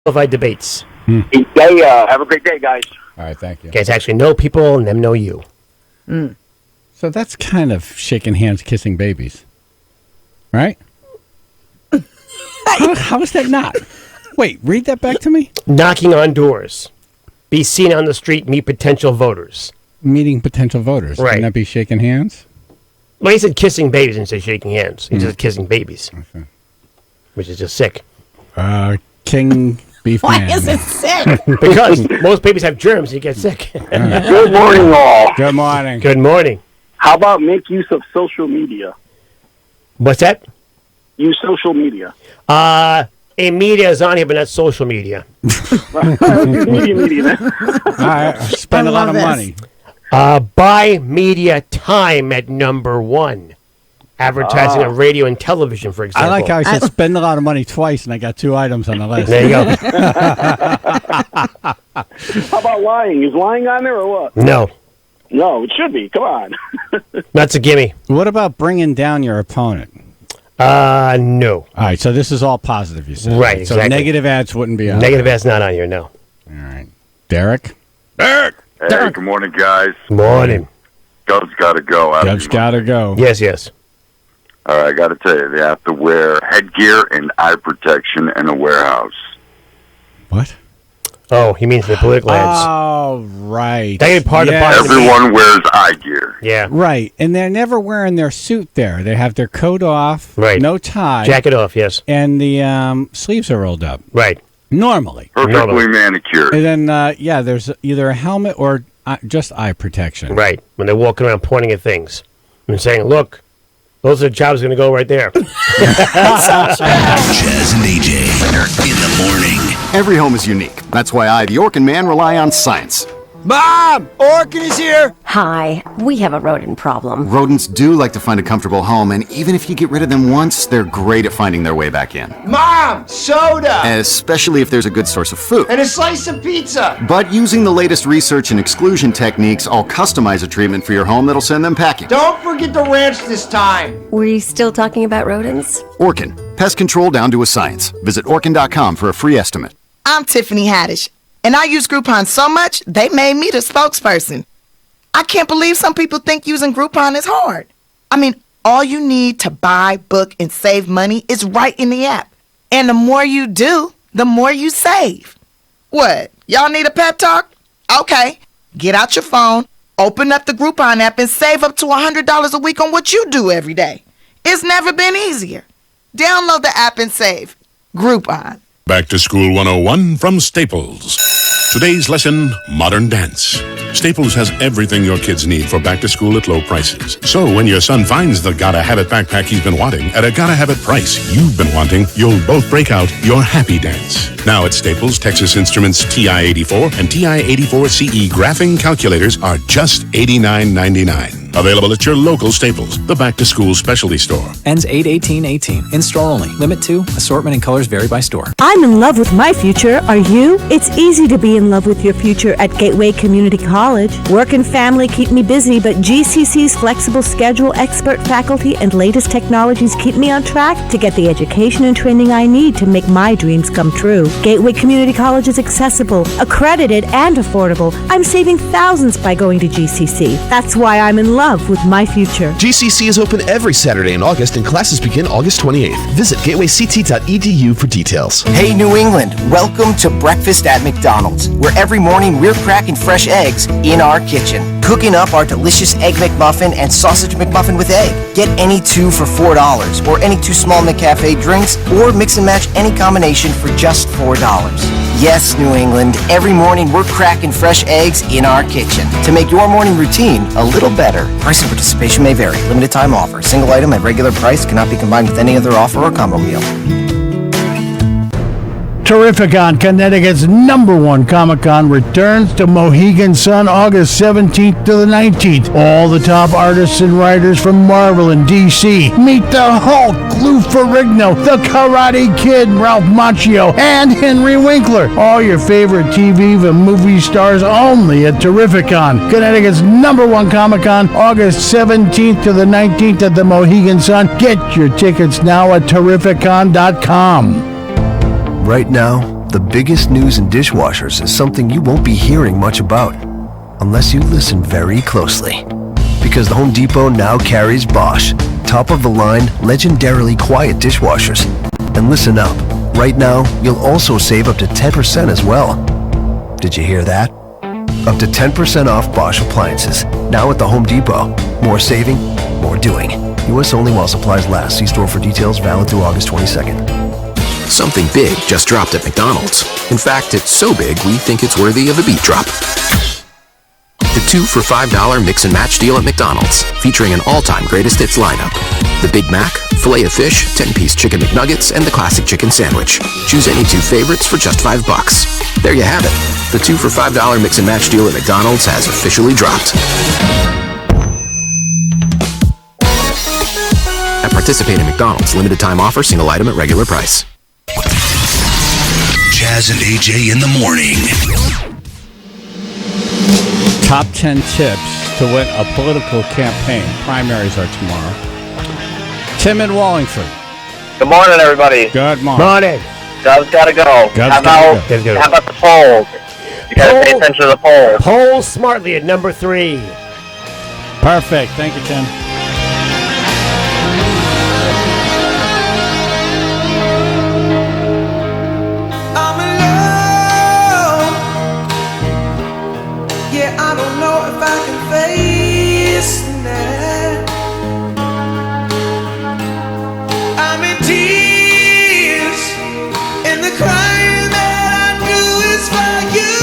qualified debates. Have a great day, guys. All right, thank you. Guys actually know people and them know you. So that's kind of shaking hands, kissing babies, right? How is that not? Wait, read that back to me. Knocking on doors. Be seen on the street, meet potential voters. Meeting potential voters. Right. Wouldn't that be shaking hands? Well, he said kissing babies and say shaking hands. He said kissing babies, Okay. which is just sick. King beef Why man. is it sick? Because most babies have germs, you get sick. Good morning, all. Good morning. Good morning. How about make use of social media? What's that? Use social media. Media is on here, but not social media. media, man. All right, spend I a lot love of this. money. Buy media time at number one. Advertising on radio and television, for example. I like how he said spend a lot of money twice, and I got 2 items on the list. There you go. How about lying? Is lying on there or what? No, No, it should be. Come on. that's a gimme. What about bringing down your opponent? No. All right, so this is all positive, you said. Right, So exactly. negative ads wouldn't be on. Negative ads not on here, no. All right. Derek? Hey, good morning, guys. Morning. Dove's got to go. Dove's got to go. Yes. All right, I got to tell you, they have to wear headgear and eye protection in a warehouse. What? Oh, he means the political ads. Oh, right. They ain't part of Yes. part of Everyone wears eye gear. Yeah. Right, and they're never wearing their suit there. They have their coat off, Right. no tie, Jacket off, yes. and the sleeves are rolled up. Right. Normally. Perfectly Normally. manicured. And then, there's either a helmet or just eye protection. Right. When they're walking around pointing at things and saying, look, those are jobs going to go right there. Chaz and AJ in the morning. Every home is unique. That's why I, the Orkin man, rely on science. Mom! Orkin is here! Hi, we have a rodent problem. Rodents do like to find a comfortable home, and even if you get rid of them once, they're great at finding their way back in. Mom! Soda! Especially if there's a good source of food. And a slice of pizza! But using the latest research and exclusion techniques, I'll customize a treatment for your home that'll send them packing. Don't forget the ranch this time! Were you still talking about rodents? Orkin. Pest control down to a science. Visit Orkin.com for a free estimate. I'm Tiffany Haddish, and I use Groupon so much, they made me the spokesperson. I can't believe some people think using Groupon is hard. I mean, all you need to buy, book, and save money is right in the app. And the more you do, the more you save. What, y'all need a pep talk? Okay, get out your phone, open up the Groupon app, and save up to $100 a week on what you do every day. It's never been easier. Download the app and save. Groupon. Back to School 101 from Staples. Today's lesson, modern dance. Staples has everything your kids need for back to school at low prices. So when your son finds the Gotta Have It backpack he's been wanting at a Gotta Have It price you've been wanting, you'll both break out your happy dance. Now at Staples, Texas Instruments TI-84 and TI-84CE graphing calculators are just $89.99. Available at your local Staples, the back-to-school specialty store. Ends 8/18/18. In-store only. Limit 2. Assortment and colors vary by store. I'm in love with my future. Are you? It's easy to be in love with your future at Gateway Community College. Work and family keep me busy, but GCC's flexible schedule, expert faculty, and latest technologies keep me on track to get the education and training I need to make my dreams come true. Gateway Community College is accessible, accredited, and affordable. I'm saving thousands by going to GCC. That's why I'm in love with my future. GCC is open every Saturday in August, and classes begin August 28th. Visit gatewayct.edu for details. Hey, New England, welcome to Breakfast at McDonald's, where every morning we're cracking fresh eggs in our kitchen, cooking up our delicious Egg McMuffin and Sausage McMuffin with egg. Get any two for $4, or any two small McCafe drinks, or mix and match any combination for just $4. Yes, New England, every morning we're cracking fresh eggs in our kitchen to make your morning routine a little better. Price and participation may vary. Limited time offer. Single item at regular price cannot be combined with any other offer or combo meal. Terrificon, Connecticut's #1 Comic-Con returns to Mohegan Sun August 17th to the 19th. All the top artists and writers from Marvel and DC. Meet the Hulk, Lou Ferrigno, the Karate Kid, Ralph Macchio, and Henry Winkler. All your favorite TV and movie stars only at Terrificon, Connecticut's #1 Comic-Con, August 17th to the 19th at the Mohegan Sun. Get your tickets now at Terrificon.com. Right now, The biggest news in dishwashers is something you won't be hearing much about, unless you listen very closely. Because the Home Depot now carries Bosch, top-of-the-line, legendarily quiet dishwashers. And listen up, right now, you'll also save up to 10% as well. Did you hear that? Up to 10% off Bosch appliances, now at the Home Depot. More saving, more doing. U.S. only while supplies last. See store for details, valid through August 22nd. Something big just dropped at McDonald's. In fact, it's so big, we think it's worthy of a beat drop. The 2 for $5 mix and match deal at McDonald's, featuring an all-time greatest hits lineup. The Big Mac, filet of fish, 10-piece chicken McNuggets, and the classic chicken sandwich. Choose any 2 favorites for just $5. There you have it. The 2 for $5 mix and match deal at McDonald's has officially dropped. At participating McDonald's, limited time offer, single item at regular price. Jazz and AJ in the morning. Top 10 tips to win a political campaign. Primaries are tomorrow. Tim in Wallingford. Good morning, everybody. Good morning. Morning. Dove's got to go. How about the polls? You got to pay attention to the polls. Poll smartly at number 3. Perfect. Thank you, Tim. I don't know if I can face the night. I'm in tears, and the crying that I do is for you.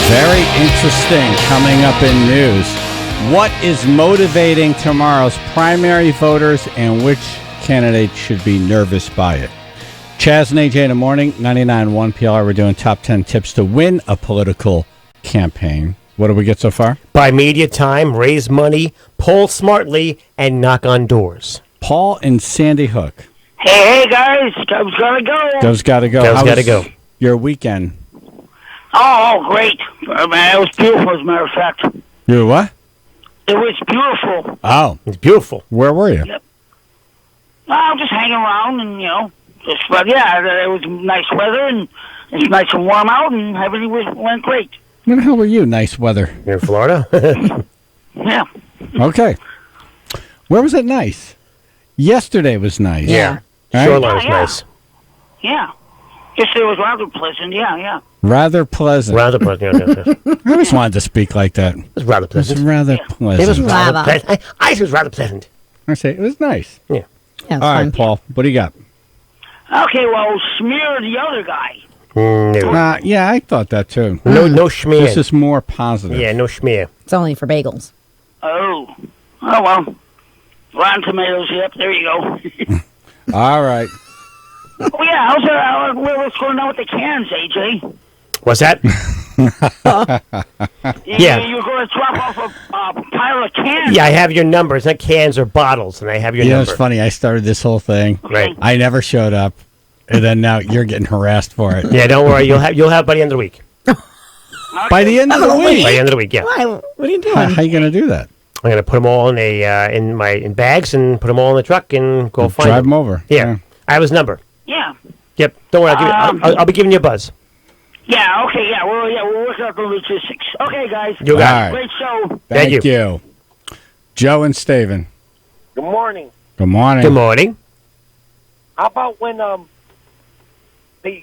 Very interesting coming up in news. What is motivating tomorrow's primary voters and which candidate should be nervous by it? Chaz and AJ in the morning, 99.1 PLR. We're doing top 10 tips to win a political campaign. What do we get so far? Buy media time, raise money, poll smartly, and knock on doors. Paul and Sandy Hook. Hey, guys. Dove's gotta go. Dove's got to go. Dove's How gotta was go. Your weekend? Oh, great. Man, it was beautiful, as a matter of fact. You were what? It was beautiful. Oh. It's beautiful. Where were you? Yep. Well, just hanging around and, but yeah, it was nice weather and it's nice and warm out and everything went great. Where the hell were you? Nice weather. You're in Florida? Yeah. Okay. Where was it nice? Yesterday was nice. Yeah. Right? Shoreline was nice. Yeah. Yesterday was rather pleasant, yeah. Rather pleasant. Rather pleasant. Yeah. I always wanted to speak like that. It was rather pleasant. It was rather pleasant. It was rather pleasant. I said it was rather pleasant. I say it was nice. Yeah. All right, Paul. What do you got? Okay, well, smear the other guy. No. Yeah, I thought that too. No schmear. This is more positive. Yeah, no schmear. It's only for bagels. Oh, well. Rotten Tomatoes, yep, there you go. All right. Oh, yeah, what's going on with the cans, AJ? What's that? Yeah. You're going to drop off a pile of cans. Yeah, I have your number. It's not cans or bottles, and I have your You know, number. it's funny. I started this whole thing. Right. I never showed up, and then now you're getting harassed for it. Yeah, don't worry. You'll have by the end of the week. By the end of the week? By the end of the week, yeah. Why? What are you doing? How are you going to do that? I'm gonna put them all in in bags and put them all in the truck and go find Drive them over. Yeah. I have his number. Yeah. Yep. Don't worry. I'll be giving you a buzz. Yeah, okay, yeah. We'll work out the logistics. Okay, guys. You got it. Great show. Thank you. Joe and Steven. Good morning. Good morning. Good morning. How about when they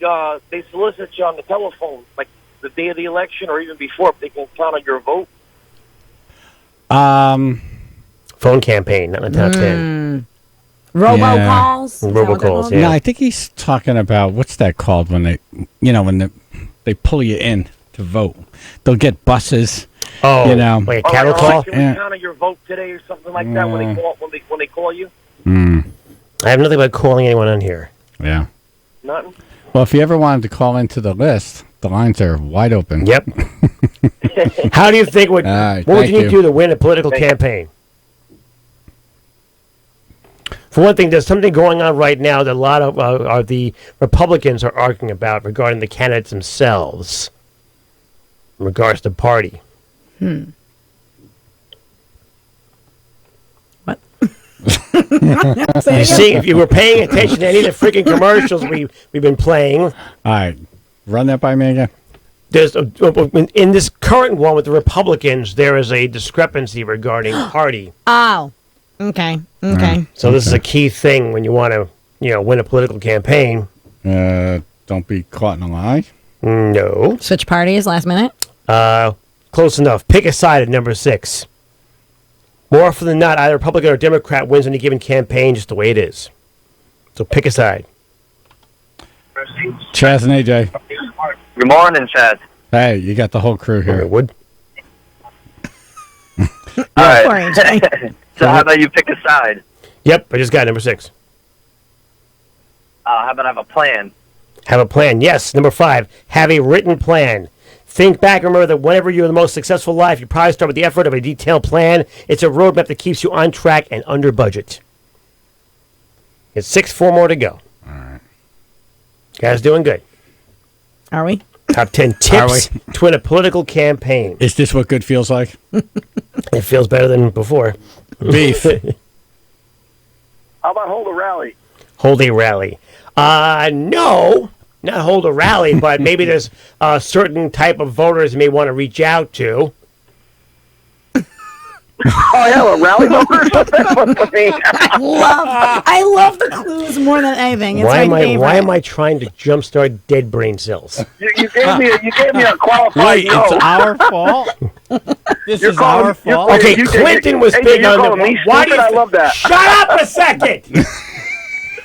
solicit you on the telephone, like the day of the election or even before, if they can count on your vote? Phone campaign, not in the top 10. Robocalls? Robocalls, yeah. No, I think he's talking about, what's that called when they pull you in to vote. They'll get buses. Oh, like a cattle call? Can we count on your vote today or something like that when they call you? I have nothing but calling anyone on here. Yeah. Nothing? Well, if you ever wanted to call into the list, the lines are wide open. Yep. How do you think what would you need to do to win a political campaign? For one thing, there's something going on right now that a lot of the Republicans are arguing about regarding the candidates themselves in regards to party. What? You see, if you were paying attention to any of the freaking commercials we've been playing. All right. Run that by me again. There's in this current one with the Republicans, there is a discrepancy regarding party. Oh, okay. So this is a key thing when you want to, win a political campaign. Don't be caught in a lie. No. Switch parties last minute? Close enough. Pick a side at number 6. More often than not, either Republican or Democrat wins any given campaign, just the way it is. So pick a side. Chaz and AJ. Good morning, Chad. Hey, you got the whole crew here. Wood. All right. So how about you pick a side? Yep, I just got number 6. How about I have a plan? Have a plan. Yes. Number 5, have a written plan. Think back and remember that whenever you're in the most successful life, you probably start with the effort of a detailed plan. It's a roadmap that keeps you on track and under budget. It's 6, 4 more to go. All right. Guys doing good. Are we? Top 10 tips to win a political campaign. Is this what good feels like? It feels better than before. Beef. How about hold a rally? Hold a rally. No, not hold a rally, but maybe there's a certain type of voters you may want to reach out to. Oh, yeah, a rally voters? I love the clues more than anything. It's my favorite. Why am I trying to jumpstart dead brain cells? You gave me a qualified Wait, no. it's our fault? This is our fault? Okay, Clinton was big on the... Why do you? I love that. Shut up a second!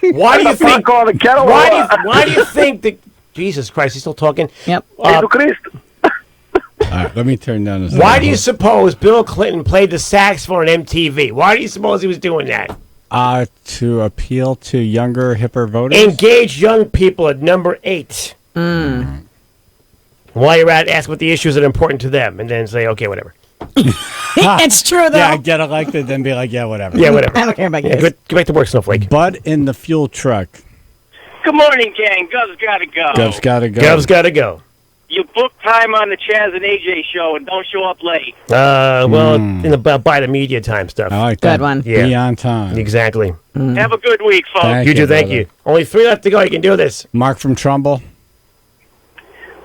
Why do you think... Why do you think that... Jesus Christ, he's still talking? Yep. right, let me turn down this. Why do you suppose Bill Clinton played the saxophone on MTV? Why do you suppose he was doing that? To appeal to younger, hipper voters? Engage young people at number 8. While you're at it, ask what the issues that are important to them, and then say, okay, whatever. It's true, though. Yeah, get elected, then be like, yeah, whatever. Yeah, whatever. I don't care about you. Get back to work, Snowflake. Bud in the fuel truck. Good morning, gang. Gov's gotta go. Gov's gotta go. Gov's gotta go. You book time on the Chaz and AJ show and don't show up late. In the by the media time stuff. I like that. Good one. Yeah. Be on time. Exactly. Have a good week, folks. Thank You too, thank brother. you. Only 3 left to go. You can do this. Mark from Trumbull.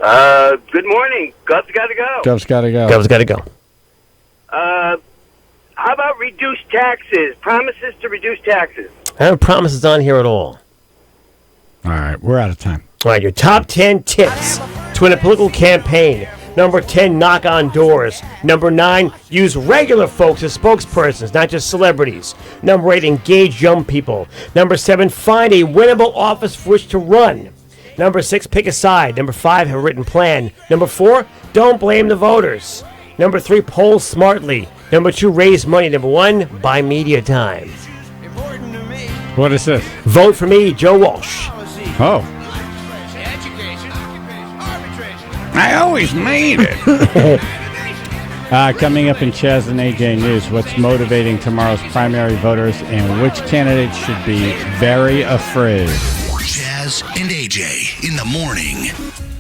Good morning. Gov's gotta go. Gov's gotta go. Gov's gotta go. How about reduced taxes? Promises to reduce taxes. I have promises on here at all. All right, we're out of time. All right, your top 10 tips to win a political campaign. Number 10, knock on doors. Number 9, use regular folks as spokespersons, not just celebrities. Number 8, engage young people. Number 7, find a winnable office for which to run. Number 6, pick a side. Number 5, have a written plan. Number 4, don't blame the voters. Number 3, poll smartly. Number 2, raise money. Number 1, buy media time. What is this? Vote for me, Joe Walsh. Oh. I always made it. Coming up in Chaz and AJ News, what's motivating tomorrow's primary voters and which candidate should be very afraid. Chaz and AJ in the morning.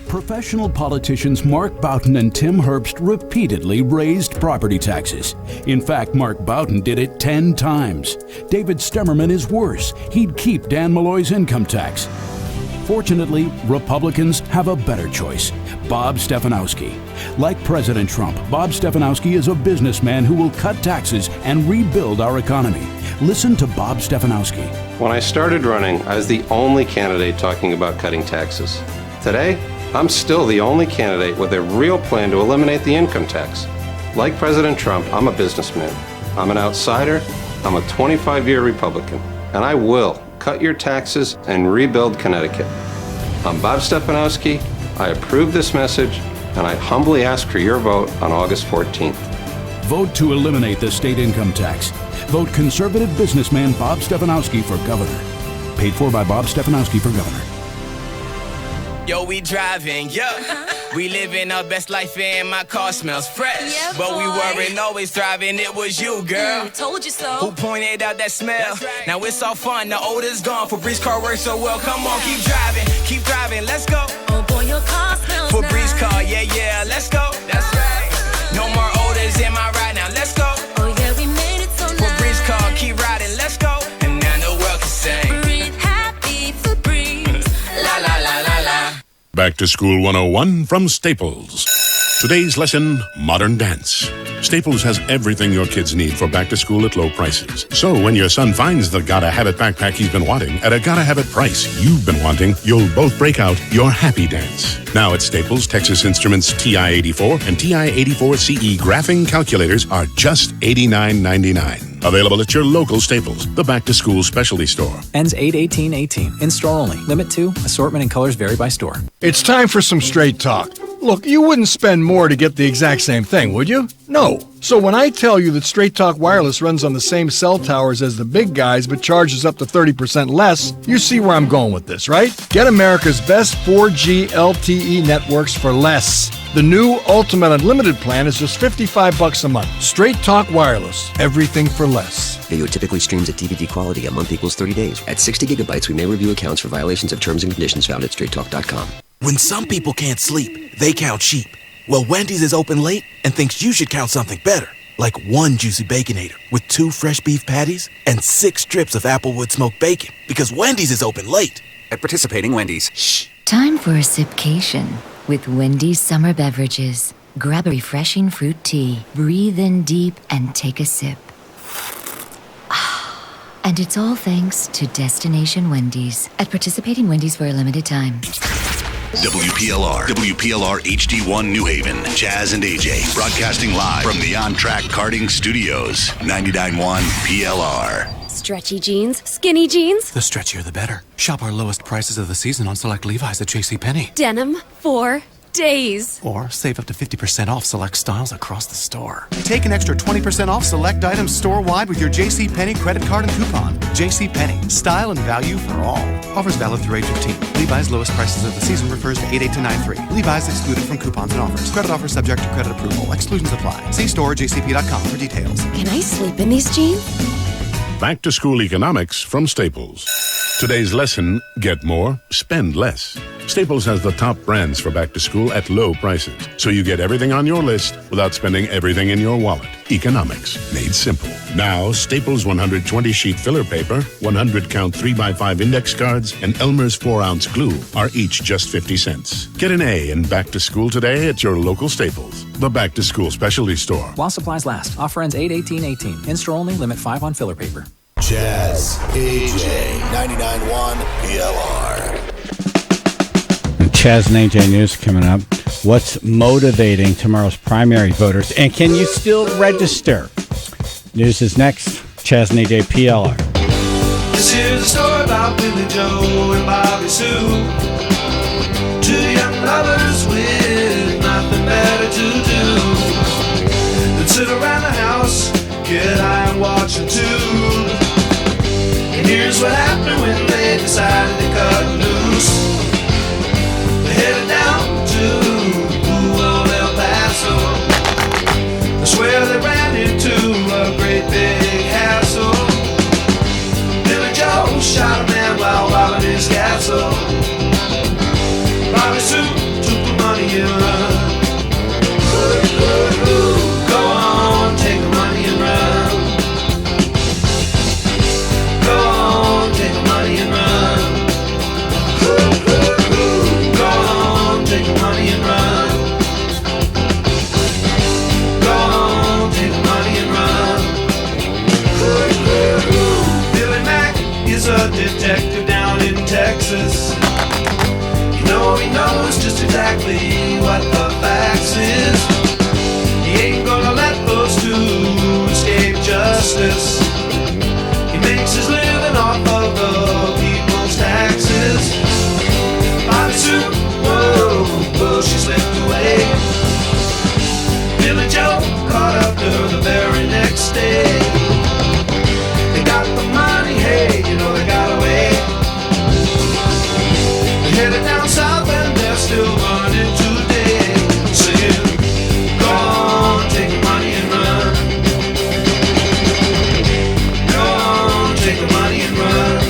Professional politicians Mark Boughton and Tim Herbst repeatedly raised property taxes. In fact, Mark Boughton did it 10 times. David Stemmerman is worse. He'd keep Dan Malloy's income tax. Fortunately, Republicans have a better choice. Bob Stefanowski. Like President Trump, Bob Stefanowski is a businessman who will cut taxes and rebuild our economy. Listen to Bob Stefanowski. When I started running, I was the only candidate talking about cutting taxes. Today, I'm still the only candidate with a real plan to eliminate the income tax. Like President Trump, I'm a businessman. I'm an outsider. I'm a 25-year Republican. And I will cut your taxes and rebuild Connecticut. I'm Bob Stefanowski. I approve this message, and I humbly ask for your vote on August 14th. Vote to eliminate the state income tax. Vote conservative businessman Bob Stefanowski for governor. Paid for by Bob Stefanowski for governor. Yo, we driving, yeah. We living our best life and my car smells fresh. Yeah, but we weren't always thriving, it was you, girl. Told you so. Who pointed out that smell? Right. Now it's all fun, the odor's gone. Febreze car works so well, come on, keep driving, let's go. Oh boy, your car smells Febreze nice. car, yeah, let's go. That's right. No more odors in my ride, now let's go. Oh yeah, we made it so nice. Febreze car, keep riding, let's go. And now the world can sing. Breathe happy Febreze. La la la la la. Back to School 101 from Staples. Today's lesson, Modern Dance. Staples has everything your kids need for back to school at low prices. So when your son finds the Gotta Have It backpack he's been wanting at a Gotta Have It price you've been wanting, you'll both break out your happy dance. Now at Staples, Texas Instruments TI-84 and TI-84CE graphing calculators are just $89.99. Available at your local Staples, the back-to-school specialty store. Ends 8/18/18. In store only. Limit 2. Assortment and colors vary by store. It's time for some straight talk. Look, you wouldn't spend more to get the exact same thing, would you? No. So when I tell you that Straight Talk Wireless runs on the same cell towers as the big guys but charges up to 30% less, you see where I'm going with this, right? Get America's best 4G LTE networks for less. The new Ultimate Unlimited plan is just $55 a month. Straight Talk Wireless. Everything for less. Video typically streams at DVD quality. A month equals 30 days. At 60 gigabytes, we may review accounts for violations of terms and conditions found at straighttalk.com. When some people can't sleep, they count sheep. Well, Wendy's is open late and thinks you should count something better. Like one juicy Baconator with 2 fresh beef patties and 6 strips of Applewood smoked bacon. Because Wendy's is open late. At participating Wendy's. Shh. Time for a sipcation with Wendy's summer beverages. Grab a refreshing fruit tea, breathe in deep, and take a sip. And it's all thanks to Destination Wendy's. At participating Wendy's for a limited time. WPLR HD1 New Haven. Chaz and AJ broadcasting live from the On Track Karting Studios. 99.1 PLR. Stretchy jeans, skinny jeans. The stretchier the better. Shop our lowest prices of the season on select Levi's at JCPenney. Denim for days. Or save up to 50% off select styles across the store. Take an extra 20% off select items store-wide with your JCPenney credit card and coupon. JCPenney, style and value for all. Offers valid through age 15. Levi's lowest prices of the season refers to 88-93. Levi's excluded from coupons and offers. Credit offer subject to credit approval. Exclusions apply. See store or jcp.com for details. Can I sleep in these jeans? Back to school economics from Staples. Today's lesson, get more, spend less. Staples has the top brands for back to school at low prices. So you get everything on your list without spending everything in your wallet. Economics made simple. Now, Staples 120 sheet filler paper, 100 count 3x5 index cards, and Elmer's 4-ounce glue are each just 50 cents. Get an A in back to school today at your local Staples, the back to school specialty store. While supplies last. Offer ends 8/18/18. In-store only. Limit 5 on filler paper. Jazz AJ 99.1 PLR. Chaz and AJ News coming up. What's motivating tomorrow's primary voters? And can you still register? News is next. Chaz and AJ PLR. This is a story about Billy Joe and Bobby Sue. Two young lovers with nothing better to do than sit around the house, get high and watch a tube. And here's what happened when they decided to cut loose. They headed down to old El Paso. I swear they ran into a great big hassle. Billy Joe shot a man while robbing his castle. Bobby Sue took the money and run. Go on, take the money and run. Go on, take the money and run. Go on, take the money and run. Go on, take the money and run. Billy Mack is a detective down in Texas. You know he knows just exactly what the facts is. He ain't gonna let those two escape justice. He makes his living off of the people's taxes. Bobby Sue, whoa, she slipped away. Billy Joe caught up to her the very next day. They got the money, hey, you know they got away. They headed down south and they're still running today. Saying, go on, take the money and run. Go on, take the money and run.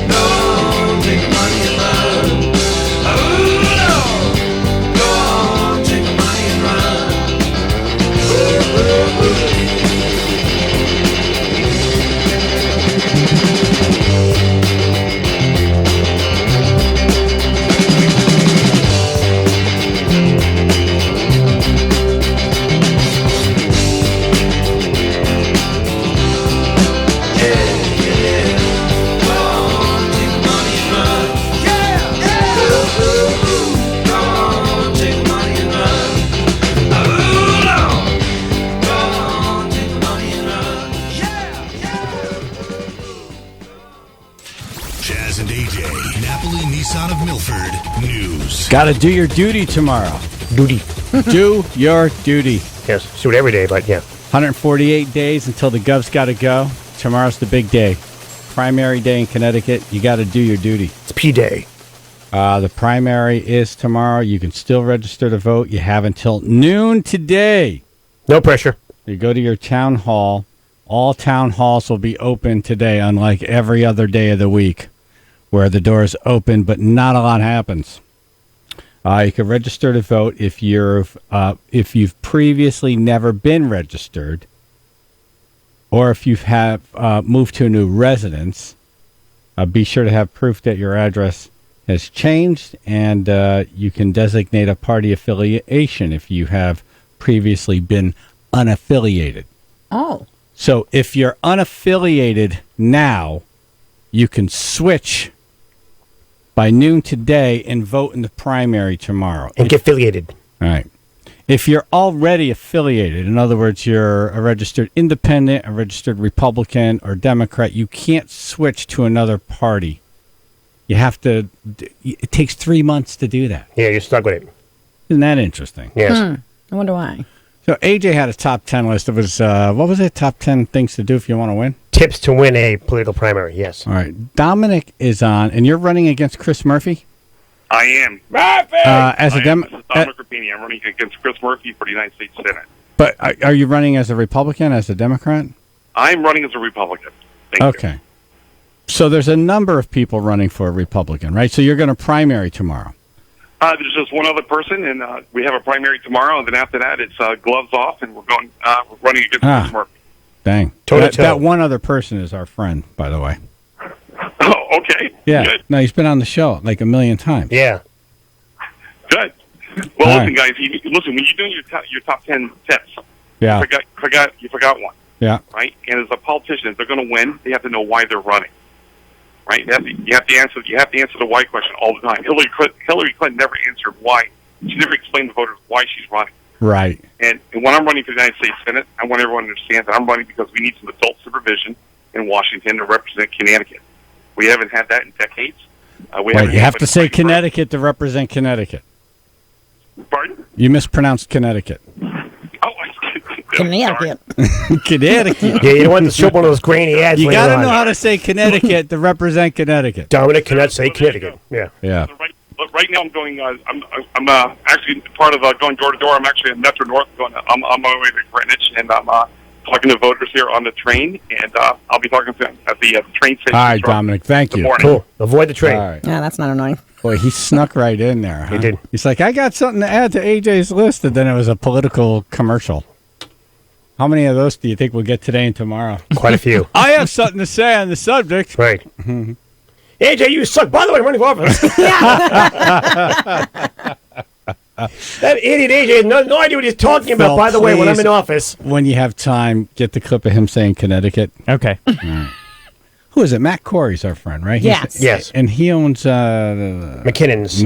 Go on, take the money and run. Oh, no. Go on, take the money and run. Chaz and AJ, Napoli Nissan of Milford News. Got to do your duty tomorrow. Duty. Do your duty. Yes, do it every day, but yeah. 148 days until the Gov's got to go. Tomorrow's the big day. Primary day in Connecticut. You got to do your duty. It's P-Day. The primary is tomorrow. You can still register to vote. You have until noon today. No pressure. You go to your town hall. All town halls will be open today, unlike every other day of the week, where the doors open, but not a lot happens. You can register to vote if you've previously never been registered, or if you have moved to a new residence. Be sure to have proof that your address has changed, and you can designate a party affiliation if you have previously been unaffiliated. Oh. So if you're unaffiliated now, you can switch by noon today and vote in the primary tomorrow. And get affiliated. All right. If you're already affiliated, in other words, you're a registered independent, a registered Republican, or Democrat, you can't switch to another party. You have to. It takes 3 months to do that. Yeah, you're stuck with it. Isn't that interesting? Yes. I wonder why. So AJ had a top 10 list. It was what was it? Top 10 things to do if you want to win. Tips to win a political primary. Yes. All right. Dominic is on, and you're running against Chris Murphy. I am. As a This is Dominic Rapini. I'm running against Chris Murphy for the United States Senate. But are you running as a Republican, as a Democrat? I'm running as a Republican. Thank you. Okay. So there's a number of people running for a Republican, right? So you're going to primary tomorrow. There's just one other person, and we have a primary tomorrow. And then after that, it's gloves off, and we're running against Chris Murphy. Dang. That one other person is our friend, by the way. Oh, okay. Yeah. Good. No, he's been on the show like a million times. Yeah. Good. Well, All listen, guys. Listen, when you're doing your top 10 tips, Yeah. you forgot one. Yeah. Right. And as a politician, if they're going to win, they have to know why they're running. Right. You have to answer the why question all the time. Hillary Clinton never answered why. She never explained to voters why she's running. Right. And when I'm running for the United States Senate, I want everyone to understand that I'm running because we need some adult supervision in Washington to represent Connecticut. We haven't had that in decades. Wait, you have to say Connecticut to represent Connecticut. Pardon? You mispronounced Connecticut. Connecticut. Connecticut. Yeah, you don't want to show up one of those grainy ads. You got to know how to say Connecticut to represent Connecticut. Dominic cannot say Connecticut. Yeah. Yeah. Right now, I'm going. I'm actually part of going door to door. I'm actually in Metro North. I'm on my way to Greenwich, and I'm talking to voters here on the train, and I'll be talking to them at the train station. All right, Dominic. Thank you. Cool. Avoid the train. All right. Yeah, that's not annoying. Boy, he snuck right in there. Huh? He did. He's like, I got something to add to AJ's list, and then it was a political commercial. How many of those do you think we'll get today and tomorrow? Quite a few. I have something to say on the subject. Right. AJ, you suck. By the way, I'm running for office. That idiot AJ has no idea what he's talking about, by the way, when I'm in office. When you have time, get the clip of him saying Connecticut. Okay. Who is it? Matt Corey's our friend, right? Yes. Yes. And he owns McKinnon's.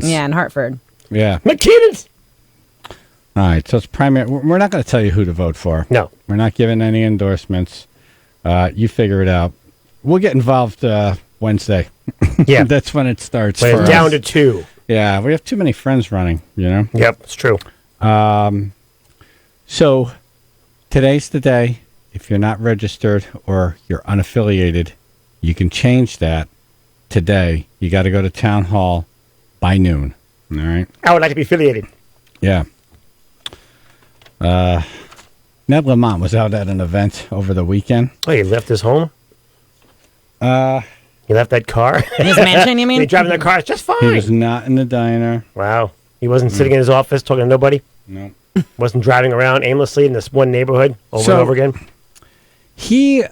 Yeah, in Hartford. Yeah. McKinnon's. All right, so it's primary. We're not going to tell you who to vote for. No. We're not giving any endorsements. You figure it out. We'll get involved Wednesday. Yeah. That's when it starts. When it's down to 2. Yeah, we have too many friends running, you know? Yep, it's true. So today's the day. If you're not registered or you're unaffiliated, you can change that today. You got to go to town hall by noon. All right? I would like to be affiliated. Yeah. Ned Lamont was out at an event over the weekend. Oh, he left his home? He left that car? His mansion, you mean? He driving that car. It's just fine. He was not in the diner. Wow. He wasn't sitting in his office talking to nobody? No. Wasn't driving around aimlessly in this one neighborhood over and over again? He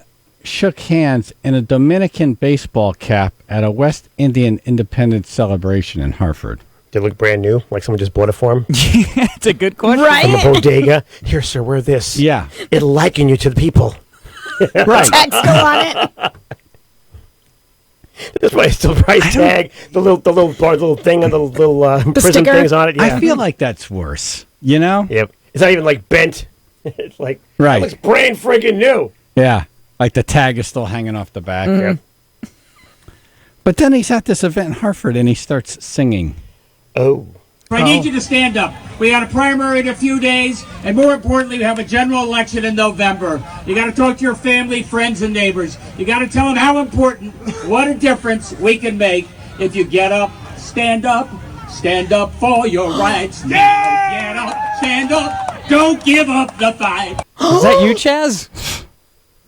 shook hands in a Dominican baseball cap at a West Indian Independence celebration in Hartford. Did it look brand new? Like someone just bought it for him? It's a good question. From a bodega. Here, sir, wear this. Yeah. It'll liken you to the people. Right. Tag still on it. That's why it's still price tag. The little thing on the little prison sticker? things on it. Yeah. I feel like that's worse. You know? Yep. It's not even like bent. It's like, right. It looks brand friggin' new. Yeah. Like the tag is still hanging off the back. Mm-hmm. Yep. But then he's at this event in Hartford and he starts singing. Oh. I need you to stand up. We got a primary in a few days, and more importantly, we have a general election in November. You got to talk to your family, friends, and neighbors. You got to tell them how important, what a difference we can make if you get up, stand up for your rights. Now get up, stand up, don't give up the fight. Is that you, Chaz?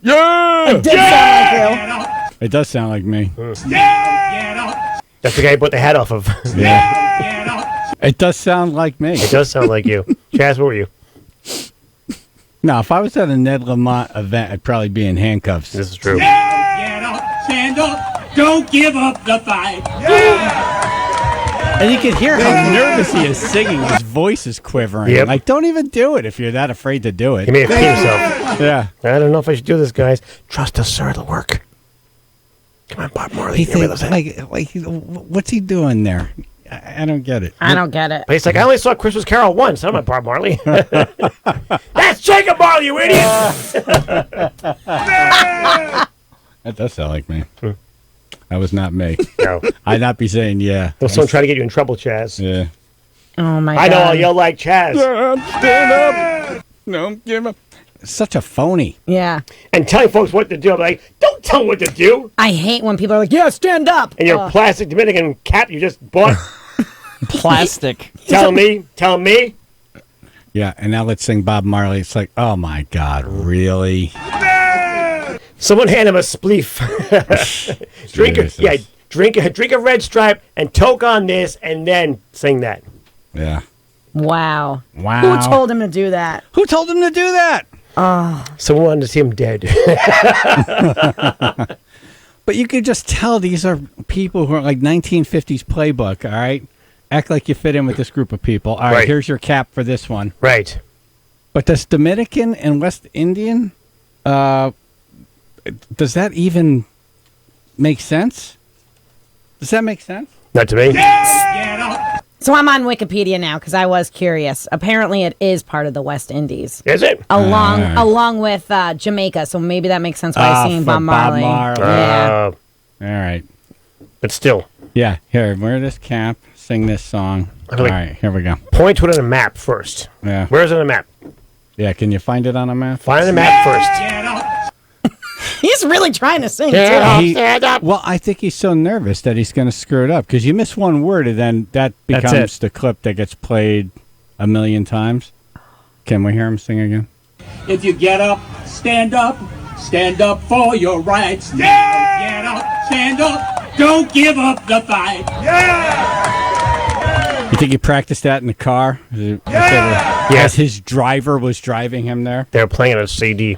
Yeah! It did sound like you. It does sound like me. Get up, That's the guy who put the hat off of. Yeah. get up. It does sound like me. It does sound like you. Chaz, where were you? No, if I was at a Ned Lamont event, I'd probably be in handcuffs. This is true. Get up, stand up, don't give up the fight. And you can hear how nervous he is singing. His voice is quivering. Yep. Like, don't even do it if you're that afraid to do it. He may have peed himself. Yeah. I don't know if I should do this, guys. Trust us, sir. It'll work. Come on, Bob Marley. He thinks, what's he doing there? I don't get it. I don't get it. But he's like, I only saw Christmas Carol once. I'm not Bob Marley. That's Jacob Marley, you idiot! That does sound like me. That was not me. No. I'd not be saying yeah. Someone trying to get you in trouble, Chaz. Yeah. Oh, my God. I know all y'all like Chaz. Stand up. No, give up. Such a phony. Yeah. And telling folks what to do. I'm like, don't tell them what to do. I hate when people are like, yeah, stand up. And your plastic Dominican cap you just bought. Plastic. Tell me. Yeah, and now let's sing Bob Marley. It's like, oh, my God, really? Someone hand him a spleef. Drink a red stripe and toke on this and then sing that. Yeah. Wow. Wow. Who told him to do that? Who told him to do that? Someone wanted to see him dead. But you could just tell these are people who are like 1950s playbook, all right? Act like you fit in with this group of people. All right, here's your cap for this one. Right. But does Dominican and West Indian, does that even make sense? Does that make sense? Not to me. So I'm on Wikipedia now because I was curious. Apparently, it is part of the West Indies. Is it? Along with Jamaica, so maybe that makes sense why I seen Bob Marley. Yeah. All right. But still. Yeah, here, wear this cap, sing this song. All right, here we go. Point to it on a map first. Yeah. Where is it on a map? Yeah, can you find it on a map? Find the map first. He's really trying to sing, too. Well, I think he's so nervous that he's going to screw it up because you miss one word and then that becomes the clip that gets played a million times. Can we hear him sing again? If you get up for your rights. Get up, stand up, don't give up the fight. You think he practiced that in the car? As his driver was driving him there? They were playing on a CD.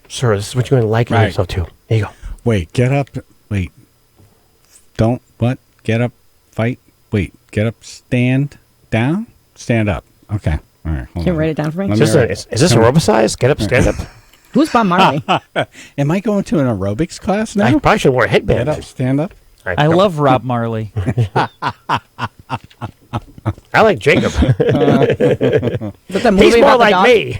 Sir, this is what you're going to like yourself to. There you go. Wait, get up. Wait. Don't, what? Get up, fight. Wait, get up, stand down? Stand up. Okay. All right. Can you write it down for me? Is this aerobicized? Get up, stand up? Who's Bob Marley? Am I going to an aerobics class now? I probably should wear a headband. Get up, stand up. Right, I love Rob Marley. I like Jacob. He's He's more like me.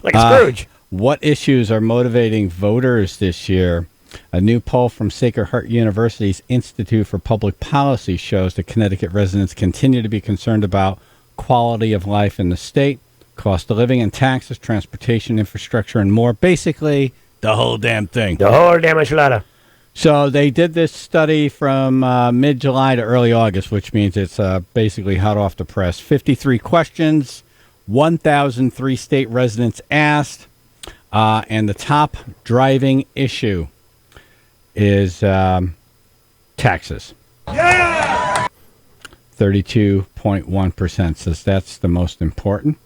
Like Scrooge. What issues are motivating voters this year? A new poll from Sacred Heart University's Institute for Public Policy shows that Connecticut residents continue to be concerned about quality of life in the state, cost of living and taxes, transportation, infrastructure, and more. Basically, the whole damn thing. The whole damn enchilada. So they did this study from mid-July to early August, which means it's basically hot off the press. 53 questions, 1,003 state residents asked, and the top driving issue is taxes. 32.1% says that's the most important.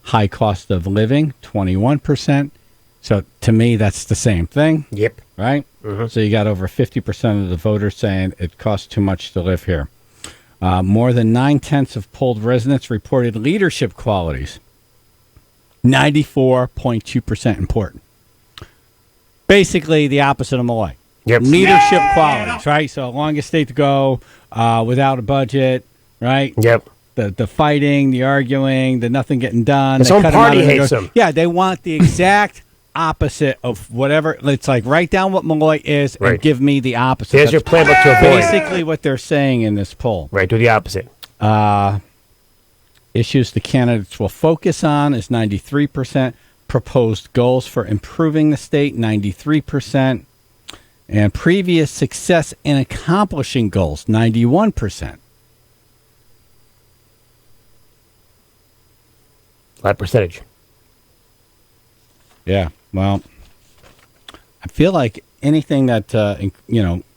High cost of living, 21%. So to me, that's the same thing. Yep. Right? Mm-hmm. So you got over 50% of the voters saying it costs too much to live here. More than 9/10 of polled residents reported leadership qualities. 94.2% important. Basically the opposite of Malloy. Yep. Leadership qualities, right? So longest state to go without a budget, right? Yep. The fighting, the arguing, the nothing getting done. His own party hates him. Yeah, they want the exact opposite of whatever. It's like write down what Malloy is and give me the opposite. Here's your playbook to avoid. Basically what they're saying in this poll. Right, do the opposite. Issues the candidates will focus on is 93%. Proposed goals for improving the state, 93%. And previous success in accomplishing goals, 91%. That percentage. Yeah, well, I feel like anything that,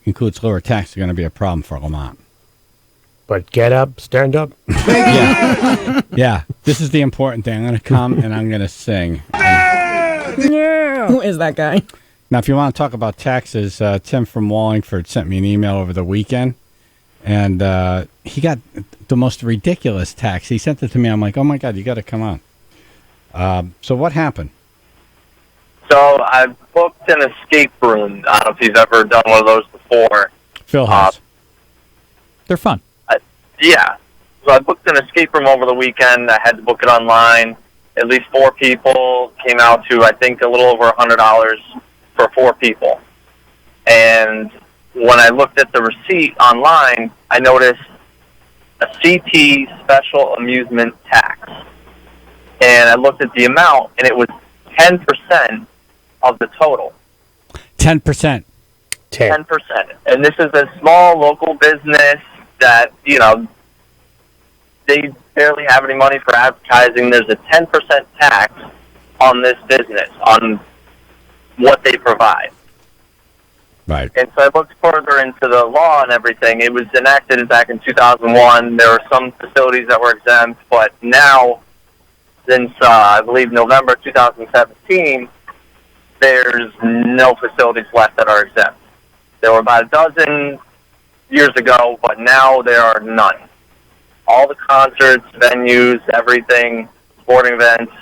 includes lower tax is going to be a problem for Lamont. But get up, stand up. Yeah, this is the important thing. I'm going to come and I'm going to sing. Yeah. Who is that guy? Now, if you want to talk about taxes, Tim from Wallingford sent me an email over the weekend, and he got the most ridiculous tax. He sent it to me. I'm like, oh, my God, you got to come on. So what happened? So I booked an escape room. I don't know if he's ever done one of those before. Phil has. They're fun. Yeah. So I booked an escape room over the weekend. I had to book it online. At least 4 people. Came out to, I think, a little over $100 for 4 people. And when I looked at the receipt online, I noticed a CT special amusement tax. And I looked at the amount, and it was 10% of the total. 10%. 10%. And this is a small local business that, you know, they barely have any money for advertising. There's a 10% tax on this business, on what they provide. Right. And so I looked further into the law and everything. It was enacted back in 2001. There were some facilities that were exempt, but now, since I believe November 2017, there's no facilities left that are exempt. There were about a dozen years ago, but now there are none. All the concerts, venues, everything, sporting events,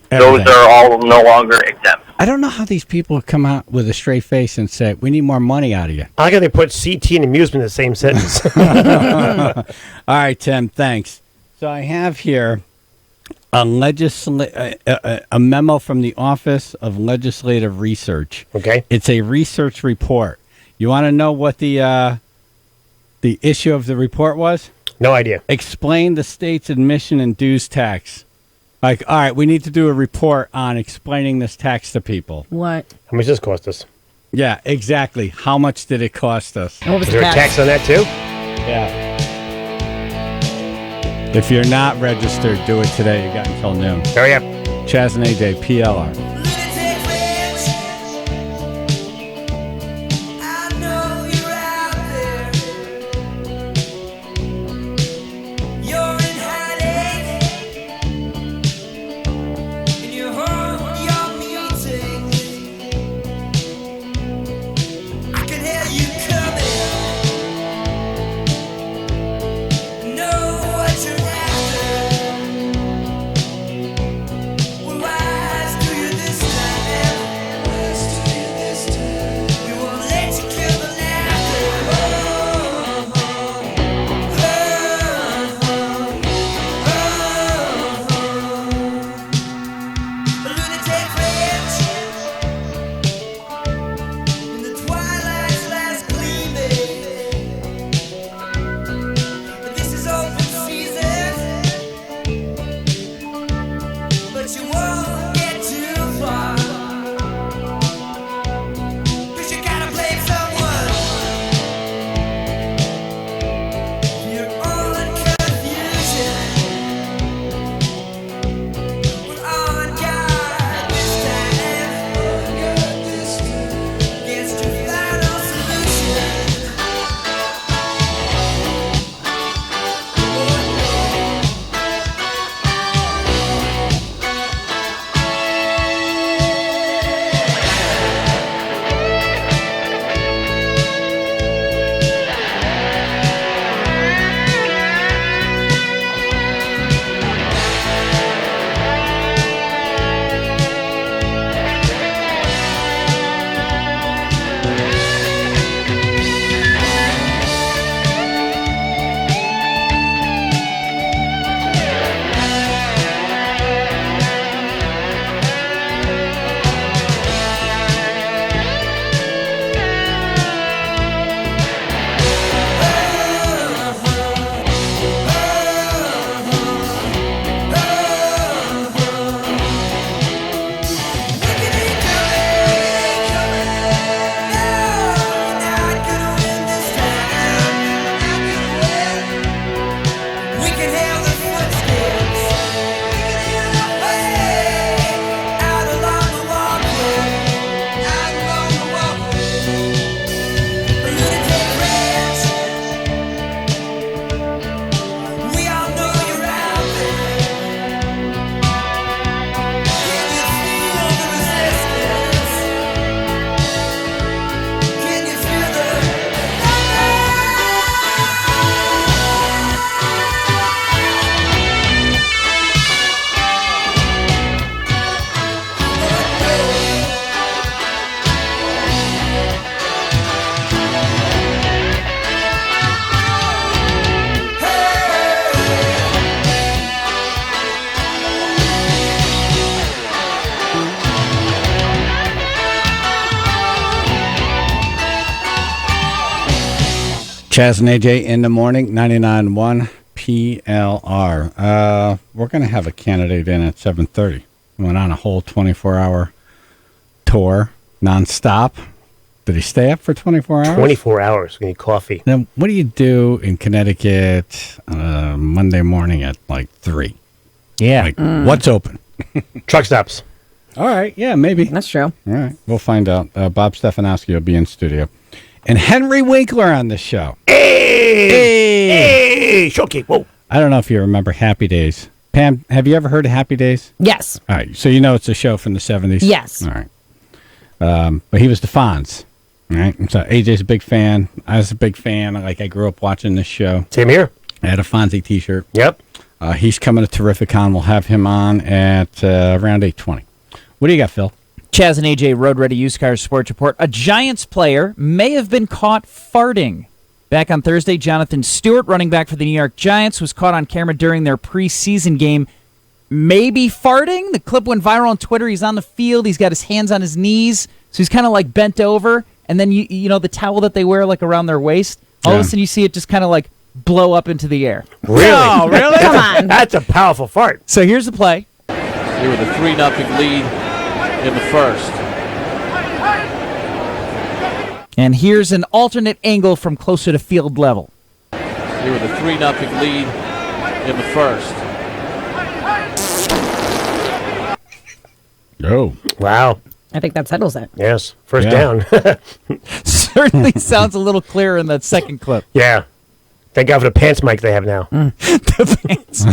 those are all no longer exempt. I don't know how these people come out with a straight face and say, we need more money out of you. I like how they put CT and amusement in the same sentence. All right, Tim, thanks. So I have here a memo from the Office of Legislative Research. Okay. It's a research report. You want to know what the issue of the report was? No idea. Explain the state's admission and dues tax. Like, all right, we need to do a report on explaining this tax to people. What? How much does this cost us? Yeah, exactly. How much did it cost us? And what was Is the there a tax on that too? Yeah. If you're not registered, do it today. You got until noon. Hurry up. Chaz and AJ, PLR. Wise to you this Chaz and AJ in the morning, 99.1 PLR. We're going to have a candidate in at 7:30. Went on a whole 24-hour tour, nonstop. Did he stay up for 24 hours? 24 hours. We need coffee. Then what do you do in Connecticut Monday morning at like 3? Yeah. Like, what's open? Truck stops. All right. Yeah, maybe. That's true. All right. We'll find out. Bob Stefanowski will be in studio. And Henry Winkler on the show. Hey! Showcase. Whoa. I don't know if you remember Happy Days. Pam, have you ever heard of Happy Days? Yes. All right. So you know it's a show from the 70s? Yes. All right. But he was the Fonz. All right. And so AJ's a big fan. I was a big fan. Like, I grew up watching this show. Same here. I had a Fonzie t-shirt. Yep. He's coming to Terrificon. We'll have him on at around 8:20. What do you got, Phil? Chaz and AJ Road Ready Used Cars Sports Report. A Giants player may have been caught farting. Back on Thursday, Jonathan Stewart, running back for the New York Giants, was caught on camera during their preseason game. Maybe farting. The clip went viral on Twitter. He's on the field. He's got his hands on his knees. So he's kind of like bent over. And then, you know, the towel that they wear like around their waist. All of a sudden you see it just kind of like blow up into the air. Really? No, really? Come on. That's a powerful fart. So here's the play. Here with a 3-0 lead in the first. And here's an alternate angle from closer to field level. Here with a 3-0 lead in the first. Oh. Wow. I think that settles it. Yes. First Yeah. down. Certainly sounds a little clearer in that second clip. Yeah. Thank God for the pants mic they have now. The pants.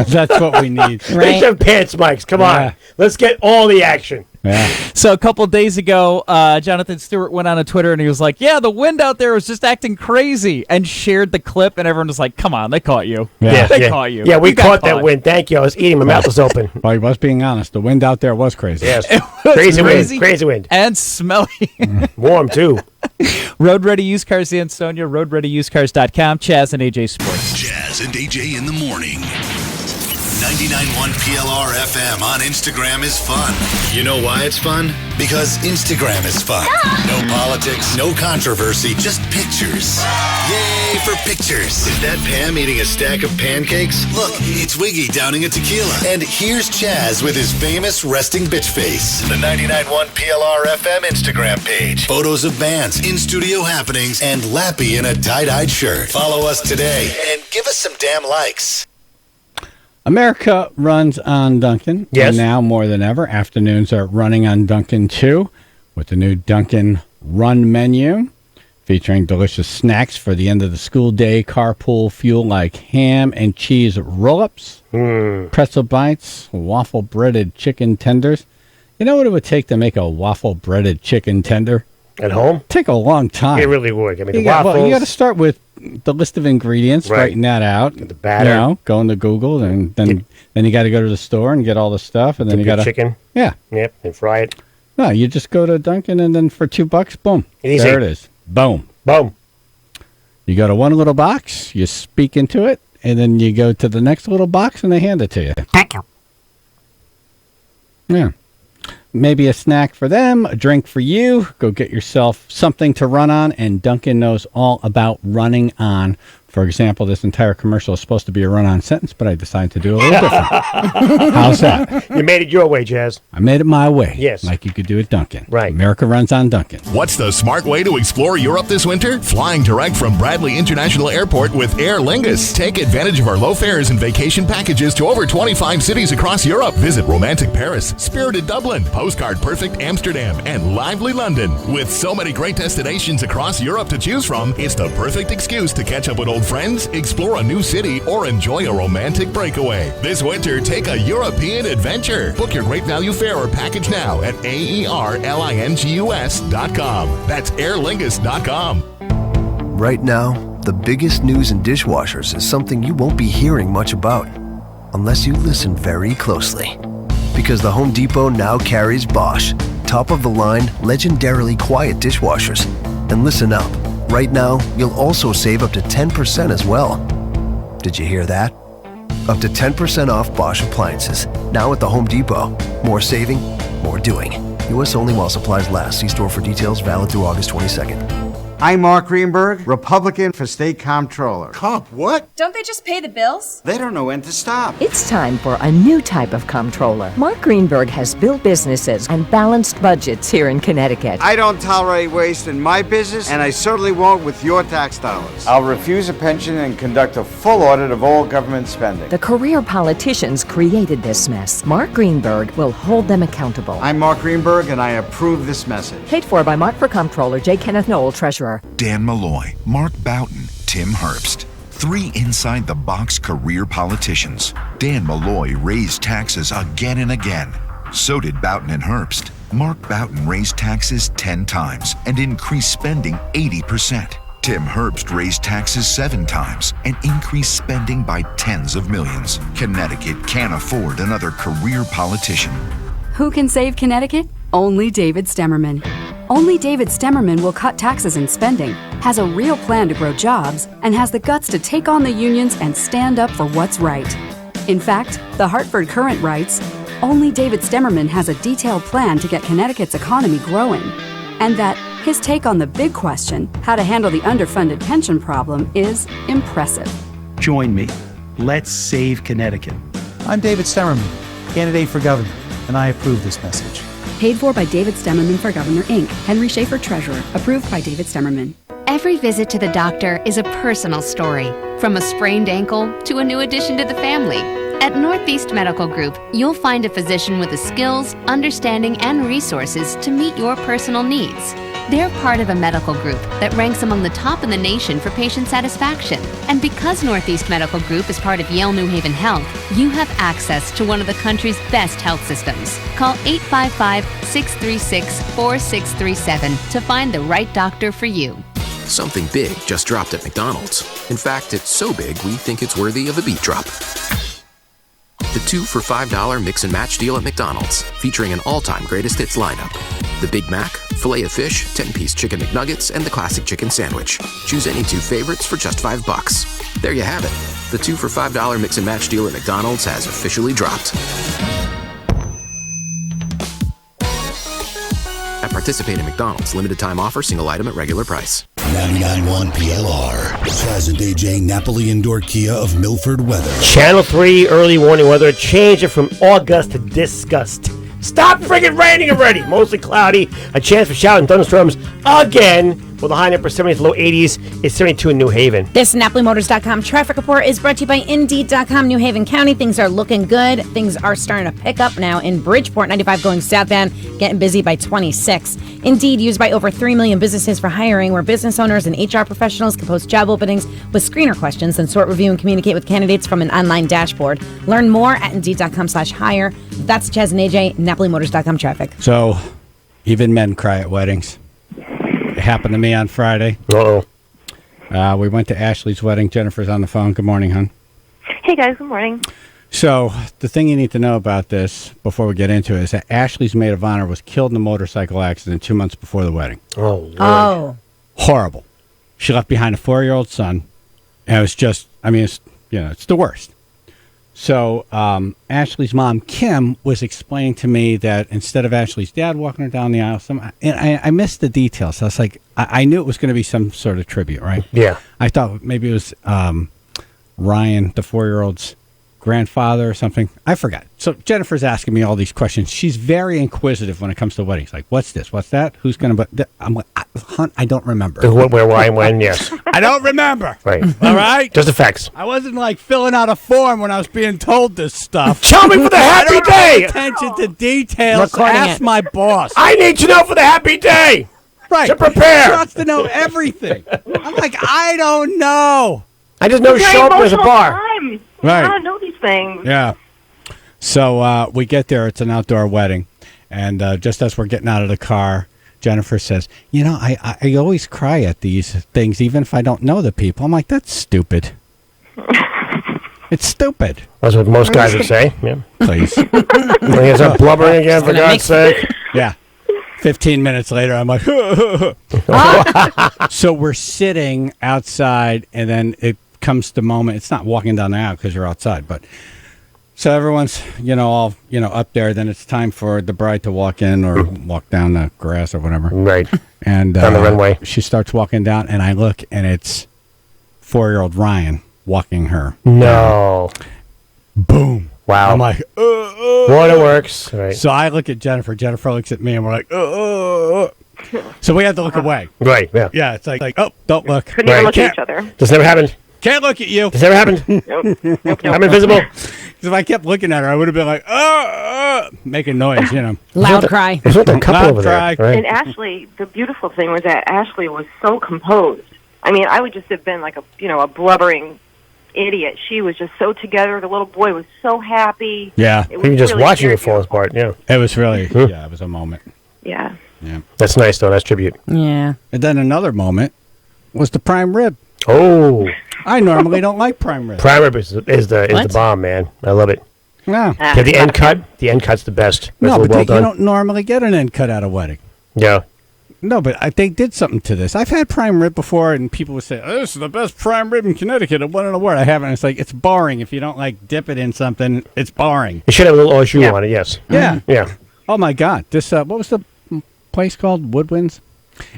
That's what we need. They should have pants mics. Come on. Let's get all the action. Yeah. So a couple days ago, Jonathan Stewart went on a Twitter and he was like, yeah, the wind out there was just acting crazy, and shared the clip, and everyone was like, come on, they caught you. Yeah. They caught you. Yeah, we You got caught that wind. Thank you. I was eating. My mouth was open. Well, he was being honest. The wind out there was crazy. Yes. It was Crazy crazy wind. Crazy wind. and smelly. Warm, too. Road Ready Used Cars, the Ansonia, roadreadyusedcars.com, Chaz and AJ Sports. Chaz and AJ in the morning. 99.1 PLR FM on Instagram is fun. You know why it's fun? Because Instagram is fun. No politics, no controversy, just pictures. Yay for pictures. Is that Pam eating a stack of pancakes? Look, it's Wiggy downing a tequila. And here's Chaz with his famous resting bitch face. The 99.1 PLR FM Instagram page. Photos of bands, in-studio happenings, and Lappy in a tie-dyed shirt. Follow us today and give us some damn likes. America runs on Dunkin'. Yes. And now more than ever, afternoons are running on Dunkin' too, with the new Dunkin' Run menu, featuring delicious snacks for the end of the school day, carpool fuel like ham and cheese roll-ups, pretzel bites, waffle breaded chicken tenders. You know what it would take to make a waffle breaded chicken tender? At home? Take a long time. It really would. I mean, You the got, waffles. well, you got to start with the list of ingredients, Right. writing that out. The batter. You know, go into Google, and then you got to go to the store and get all the stuff, and then Dip you your got to chicken. Yeah. Yep, and fry it. No, you just go to Dunkin', and then for $2, boom, Easy. there it is. Boom. Boom. You go to one little box, you speak into it, and then you go to the next little box, and they hand it to you. Thank you. Yeah. Maybe a snack for them, a drink for you. Go get yourself something to run on, and Dunkin' knows all about running on. For example, this entire commercial is supposed to be a run-on sentence, but I decided to do a little different. How's that? You made it your way, Jazz. I made it my way. Yes. Like you could do at Dunkin'. Right. America runs on Dunkin'. What's the smart way to explore Europe this winter? Flying direct from Bradley International Airport with Aer Lingus. Take advantage of our low fares and vacation packages to over 25 cities across Europe. Visit romantic Paris, spirited Dublin, postcard perfect Amsterdam, and lively London. With so many great destinations across Europe to choose from, it's the perfect excuse to catch up with old friends, explore a new city, or enjoy a romantic breakaway. This winter, take a European adventure. Book your great value fare or package now at AERLINGUS.com. That's airlingus.com. Right now, the biggest news in dishwashers is something you won't be hearing much about unless you listen very closely. Because the Home Depot now carries Bosch, top-of-the-line, legendarily quiet dishwashers. And listen up. Right now, you'll also save up to 10% as well. Did you hear that? Up to 10% off Bosch appliances, now at the Home Depot. More saving, more doing. U.S. only while supplies last. See store for details, valid through August 22nd. I'm Mark Greenberg, Republican for State Comptroller. Comp what? Don't they just pay the bills? They don't know when to stop. It's time for a new type of comptroller. Mark Greenberg has built businesses and balanced budgets here in Connecticut. I don't tolerate waste in my business, and I certainly won't with your tax dollars. I'll refuse a pension and conduct a full audit of all government spending. The career politicians created this mess. Mark Greenberg will hold them accountable. I'm Mark Greenberg, and I approve this message. Paid for by Mark for Comptroller, J. Kenneth Knoll, Treasurer. Dan Malloy, Mark Boughton, Tim Herbst. 3 inside-the-box career politicians. Dan Malloy raised taxes again and again. So did Boughton and Herbst. Mark Boughton raised taxes 10 times and increased spending 80%. Tim Herbst raised taxes 7 times and increased spending by tens of millions. Connecticut can't afford another career politician. Who can save Connecticut? Only David Stemmerman. Only David Stemmerman will cut taxes and spending, has a real plan to grow jobs, and has the guts to take on the unions and stand up for what's right. In fact, the Hartford Courant writes, only David Stemmerman has a detailed plan to get Connecticut's economy growing, and that his take on the big question, how to handle the underfunded pension problem, is impressive. Join me. Let's save Connecticut. I'm David Stemmerman, candidate for governor, and I approve this message. Paid for by David Stemmerman for Governor, Inc. Henry Schaefer, Treasurer. Approved by David Stemmerman. Every visit to the doctor is a personal story, from a sprained ankle to a new addition to the family. At Northeast Medical Group, you'll find a physician with the skills, understanding, and resources to meet your personal needs. They're part of a medical group that ranks among the top in the nation for patient satisfaction. And because Northeast Medical Group is part of Yale New Haven Health, you have access to one of the country's best health systems. Call 855-636-4637 to find the right doctor for you. Something big just dropped at McDonald's. In fact, it's so big we think it's worthy of a beat drop. The 2 for $5 mix and match deal at McDonald's, featuring an all-time greatest hits lineup. The Big Mac, Filet-O-Fish, 10-piece Chicken McNuggets, and the Classic Chicken Sandwich. Choose any 2 favorites for just $5. There you have it. The 2 for $5 mix and match deal at McDonald's has officially dropped. At participating McDonald's, limited time offer, single item at regular price. 99.1 PLR. Chaz and AJ Napoli Indoor Kia of Milford weather. Channel 3 early warning weather. Change it from August to disgust. Stop friggin' raining already. Mostly cloudy. A chance for shower and thunderstorms again. With a high number 70 to low 80s. It's 72 in New Haven. This NapoliMotors.com traffic report is brought to you by Indeed.com, New Haven County. Things are looking good. Things are starting to pick up now in Bridgeport. 95 going southbound, getting busy by 26. Indeed, used by over 3 million businesses for hiring, where business owners and HR professionals can post job openings with screener questions and sort, review, and communicate with candidates from an online dashboard. Learn more at Indeed.com/hire. That's Chaz and AJ, NapoliMotors.com traffic. So, even men cry at weddings. It happened to me on Friday. Uh-oh. We went to Ashley's wedding. Jennifer's on the phone. Good morning, hon. Hey, guys. Good morning. So, the thing you need to know about this before we get into it is that Ashley's maid of honor was killed in a motorcycle accident 2 months before the wedding. Oh, Lord. Oh. Horrible. She left behind a 4-year-old son. And it was just, I mean, it's the worst. So, Ashley's mom, Kim, was explaining to me that instead of Ashley's dad walking her down the aisle, and I missed the details. I was like, I knew it was going to be some sort of tribute, right? Yeah. I thought maybe it was Ryan, the 4-year-old's grandfather or something. I forgot. So Jennifer's asking me all these questions. She's very inquisitive when it comes to weddings. Like, what's this? What's that? Who's going to... I'm like, Hunt, I don't remember. Where, why, when, yes. I don't remember. Right. All right? Just the facts. I wasn't like filling out a form when I was being told this stuff. Tell me for the happy day. Pay attention to details. Recording Ask my boss. I need to know for the happy day. Right. To prepare. She wants to know everything. I'm like, I don't know. I just know show up as a bar. Time. Right. I don't know these things. Yeah. So we get there. It's an outdoor wedding. And just as we're getting out of the car, Jennifer says, you know, I always cry at these things, even if I don't know the people. I'm like, that's stupid. It's stupid. That's what most guys would say. Yeah. Please. When he ends blubbering again, for God's sake. Yeah. 15 minutes later, I'm like, So we're sitting outside, and then it comes the moment. It's not walking down the aisle because you're outside, but So everyone's, all, up there. Then it's time for the bride to walk in or walk down the grass or whatever. Right. And down the runway. She starts walking down, and I look, and it's 4-year-old Ryan walking her. No. Boom. Wow. I'm like, Well, it works. Right. So I look at Jennifer. Jennifer looks at me, and we're like, So we have to look away. Right. Yeah. Yeah. It's like, oh, don't look. Couldn't even look at each other. This never happened. Can't look at you. This never happened. Nope. I'm invisible. Because if I kept looking at her, I would have been like, making noise, Loud cry. There's a couple Loud over cry. there. Right? And Ashley, the beautiful thing was that Ashley was so composed. I mean, I would just have been like a blubbering idiot. She was just so together. The little boy was so happy. Yeah. It was You were just really watching it very fall apart. Yeah. It was really, it was a moment. Yeah. Yeah. That's nice, though. That's tribute. Yeah. And then another moment was the prime rib. Oh. I normally don't like prime rib. Prime rib is the bomb, man. I love it. No. Yeah, the end cut. The end cut's the best. No, but well you done. don't normally get an end cut at a wedding. Yeah. No, but they did something to this. I've had prime rib before, and people would say, this is the best prime rib in Connecticut. It won an award. I haven't. It's like, it's boring. If you don't, dip it in something, it's boring. It should have a little OSU on it, yes. Yeah. Yeah. Oh, my God. This, what was the place called? Woodwinds?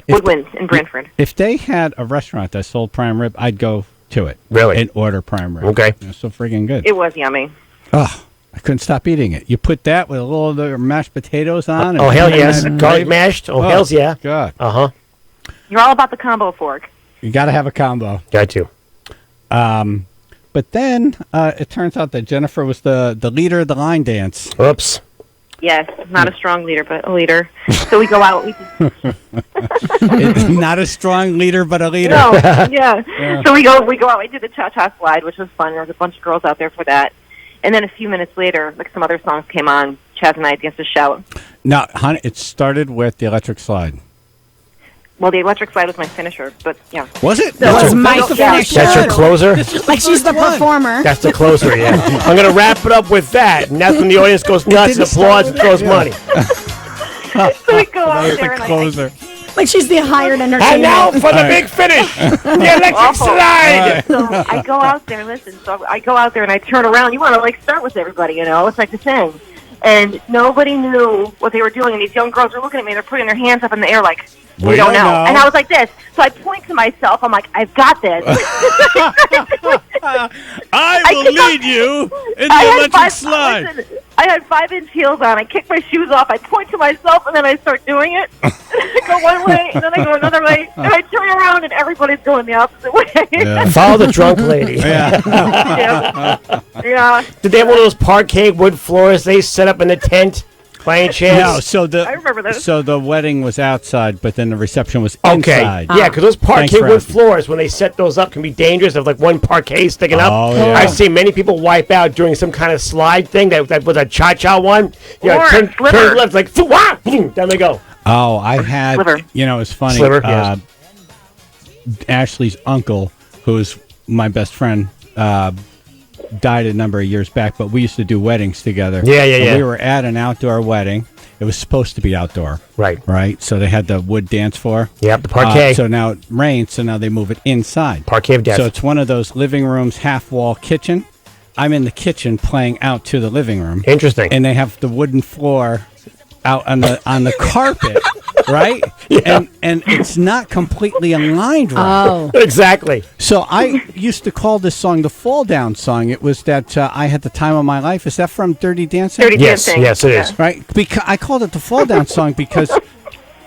Woodwinds in Brantford. If they had a restaurant that sold prime rib, I'd go to it. Really? And order prime rib. Okay. It's so freaking good. It was yummy. Oh, I couldn't stop eating it. You put that with a little of the mashed potatoes on. Oh, hell yes. and Garlic gravy. mashed. Oh, hells yeah. God. Uh-huh. You're all about the combo fork. You got to have a combo. Got to. But then it turns out that Jennifer was the leader of the line dance. Oops. Yes, not a strong leader, but a leader. So we go out. Not a strong leader, but a leader. No, yeah. So we go out. We did the cha-cha slide, which was fun. There was a bunch of girls out there for that. And then a few minutes later, some other songs came on. Chaz and I danced to Shout. No, honey, it started with the electric slide. Well, the electric slide was my finisher, but yeah. Was it? That was my finisher. That's your closer? Like she's the performer. That's the closer, yeah. I'm going to wrap it up with that, and that's when the audience goes nuts and applauds and throws money. So we go out there and closer. Like she's the hired entertainer. And now for the big finish, the electric slide. So I go out there, so I go out there and I turn around. You want to start with everybody, it's like the thing. And nobody knew what they were doing, and these young girls were looking at me, they're putting their hands up in the air like, we don't know. And I was like this. So I point to myself, I'm like, I've got this. I will lead you in the electric slide. Listen, I had 5-inch heels on. I kick my shoes off. I point to myself, and then I start doing it. I go one way, and then I go another way, and I turn around, and everybody's going the opposite way. Yeah. Follow the drunk lady. Yeah. Did they have one of those parquet wood floors they set up in the tent? By any chance? No, I remember those. So the wedding was outside, but then the reception was Okay. inside. Yeah, because those Thanks parquet for wood asking. floors, when they set those up, can be dangerous. Of one parquet sticking up. Oh, yeah. I've seen many people wipe out during some kind of slide thing. That was a cha-cha one. Or turn sliver. left, like, wah, boom, down they go. Oh, I had, Sliver. It's funny. Sliver, yes. Ashley's uncle, who's my best friend, died a number of years back, but we used to do weddings together. Yeah. We were at an outdoor wedding. It was supposed to be outdoor. Right. So they had the wood dance floor. Yep, the parquet. So now it rains, so now they move it inside. Parquet of death. So it's one of those living rooms, half-wall kitchen. I'm in the kitchen playing out to the living room. Interesting. And they have the wooden floor out on the carpet, right? Yeah. And it's not completely aligned right. Oh. Exactly. So I used to call this song the Fall Down song. It was that I had the time of my life. Is that from Dirty Dancing? Dirty Dancing. Yes, it is. Right? Because I called it the Fall Down song because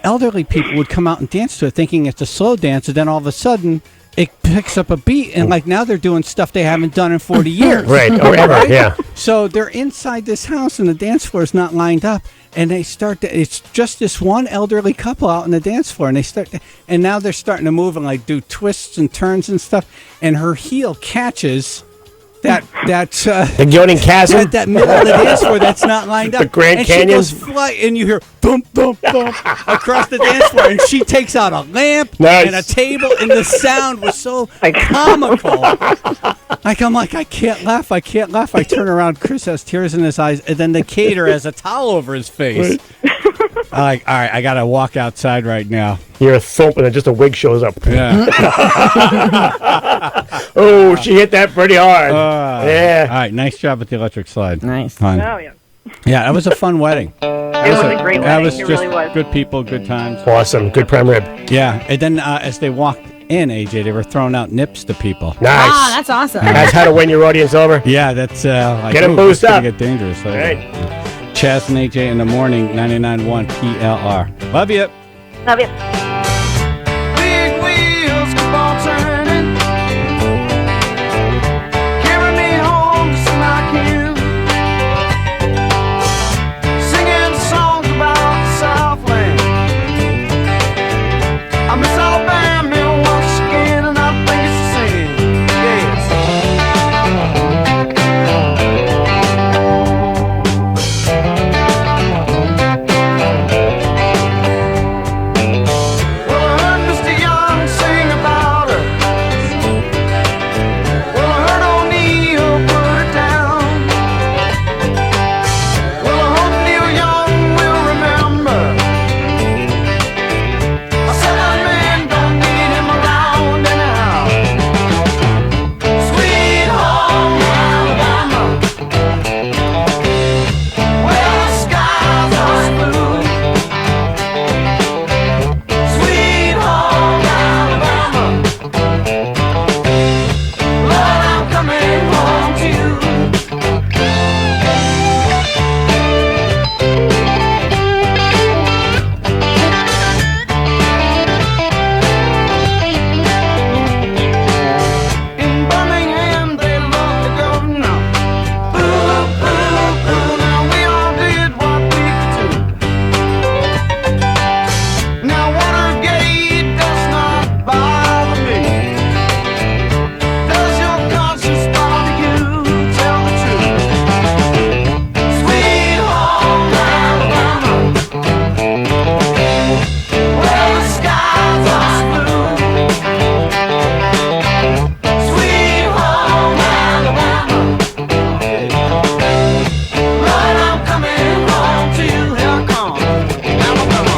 elderly people would come out and dance to it thinking it's a slow dance, and then all of a sudden it picks up a beat, and now they're doing stuff they haven't done in 40 years. Right, or ever, yeah. So they're inside this house, and the dance floor is not lined up, and they start to, it's just this one elderly couple out on the dance floor, and they start to, and now they're starting to move and do twists and turns and stuff, and her heel catches the Yawning Chasm, that middle of the dance floor that's not lined up. The Grand and Canyon. She goes fly, and you hear thump thump thump across the dance floor, and she takes out a lamp and a table, and the sound was so comical. I'm like, I can't laugh. I turn around. Chris has tears in his eyes, and then the caterer has a towel over his face. Like, all right, I got to walk outside right now. You're thumping and just a wig shows up. Yeah. Oh, she hit that pretty hard. Yeah. All right, nice job with the electric slide. Nice. Fun. Oh, yeah. Yeah, that was a fun wedding. It was a great That wedding. was It just really was. good people, good times. Awesome. Good prime rib. Yeah, and then as they walked in, AJ, they were throwing out nips to people. Nice. Ah, that's awesome. That's how to win your audience over. Yeah, that's like, Get 'em ooh, boozed this could up. Get dangerous. All right. Chaz and AJ in the morning, 99.1 PLR. Love you. Love you. Big wheels keep on turning. Carry me home just like you. Singing songs about the Southland. I miss Alabama once again, and I think it's the same. Yes. Well, I heard Mr. Young sing about her. Well, I heard O'Neill put her down. Well, I hope Neil Young will remember. I said that man don't need him around anyhow. Sweet home Alabama, where the skies are blue. Sweet home Alabama, Lord, I'm coming home to you. In Birmingham, they love the governor. Boo, boo, boo. Now we all did what we could do. Now Watergate does not bother me. Does your conscience bother you? Tell the truth. Sweet home Alabama, where the skies are blue. Sweet home Alabama, Lord, I'm coming home to you. Here I come, Alabama.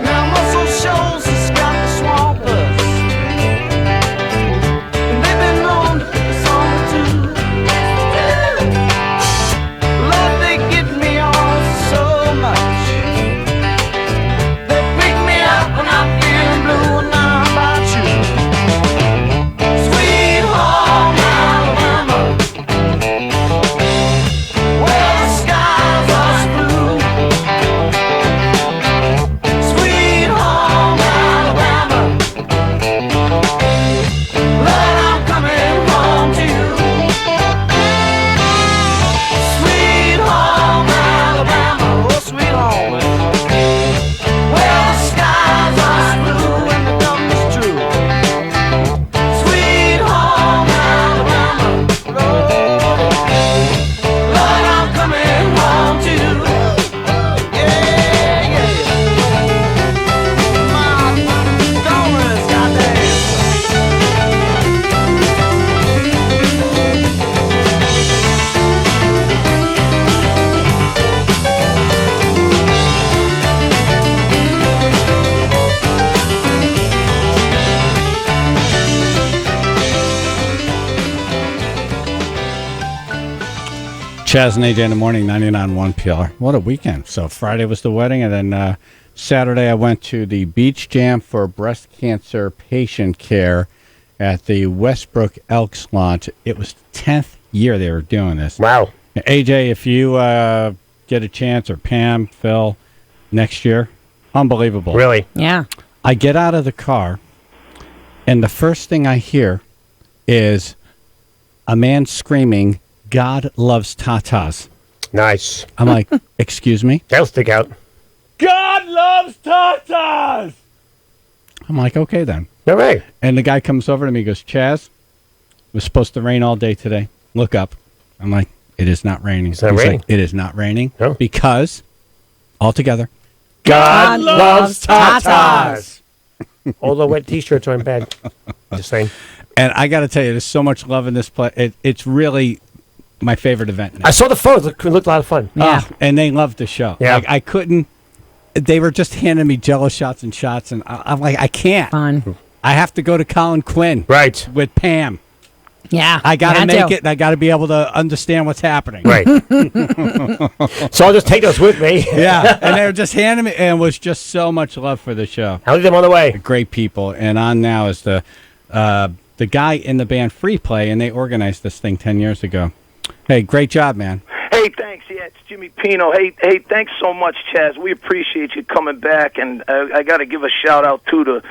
Now Muscle Shoals has got the swampers, and they've been known to pick us on too. Lord, they get me on so much. They pick me up when I'm feeling blue, and now how about you? Sweet home Alabama, where the skies are blue. Sweet home Alabama, Lord, I'm coming home to you. Sweet home Alabama, oh sweet home, where the skies are blue and the government's true. Sweet home Alabama, Lord, I'm coming home to you. Yeah, yeah. Chaz and AJ in the morning, 99.1 PLR. What a weekend. So Friday was the wedding, and then Saturday I went to the Beach Jam for breast cancer patient care at the Westbrook Elks Lodge. It was the 10th year they were doing this. Wow. AJ, if you get a chance, or Pam, Phil, next year, unbelievable. Really? Yeah. I get out of the car, and the first thing I hear is a man screaming, "God loves tatas." Nice. I'm like, excuse me? That'll stick out. God loves tatas! I'm like, okay then. All right. And the guy comes over to me and goes, Chaz, it was supposed to rain all day today. Look up. I'm like, it is not raining. It's not He's raining. like, it is not raining No. because, all together, God loves tatas. All the wet T-shirts aren't bad. Just saying. and I got to tell you, there's so much love in this play. It's really my favorite event now. I saw the photos. It looked a lot of fun. Yeah. And they loved the show. Yeah. Like, I couldn't. They were just handing me Jello shots, and I'm like, I can't. Fun. I have to go to Colin Quinn. Right. With Pam. Yeah. I got to had make it, and I got to be able to understand what's happening. Right. So I'll just take those with me. Yeah. And they were just handing me, and it was just so much love for the show. I'll leave them on the way. Great people. And on now is the guy in the band Free Play, and they organized this thing 10 years ago. Hey, great job, man. Hey, thanks. Yeah, it's Jimmy Pino. Hey, thanks so much, Chaz. We appreciate you coming back, and I got to give a shout out too to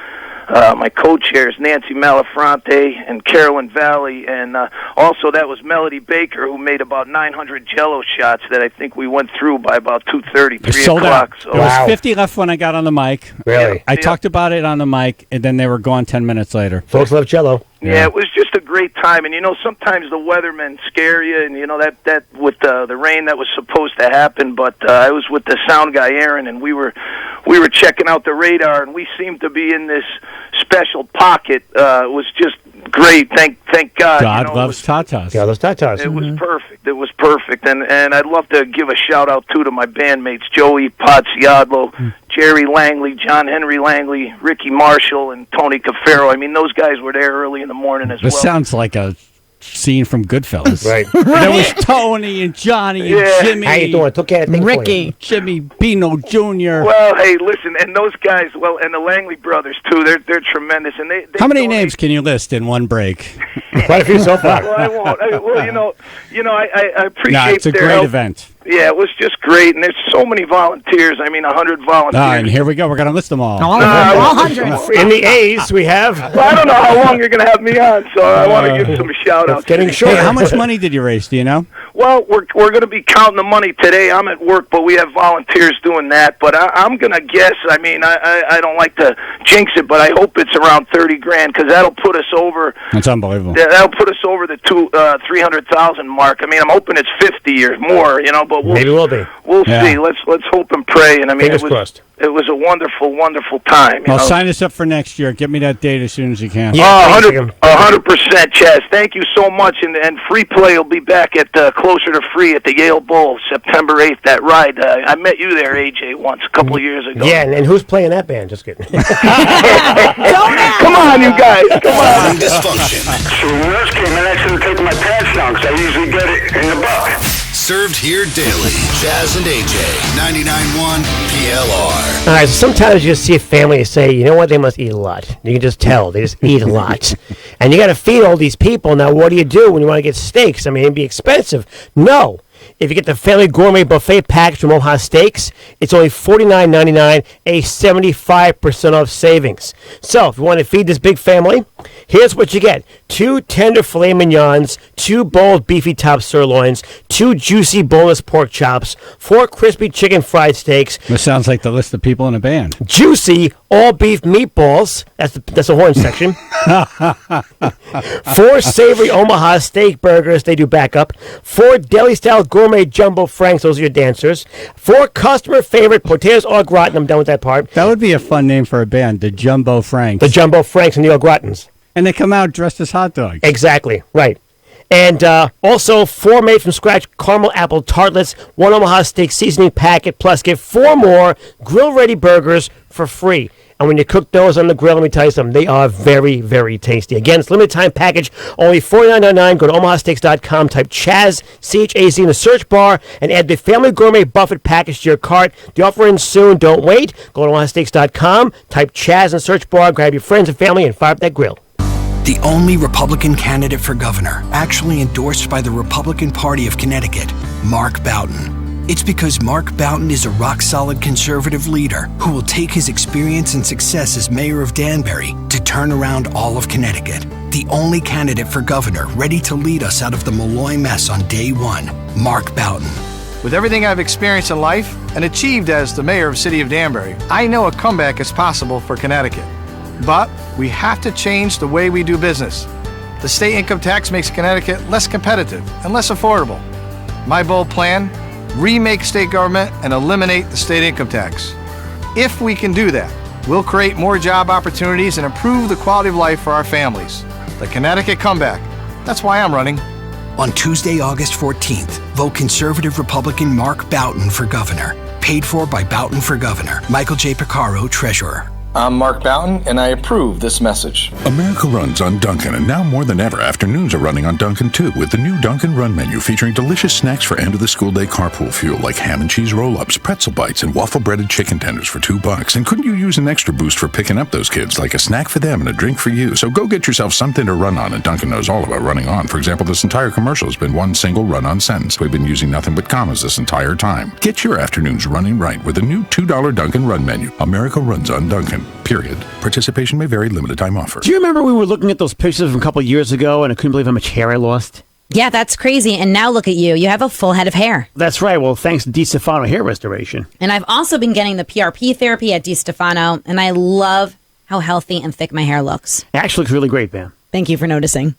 my co-chairs, Nancy Malafronte and Carolyn Valley, and also that was Melody Baker, who made about 900 Jello shots that I think we went through by about 2:30, 3 Sold o'clock. out. So. There was 50 left when I got on the mic. Really? I talked about it on the mic, and then they were gone 10 minutes later. Folks love Jello. Yeah, it was just a great time, and sometimes the weathermen scare you, and that with the rain that was supposed to happen. But I was with the sound guy Aaron, and we were checking out the radar, and we seemed to be in this special pocket. It was just great. Thank God. God loves tatas. God loves tatas. It was perfect. It was perfect, and I'd love to give a shout out too to my bandmates Joey Pazziadlo, Jerry Langley, John Henry Langley, Ricky Marshall, and Tony Cafaro. I mean, those guys were there early in the morning as This well. sounds like a scene from Goodfellas. Right. There was Tony and Johnny and Jimmy. How you doing? Took care of things for you. Ricky, Jimmy Pino Jr. Well, hey, listen, and those guys, and the Langley brothers too. They're tremendous, and they How many names can you list in one break? Quite a few so far. Well, I won't. I appreciate. No, it's a their great help. event. Yeah, it was just great, and there's so many volunteers. I mean, 100 volunteers. And here we go. We're going to list them all. All 100. In the A's, we have. Well, I don't know how long you're going to have me on, so I want to give some shout-outs. Getting short. Hey, how much money did you raise? Do you know? Well, we're going to be counting the money today. I'm at work, but we have volunteers doing that. But I'm going to guess. I mean, I don't like to jinx it, but I hope it's around $30,000 because that'll put us over. That's unbelievable. That'll put us over the 300,000 mark. I mean, I'm hoping it's 50 or more, but Maybe we'll be. We'll see. Let's hope and pray. And I mean, Fingers crossed. It was a wonderful, wonderful time. Well, sign us up for next year. Get me that date as soon as you can. Yeah, 100%, Chaz. Thank you so much. And Free Play will be back at Closer to Free at the Yale Bowl, September 8th. That ride. I met you there, AJ, once a couple of years ago. Yeah, and who's playing that band? Just kidding. Come on, you guys. Come on. Dysfunction. So nurse came and I should take my pants down because I usually get it in the butt. Served here daily. Chaz and AJ, 99.1 PLR. All right, so sometimes you just see a family and say, you know what, they must eat a lot. You can just tell. They just eat a lot. And you got to feed all these people. Now, what do you do when you want to get steaks? I mean, it'd be expensive. No. If you get the Family Gourmet Buffet package from Omaha Steaks, it's only $49.99, a 75% off savings. So, if you want to feed this big family, here's what you get. 2 tender filet mignons, 2 bold beefy top sirloins, 2 juicy boneless pork chops, 4 crispy chicken fried steaks. This sounds like the list of people in a band. Juicy all-beef meatballs. That's the horn section. 4 savory Omaha steak burgers. They do backup. 4 deli-style gourmet jumbo franks. Those are your dancers. 4 customer favorite potatoes au gratin. I'm done with that part. That would be a fun name for a band, the Jumbo Franks. The Jumbo Franks and the au gratins. And they come out dressed as hot dogs. Exactly, right. And also 4 made from scratch caramel apple tartlets, 1 Omaha steak seasoning packet, plus get 4 more grill-ready burgers for free. And when you cook those on the grill, let me tell you something, they are very, very tasty. Again, it's limited time package, only $49.99. Go to omahasteaks.com, type Chaz, C-H-A-Z in the search bar, and add the Family Gourmet Buffet package to your cart. The offer ends soon. Don't wait. Go to omahasteaks.com, type Chaz in the search bar, grab your friends and family, and fire up that grill. The only Republican candidate for governor actually endorsed by the Republican Party of Connecticut, Mark Boughton. It's because Mark Boughton is a rock-solid conservative leader who will take his experience and success as mayor of Danbury to turn around all of Connecticut. The only candidate for governor ready to lead us out of the Malloy mess on day one, Mark Boughton. With everything I've experienced in life and achieved as the mayor of the city of Danbury, I know a comeback is possible for Connecticut. But we have to change the way we do business. The state income tax makes Connecticut less competitive and less affordable. My bold plan, remake state government and eliminate the state income tax. If we can do that, we'll create more job opportunities and improve the quality of life for our families. The Connecticut comeback. That's why I'm running. On Tuesday, August 14th, vote conservative Republican Mark Boughton for governor. Paid for by Boughton for Governor. Michael J. Picaro, Treasurer. I'm Mark Boughton, and I approve this message. America runs on Dunkin', and now more than ever, afternoons are running on Dunkin' too, with the new Dunkin' Run menu featuring delicious snacks for end-of-the-school day carpool fuel like ham and cheese roll-ups, pretzel bites, and waffle-breaded chicken tenders for $2. And couldn't you use an extra boost for picking up those kids, like a snack for them and a drink for you? So go get yourself something to run on, and Dunkin' knows all about running on. For example, this entire commercial has been one single run-on sentence. We've been using nothing but commas this entire time. Get your afternoons running right with the new $2 Dunkin' Run menu. America runs on Dunkin', period. Participation may vary, limited time offer. Do you remember we were looking at those pictures from a couple of years ago and I couldn't believe how much hair I lost? Yeah, that's crazy. And now look at you. You have a full head of hair. That's right. Well, thanks to DiStefano Hair Restoration. And I've also been getting the PRP therapy at DiStefano, and I love how healthy and thick my hair looks. It actually looks really great, Pam. Thank you for noticing.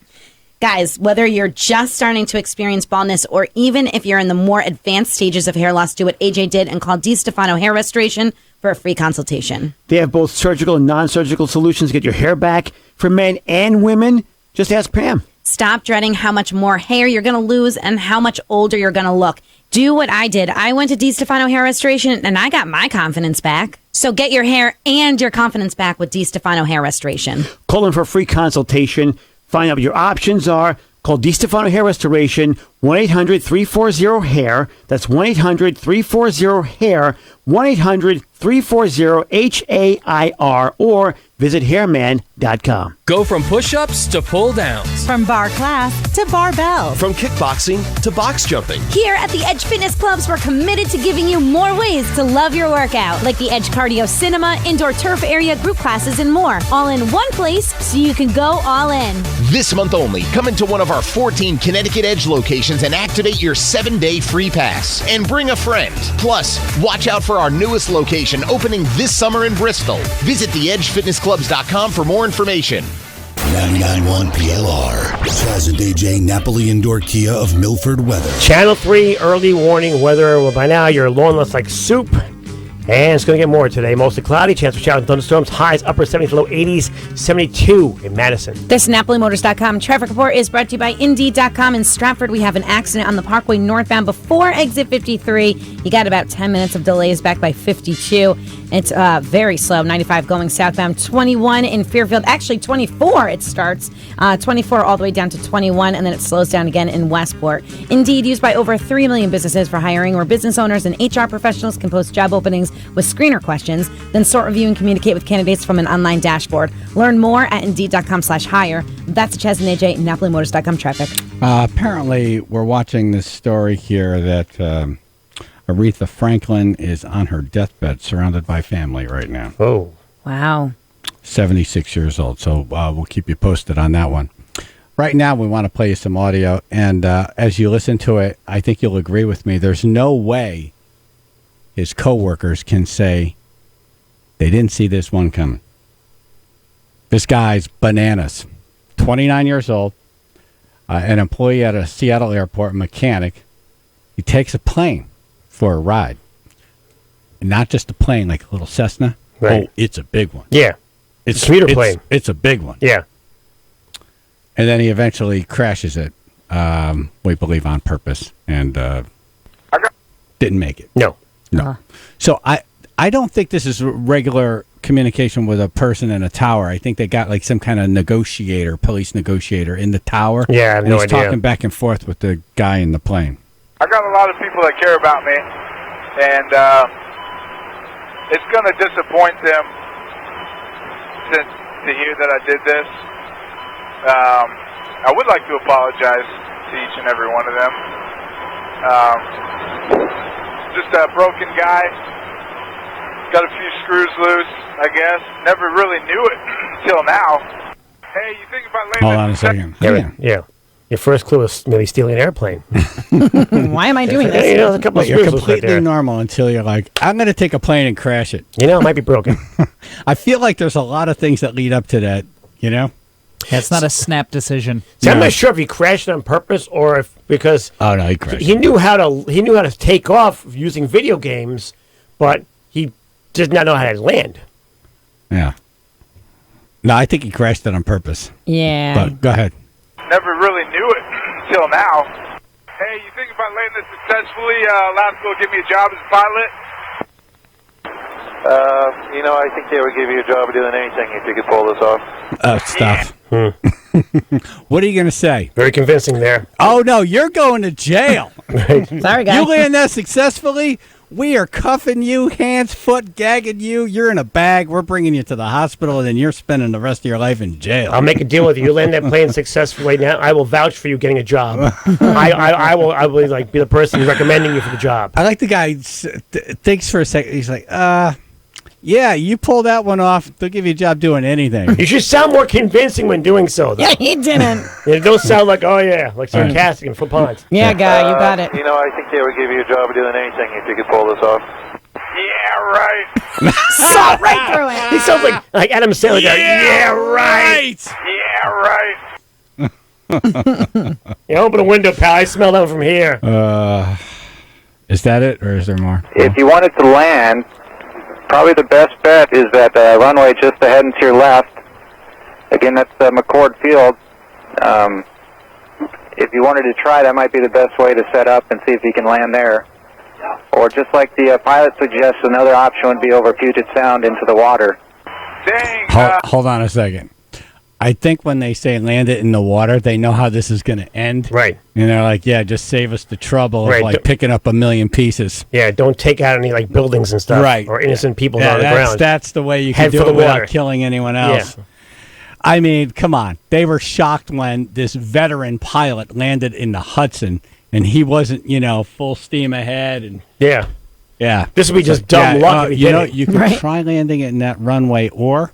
Guys, whether you're just starting to experience baldness or even if you're in the more advanced stages of hair loss, do what AJ did and call DiStefano Hair Restoration for a free consultation. They have both surgical and non-surgical solutions to get your hair back for men and women. Just ask Pam. Stop dreading how much more hair you're going to lose and how much older you're going to look. Do what I did. I went to DiStefano Hair Restoration and I got my confidence back. So get your hair and your confidence back with DiStefano Hair Restoration. Call them for a free consultation. Find out what your options are. Call DiStefano Hair Restoration, 1-800-340-HAIR. That's 1-800-340-HAIR, 1-800-340-HAIR, or visit hairman.com. Go from push-ups to pull-downs. From bar class to barbell. From kickboxing to box jumping. Here at the Edge Fitness Clubs, we're committed to giving you more ways to love your workout, like the Edge Cardio Cinema, indoor turf area, group classes, and more. All in one place so you can go all in. This month only, come into one of our 14 Connecticut Edge locations and activate your 7-day free pass. And bring a friend. Plus, watch out for our newest location opening this summer in Bristol. Visit theedgefitnessclubs.com for more information. 99.1 PLR. Chaz and AJ Napoli Indoor Kia of Milford weather. Channel 3 early warning weather. Well, by now your lawn looks like soup. And it's going to get more today. Mostly cloudy, chance for showers and thunderstorms. Highs upper 70s, low 80s, 72 in Madison. This NapoliMotors.com traffic report is brought to you by Indeed.com. In Stratford, we have an accident on the Parkway northbound before exit 53. You got about 10 minutes of delays back by 52. It's very slow. 95 going southbound, 21 in Fairfield. Actually, 24 it starts. 24 all the way down to 21, and then it slows down again in Westport. Indeed, used by over 3 million businesses for hiring, where business owners and HR professionals can post job openings with screener questions, then sort, review, and communicate with candidates from an online dashboard. Learn more at Indeed.com/hire. That's Chaz and AJ, NapoliMotors.com traffic. Apparently, we're watching this story here that Aretha Franklin is on her deathbed, surrounded by family right now. Oh. Wow. 76 years old, so we'll keep you posted on that one. Right now, we want to play you some audio, and as you listen to it, I think you'll agree with me. There's no way his coworkers can say they didn't see this one coming. This guy's bananas. 29 years old, an employee at a Seattle airport, mechanic. He takes a plane for a ride. And not just a plane, like a little Cessna. Right. Oh, it's a big one. Yeah. It's a speeder plane. It's a big one. Yeah. And then he eventually crashes it, we believe on purpose, and didn't make it. No. So I don't think this is regular communication with a person in a tower. I think they got like some kind of police negotiator in the tower. Yeah, I have and no he's idea. talking back and forth with the guy in the plane. I got a lot of people that care about me, and it's going to disappoint them to hear that I did this. I would like to apologize to each and every one of them. Just a broken guy. Got a few screws loose, I guess. Never really knew it until now. Hey, you think if I lay Hold on a second. Yeah. Your first clue is maybe stealing an airplane. Why am I doing this? You know, there's a couple of You're screws loose right completely there. normal until you're like, I'm going to take a plane and crash it. You know, it might be broken. I feel like there's a lot of things that lead up to that, you know? Yeah, it's not a snap decision. See, I'm not sure if he crashed it on purpose or if because he crashed. He knew how to take off using video games, but he did not know how to land. Yeah. No, I think he crashed it on purpose. Yeah. But go ahead. Never really knew it until now. Hey, you think if I land this successfully, Alaska will give me a job as a pilot? I think they would give you a job of doing anything if you could pull this off. Stop. What are you going to say? Very convincing there. Oh, no, you're going to jail. Sorry, guys. You land that successfully, we are cuffing you, hands, foot, gagging you. You're in a bag. We're bringing you to the hospital, and then you're spending the rest of your life in jail. I'll make a deal with you. You land that plane successfully. Now I will vouch for you getting a job. I will like be the person recommending you for the job. I like the guy thinks for a second. He's like, yeah, you pull that one off. They'll give you a job doing anything. You should sound more convincing when doing so, though. Yeah, he didn't. It don't sound like, oh, yeah, like sarcastic and flip ponds. Yeah, guy, you got it. I think they would give you a job of doing anything if you could pull this off. Yeah, right. Saw right through it. He sounds like Adam Sandler. Yeah, right. Yeah, right. Yeah, open a window, pal. I smell that one from here. Is that it, or is there more? If you wanted to land, probably the best bet is that runway just ahead and to your left. Again, that's McCord Field. If you wanted to try, that might be the best way to set up and see if you can land there. Or just like the pilot suggests, another option would be over Puget Sound into the water. Dang. Hold on a second. I think when they say land it in the water, they know how this is going to end. Right. And they're like, yeah, just save us the trouble of like picking up a million pieces. Yeah, don't take out any like buildings and stuff. Right. Or innocent people Yeah, on the ground. That's the way you can Head do for it the without water. killing anyone else. Yeah. I mean, come on. They were shocked when this veteran pilot landed in the Hudson and he wasn't, full steam ahead. And yeah. Yeah. This would be just dumb luck. You could try landing it in that runway or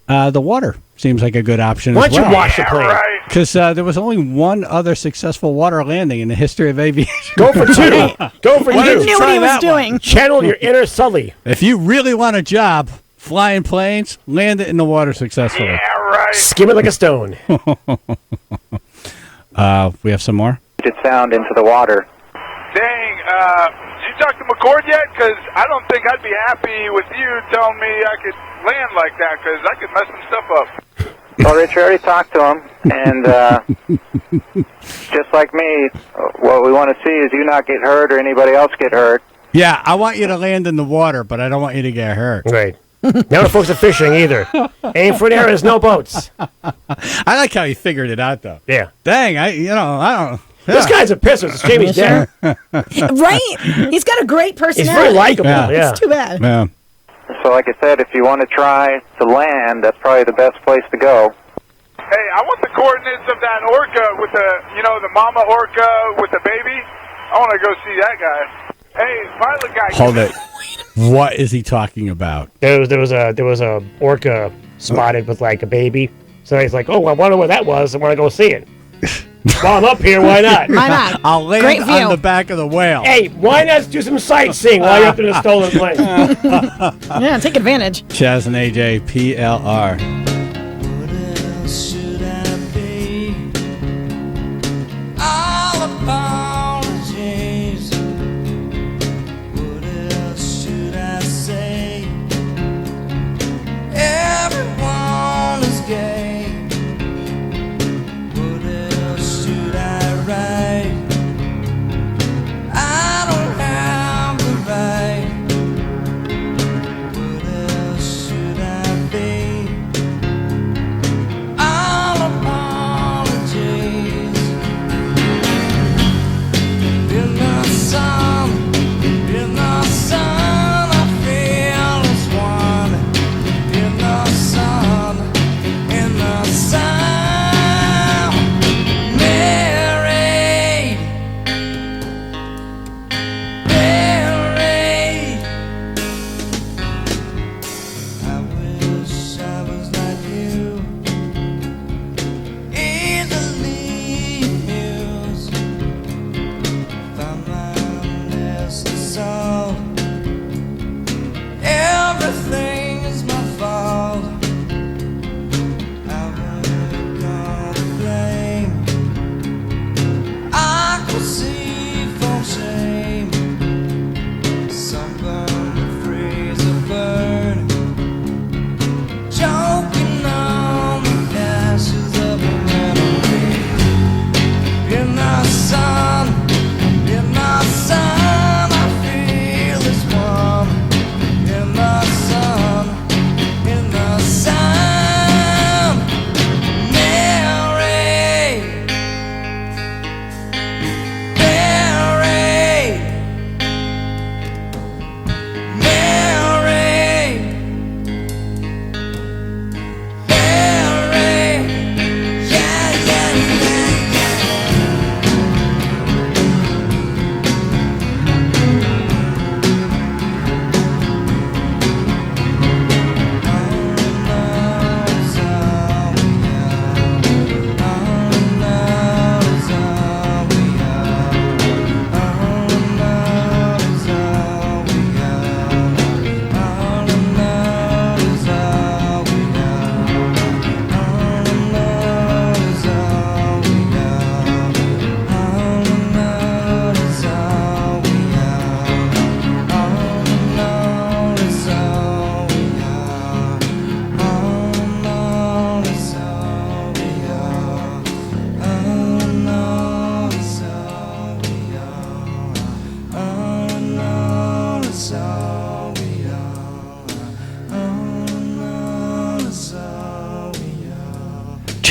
the water. Seems like a good option. Why as don't well. you wash the plane? Because there was only one other successful water landing in the history of aviation. Go for two. Go for Why two. don't you Knew what try he was that doing. one? Channel your inner Sully. If you really want a job flying planes, land it in the water successfully. Yeah, right. Skim it like a stone. We have some more? Puget Sound into the water. Dang. Did you talk to McCord yet? Because I don't think I'd be happy with you telling me I could land like that because I could mess some stuff up. Well, Rich, I already talked to him, and just like me, what we want to see is you not get hurt or anybody else get hurt. Yeah, I want you to land in the water, but I don't want you to get hurt. Right. None of folks are fishing either. Aim for an area, there's no boats. I like how he figured it out, though. Yeah. Dang, I don't... This guy's a pisser. It's Jamie's dad. Right? He's got a great personality. He's very likable. Yeah. It's too bad. Yeah. So like I said, if you want to try to land, that's probably the best place to go. Hey, I want the coordinates of that orca with the mama orca with the baby. I want to go see that guy. Hey, pilot guy. Hold it. What is he talking about? There was a orca spotted with like a baby. So he's like, oh, I wonder where that was. I want to go see it. While I'm up here, why not? Why not? I'll land Great view. on the back of the whale. Hey, why not do some sightseeing while you're up in a stolen plane? Yeah, take advantage. Chaz and AJ, PLR.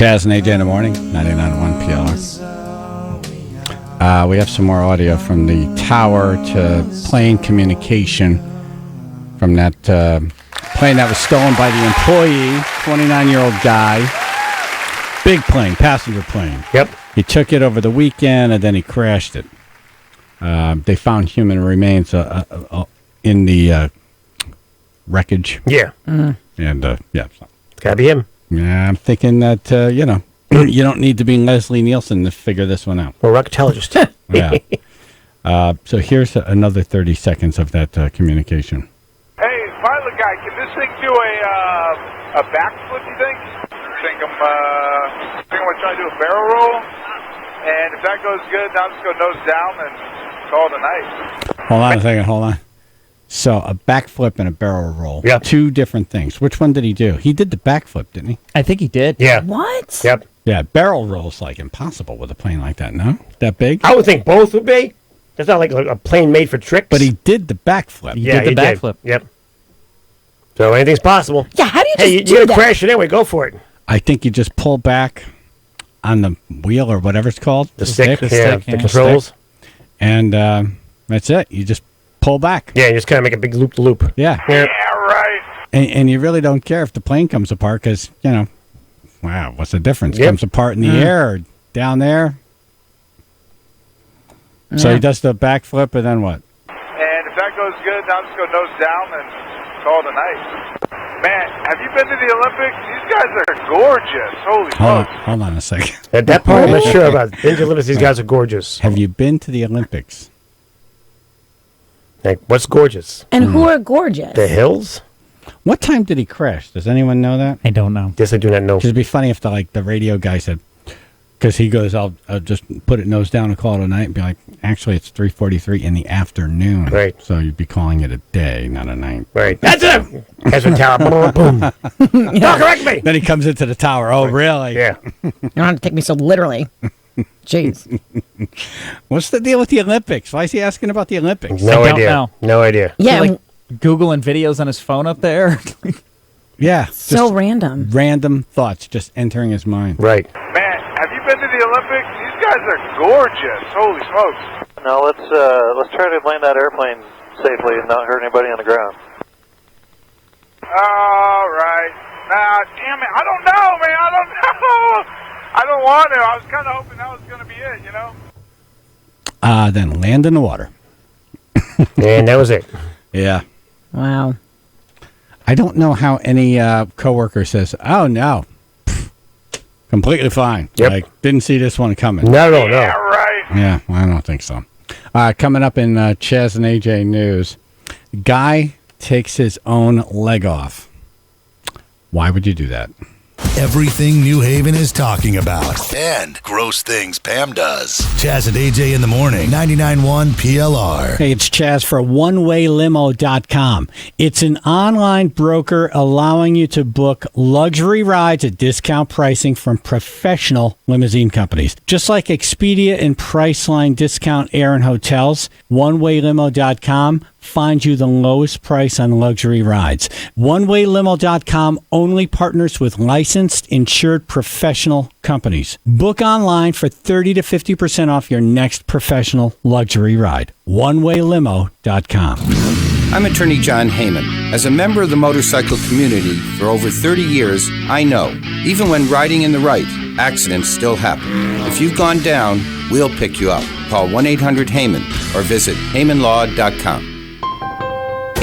Chaz and AJ in the morning, 99.1 PLR. We have some more audio from the tower to plane communication from that plane that was stolen by the employee, 29-year-old guy. Big plane, passenger plane. Yep. He took it over the weekend and then he crashed it. They found human remains in the wreckage. Yeah. And yeah, it's gotta be him. Yeah, I'm thinking that you know, you don't need to be Leslie Nielsen to figure this one out. Or rocketologist. Yeah. So here's another 30 seconds of that communication. Hey, pilot guy, can this thing do a backflip, you think? I'm gonna try to do a barrel roll, and if that goes good, I'll just go nose down and call it a night. Hold on a second, hold on. So a backflip and a barrel roll. Yep. Two different things. Which one did he do? He did the backflip, didn't he? I think he did. Yeah. What? Yep. Yeah, barrel roll's like impossible with a plane like that, no? That big? I would think both would be. That's not like a plane made for tricks. But he did the backflip. He did the backflip. Yep. So anything's possible. Yeah, how do you Hey, just you're do gonna that? crash it anyway. Go for it. I think you just pull back on the wheel or whatever it's called. The stick, the yeah, stick, the yeah. controls. And that's it. You just pull back. Yeah, you just kind of make a big loop-to-loop. Yeah. Yeah, right. And you really don't care if the plane comes apart because, you know, wow, what's the difference? Yep. Comes apart in the air or down there. So he does the backflip and then what? And if that goes good, I'll just go nose down and call it a night. Man, have you been to the Olympics? These guys are gorgeous. Holy smokes. Hold on a second. At that part, I'm not sure about. Ninja Olympics, these guys are gorgeous. Have you been to the Olympics? Like, what's gorgeous? And who are gorgeous? The hills? What time did he crash? Does anyone know that? I don't know. Yes, I do not know. It'd be funny if the radio guy said, because he goes, I'll just put it nose down and call it a night and be like, actually, it's 3:43 in the afternoon. Right. So you'd be calling it a day, not a night. Right. That's it! That's what tower. Boom. No, correct me! Then he comes into the tower. Oh, really? Yeah. You don't have to take me so literally. Jeez. What's the deal with the Olympics? Why is he asking about the Olympics? No I don't idea. know. No idea. Yeah, Like Googling videos on his phone up there. Yeah. so just random. random thoughts just entering his mind. Right. Man, have you been to the Olympics? These guys are gorgeous. Holy smokes. No, let's try to land that airplane safely and not hurt anybody on the ground. All right. Nah, damn it. I don't know, man. I don't know. I don't want to. I was kind of hoping that was going to be it, you know? Then land in the water. And that was it. Yeah. Wow. I don't know how any coworker says, oh, no. Pfft, completely fine. Yep. Like, didn't see this one coming. Not at all, no. Yeah, right. Yeah, I don't think so. Coming up in Chaz and AJ News, guy takes his own leg off. Why would you do that? Everything New Haven is talking about. And gross things Pam does. Chaz and AJ in the morning. 99.1 PLR. Hey, it's Chaz for OneWayLimo.com. It's an online broker allowing you to book luxury rides at discount pricing from professional limousine companies. Just like Expedia and Priceline Discount Air and Hotels, OneWayLimo.com finds you the lowest price on luxury rides. OneWayLimo.com only partners with licensed, insured professional companies. Book online for 30 to 50% off your next professional luxury ride. OneWayLimo.com. I'm attorney John Heyman. As a member of the motorcycle community for over 30 years, I know, even when riding in the right, accidents still happen. If you've gone down, we'll pick you up. Call 1-800-HEYMAN or visit HeymanLaw.com.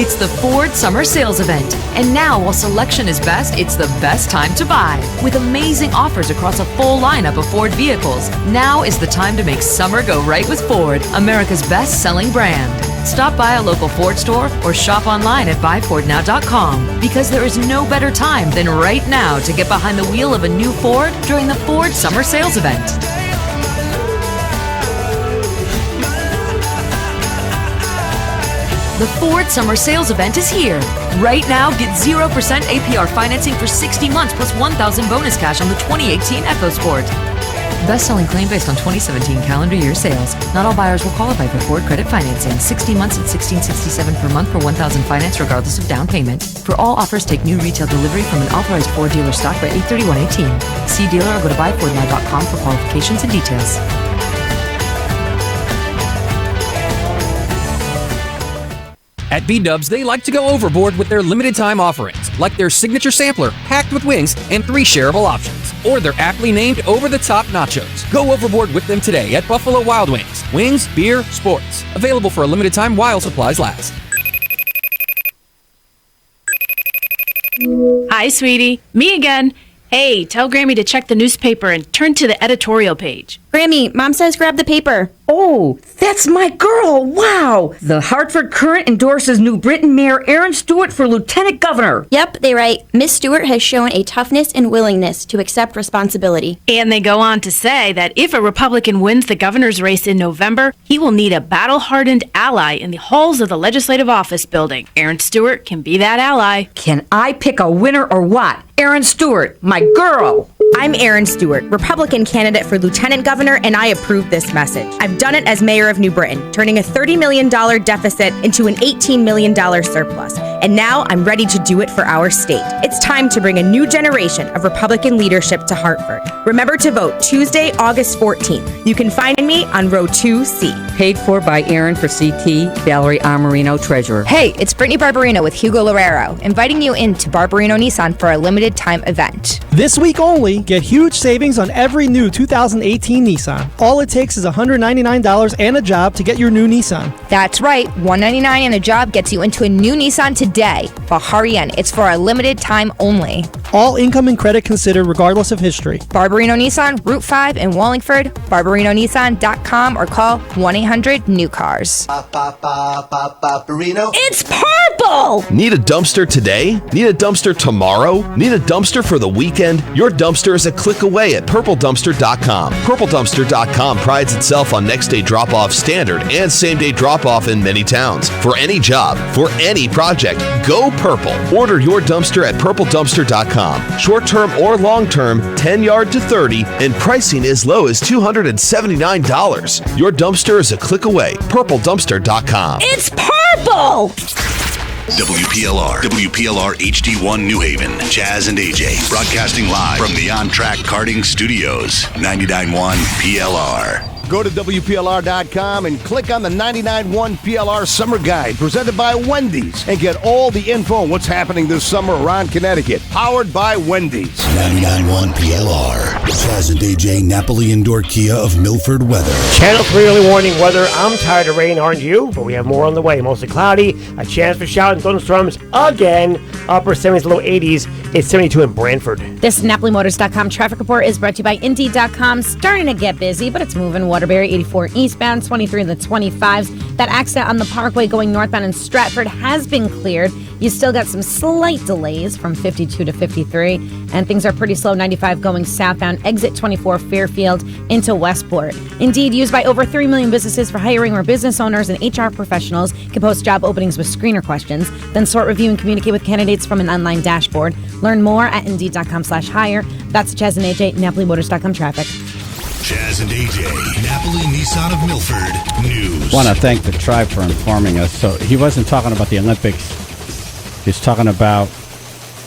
It's the Ford Summer Sales Event. And now, while selection is best, it's the best time to buy. With amazing offers across a full lineup of Ford vehicles, now is the time to make summer go right with Ford, America's best-selling brand. Stop by a local Ford store or shop online at buyfordnow.com, because there is no better time than right now to get behind the wheel of a new Ford during the Ford Summer Sales Event. The Ford Summer Sales Event is here. Right now, get 0% APR financing for 60 months plus $1,000 bonus cash on the 2018 EcoSport. Best-selling claim based on 2017 calendar year sales. Not all buyers will qualify for Ford credit financing. 60 months at $1,667 per month for $1,000 finance regardless of down payment. For all offers, take new retail delivery from an authorized Ford dealer stock by 8/31/18. See dealer or go to buyfordnow.com for qualifications and details. At B-Dubs, they like to go overboard with their limited time offerings, like their signature sampler, packed with wings, and 3 shareable options, or their aptly named over-the-top nachos. Go overboard with them today at Buffalo Wild Wings. Wings, beer, sports. Available for a limited time while supplies last. Hi, sweetie. Me again. Hey, tell Grammy to check the newspaper and turn to the editorial page. Grammy, Mom says grab the paper. Oh, that's my girl. Wow. The Hartford Courant endorses New Britain Mayor Aaron Stewart for Lieutenant Governor. Yep, they write, Miss Stewart has shown a toughness and willingness to accept responsibility. And they go on to say that if a Republican wins the governor's race in November, he will need a battle-hardened ally in the halls of the Legislative Office Building. Aaron Stewart can be that ally. Can I pick a winner or what? Aaron Stewart, my girl. I'm Aaron Stewart, Republican candidate for Lieutenant Governor, and I approve this message. I've done it as mayor of New Britain, turning a $30 million deficit into an $18 million surplus. And now I'm ready to do it for our state. It's time to bring a new generation of Republican leadership to Hartford. Remember to vote Tuesday, August 14th. You can find me on row 2C. Paid for by Aaron for CT, Valerie Amarino, treasurer. Hey, it's Brittany Barbarino with Hugo Lorero, inviting you into Barbarino Nissan for a limited time event. This week only, get huge savings on every new 2018 Nissan. All it takes is $199 and a job to get your new Nissan. That's right, $199 and a job gets you into a new Nissan today. But hurry in, it's for a limited time only. All income and credit considered regardless of history. Barbarino Nissan, Route 5 in Wallingford, BarbarinoNissan.com or call 1-800-NEW-CARS. It's purple! Need a dumpster today? Need a dumpster tomorrow? Need a dumpster for the weekend? Your dumpster is a click away at purpledumpster.com. Purpledumpster.com prides itself on next day drop off standard and same day drop off in many towns. For any job, for any project, go purple. Order your dumpster at purpledumpster.com. Short term or long term, 10 yard to 30, and pricing as low as $279. Your dumpster is a click away. Purpledumpster.com. It's purple! WPLR HD1 New Haven. Chaz and AJ broadcasting live from the On Track Karting Studios. 99.1 PLR. Go to WPLR.com and click on the 99.1 PLR Summer Guide presented by Wendy's and get all the info on what's happening this summer around Connecticut. Powered by Wendy's. 99.1 PLR. Chaz and AJ Napoli Indoor Kia of Milford weather. Channel 3 early warning weather. I'm tired of rain, aren't you? But we have more on the way. Mostly cloudy. A chance for shower and thunderstorms again. Upper 70s, low 80s. It's 72 in Brantford. This NapoliMotors.com traffic report is brought to you by Indeed.com. Starting to get busy, but it's moving. Waterbury 84 eastbound, 23 in the 25s. That accident on the Parkway going northbound in Stratford has been cleared. You still got some slight delays from 52 to 53, and things are pretty slow. 95 going southbound, exit 24 Fairfield into Westport. Indeed, used by over 3 million businesses for hiring where business owners and HR professionals can post job openings with screener questions, then sort, review, and communicate with candidates from an online dashboard. Learn more at Indeed.com/hire. That's Chaz and AJ, NapoliMotors.com traffic. Chaz and AJ, Napoli Nissan of Milford News. Want to thank the tribe for informing us. So he wasn't talking about the Olympics. He's talking about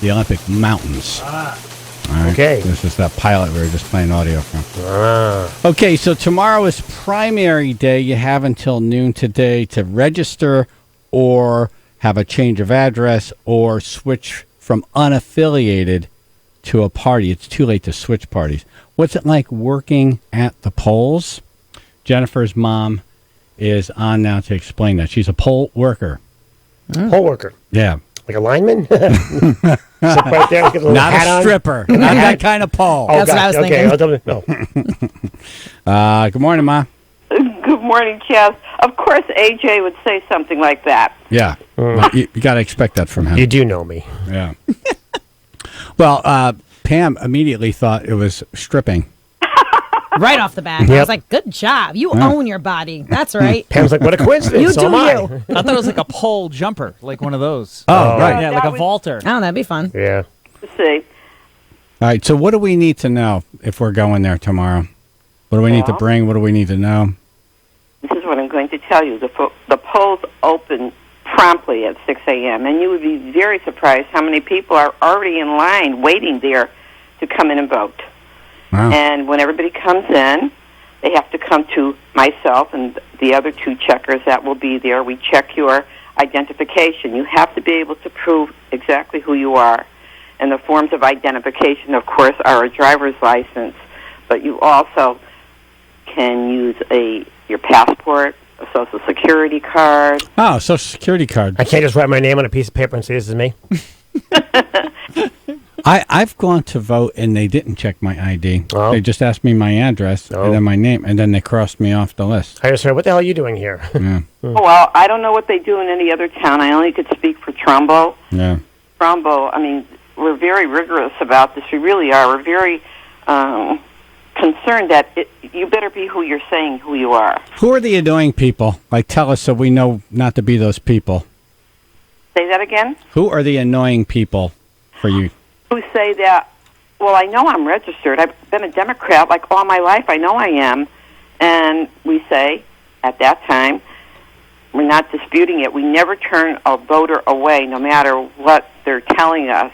the Olympic mountains. All right. Okay. This is that pilot we were just playing audio from. Okay, so tomorrow is primary day. You have until noon today to register or have a change of address or switch from unaffiliated to a party. It's too late to switch parties. What's it like working at the polls? Jennifer's mom is on now to explain that. She's a poll worker. Poll worker. Yeah. Like a lineman? Sit right there, get a little Not hat a on. stripper. Not that kind of pole. Oh, That's what I was thinking. No. Good morning, Ma. Good morning, Chaz. Of course, AJ would say something like that. Yeah. You got to expect that from him. You do know me. Yeah. Well, Pam immediately thought it was stripping. Right off the bat. I was like, good job. You own your body. That's right. Pam's like, what a coincidence. You So do am I. you. I thought it was like a pole jumper, like one of those. Oh, right. Yeah, like a vaulter. Oh, that'd be fun. Yeah. See. All right, so what do we need to know if we're going there tomorrow? What do we need to Well, bring? What do we need to know? This is what I'm going to tell you. The polls open promptly at 6 a.m., and you would be very surprised how many people are already in line waiting there to come in and vote. Wow. And when everybody comes in, they have to come to myself and the other two checkers that will be there. We check your identification. You have to be able to prove exactly who you are. And the forms of identification, of course, are a driver's license, but you also can use your passport, a Social Security card. Oh, Social Security card. I can't just write my name on a piece of paper and say this is me. I've gone to vote and they didn't check my ID. Oh. They just asked me my address and then my name, and then they crossed me off the list. I just heard, what the hell are you doing here? Yeah. Well, I don't know what they do in any other town. I only could speak for Trumbull. Yeah. Trumbull, I mean, we're very rigorous about this. We really are. We're very concerned that you better be who you're saying who you are. Who are the annoying people? Like, tell us so we know not to be those people. Say that again? Who are the annoying people for you? Who say that, well, I know I'm registered. I've been a Democrat like all my life. I know I am. And we say, at that time, we're not disputing it. We never turn a voter away, no matter what they're telling us.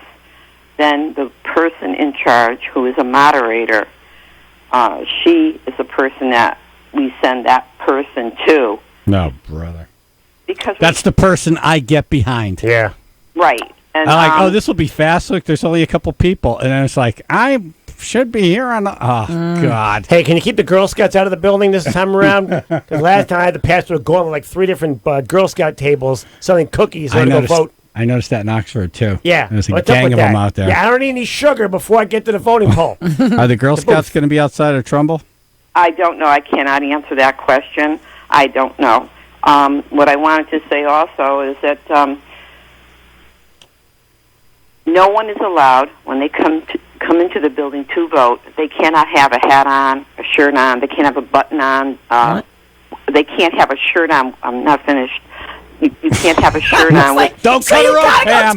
Then the person in charge, who is a moderator, she is the person that we send that person to. No, brother. Because that's the person I get behind. Yeah. Right. And, I'm like, this will be fast. Look, there's only a couple people. And then it's like, I should be here on the... Oh, God. Hey, can you keep the Girl Scouts out of the building this time around? Because last time I had the pastor go on like 3 different Girl Scout tables selling cookies to go vote. I noticed that in Oxford, too. Yeah. There's a What's up gang with of that? them out there. Yeah, I don't need any sugar before I get to the voting poll. Are the Girl Scouts going to be outside of Trumbull? I don't know. I cannot answer that question. I don't know. What I wanted to say also is that no one is allowed, when they come into the building to vote, they cannot have a hat on, a shirt on. They can't have a button on. They can't have a shirt on. I'm not finished. You can't have a shirt on. Don't cut her off, Pam.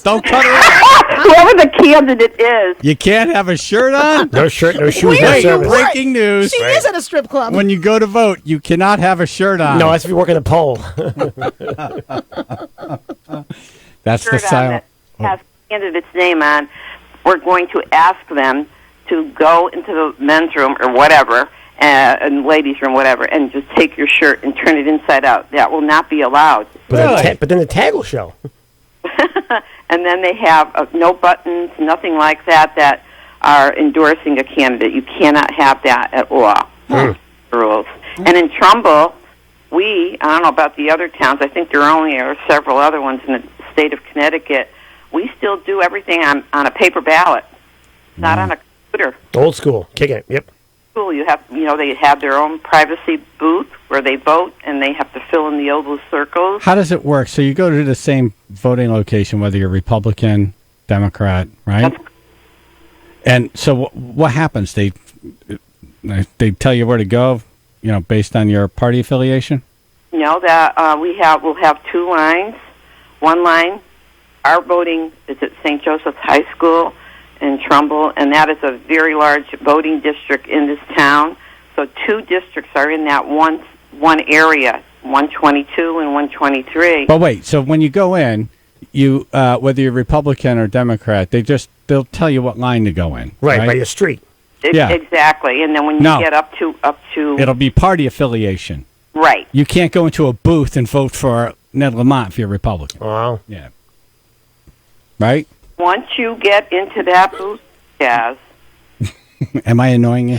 Don't cut her off. Whoever the candidate is. You can't have a shirt on? No shirt, no shoes, Wait, no service. breaking news. She is at a strip club. When you go to vote, you cannot have a shirt on. No, that's if you work in the poll. That's the Shirt on silent. that has the candidate's name on. We're going to ask them to go into the men's room or whatever, and ladies' room, whatever, and just take your shirt and turn it inside out. That will not be allowed. But then the tag will show. And then they have no buttons, nothing like that are endorsing a candidate. You cannot have that at all. Rules. And in Trumbull, I don't know about the other towns, I think there only are several other ones in the state of Connecticut, we still do everything on a paper ballot, not on a computer. Old school. Kicking it. Yep. You have, they have their own privacy booth where they vote, and they have to fill in the oval circles. How does it work? So you go to the same voting location, whether you're Republican, Democrat, right? And so what happens? They tell you where to go, based on your party affiliation? That we'll have 2 lines. One line, our voting is at St. Joseph's High School in Trumbull, and that is a very large voting district in this town. So 2 districts are in that one area, 122 and 123. But wait, so when you go in, you whether you're Republican or Democrat, they'll tell you what line to go in. Right, by your street. Yeah. Exactly. And then when you get up to it'll be party affiliation. Right. You can't go into a booth and vote for Ned Lamont if you're Republican. Wow. Yeah. Right? Once you get into that booth, Jazz. Am I annoying you?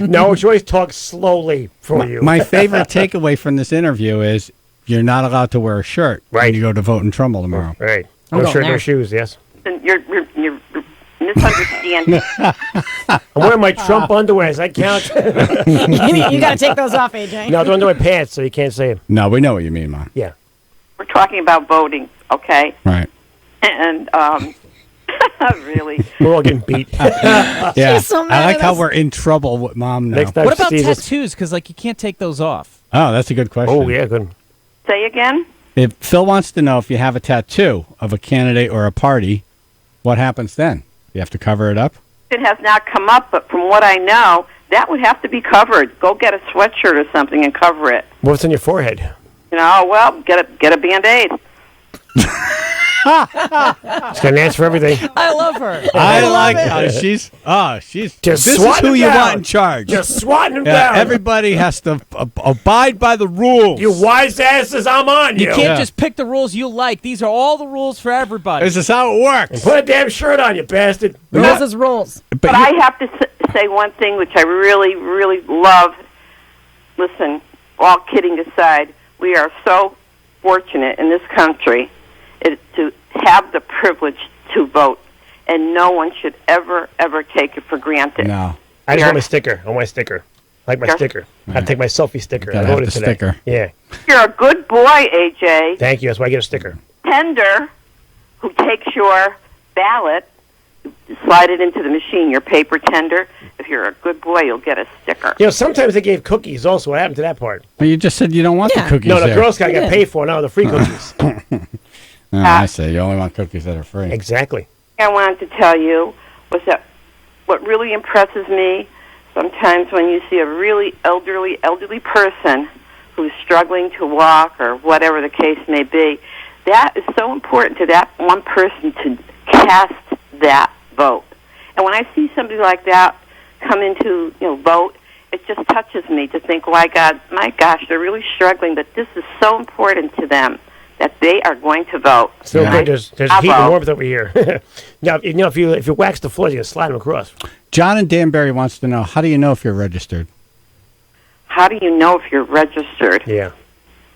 No, she always talks slowly for you. My favorite takeaway from this interview is you're not allowed to wear a shirt when you go to vote in Trumbull tomorrow. Right. No shirt, no shoes, yes. You're misunderstanding. I'm wearing my Trump underwear. Does that count? You got to take those off, AJ. No, they're under my pants, so you can't see them. No, we know what you mean, Mom. Yeah. We're talking about voting, okay? Right. And, really. We're all getting beat. Yeah. She's so mad I like at how us. we're in trouble with Mom now. What about tattoos? Because you can't take those off. Oh, that's a good question. Oh, yeah, good. Say again? If Phil wants to know if you have a tattoo of a candidate or a party, what happens then? You have to cover it up? It has not come up, but from what I know, that would have to be covered. Go get a sweatshirt or something and cover it. What's on your forehead? Well, get a Band-Aid. She's got an answer for everything. I love her. I like how she's just this is swatting who them you down. want in charge. Just swatting them down. Everybody has to abide by the rules. You wise asses, I'm on you. You can't just pick the rules you like. These are all the rules for everybody. This is how it works. And put a damn shirt on, you bastard. Rules is rules. But I have to say one thing which I really, really love. Listen, all kidding aside, we are so fortunate in this country to have the privilege to vote, and no one should ever, ever take it for granted. No. I just want my sticker. I want my sticker. I like my sticker. I take my selfie sticker. I voted today. Sticker. Yeah. You're a good boy, AJ. Thank you. That's why I get a sticker. Tender, who takes your ballot, slide it into the machine, your paper tender. If you're a good boy, you'll get a sticker. Sometimes they gave cookies also. What happened to that part? But you just said you don't want the cookies. No, the there. Girl Scout got paid for. Now the free cookies. I say you only want cookies that are free. Exactly. I wanted to tell you was that what really impresses me sometimes when you see a really elderly person who's struggling to walk or whatever the case may be, that is so important to that one person to cast that vote. And when I see somebody like that come into vote, it just touches me to think, my gosh, they're really struggling, but this is so important to them that they are going to vote. So good. There's heat and warmth over here. Now, if you wax the floors, you can slide them across. John in Danbury wants to know, how do you know if you're registered? How do you know if you're registered? Yeah.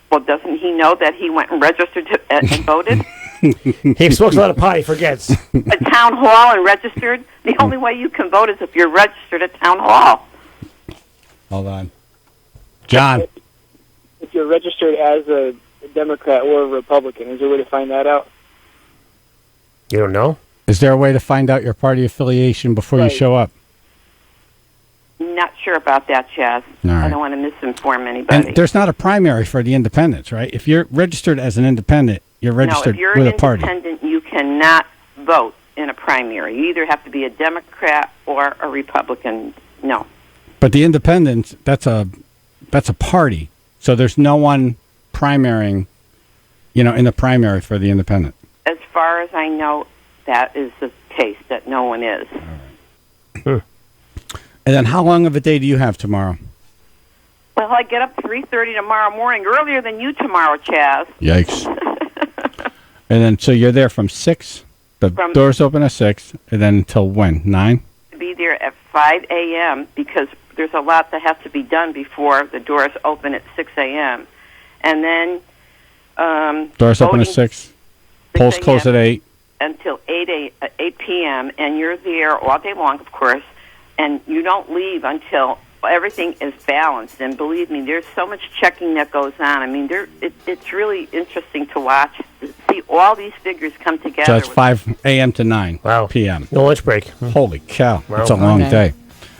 Well, doesn't he know that he went and registered and voted? He smokes a lot of pot, he forgets. At town hall and registered? The only way you can vote is if you're registered at town hall. Hold on. John. If you're registered as a Democrat or a Republican, is there a way to find that out? You don't know? Is there a way to find out your party affiliation before you show up? Not sure about that, Chaz. Right. I don't want to misinform anybody. And there's not a primary for the independents, right? If you're registered as an independent, you're registered if you're with an a party. independent, you cannot vote in a primary. You either have to be a Democrat or a Republican. No. But the independents, that's a party. So there's no one primarying, in the primary for the independent. As far as I know, that is the case, that no one is. And then how long of a day do you have tomorrow? Well, I get up 3:30 tomorrow morning, earlier than you tomorrow, Chaz. Yikes. And then, so you're there from 6? The doors open at 6, and then until when? 9? To be there at 5 a.m. because there's a lot that has to be done before the doors open at 6 a.m. And then Doors open at 6. Polls close at 8. Until 8 p.m., and you're there all day long, of course, and you don't leave until everything is balanced. And believe me, there's so much checking that goes on. I mean, it's really interesting to watch, see all these figures come together. So it's 5 a.m. to 9 p.m. No lunch break. Holy cow. Wow. That's a long day.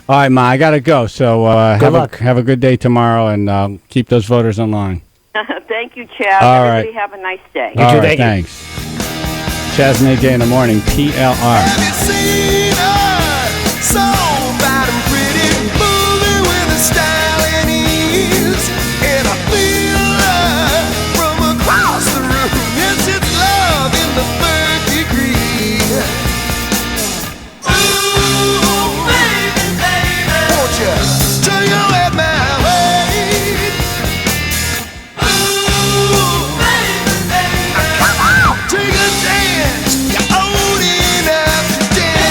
All right, Ma, I got to go. So Good luck. Have a good day tomorrow, and keep those voters in line. Thank you, Chaz. All Everybody right. have a nice day. All right, thanks. Chaz and AJ in the morning, PLR. So bad and pretty, moving with a style and ease. And I feel love from across the room. Yes, it's love in the third degree. Ooh, baby, baby, won't you turn your head my way? Ooh, baby, baby, come on, take a chance. You're old enough to dance.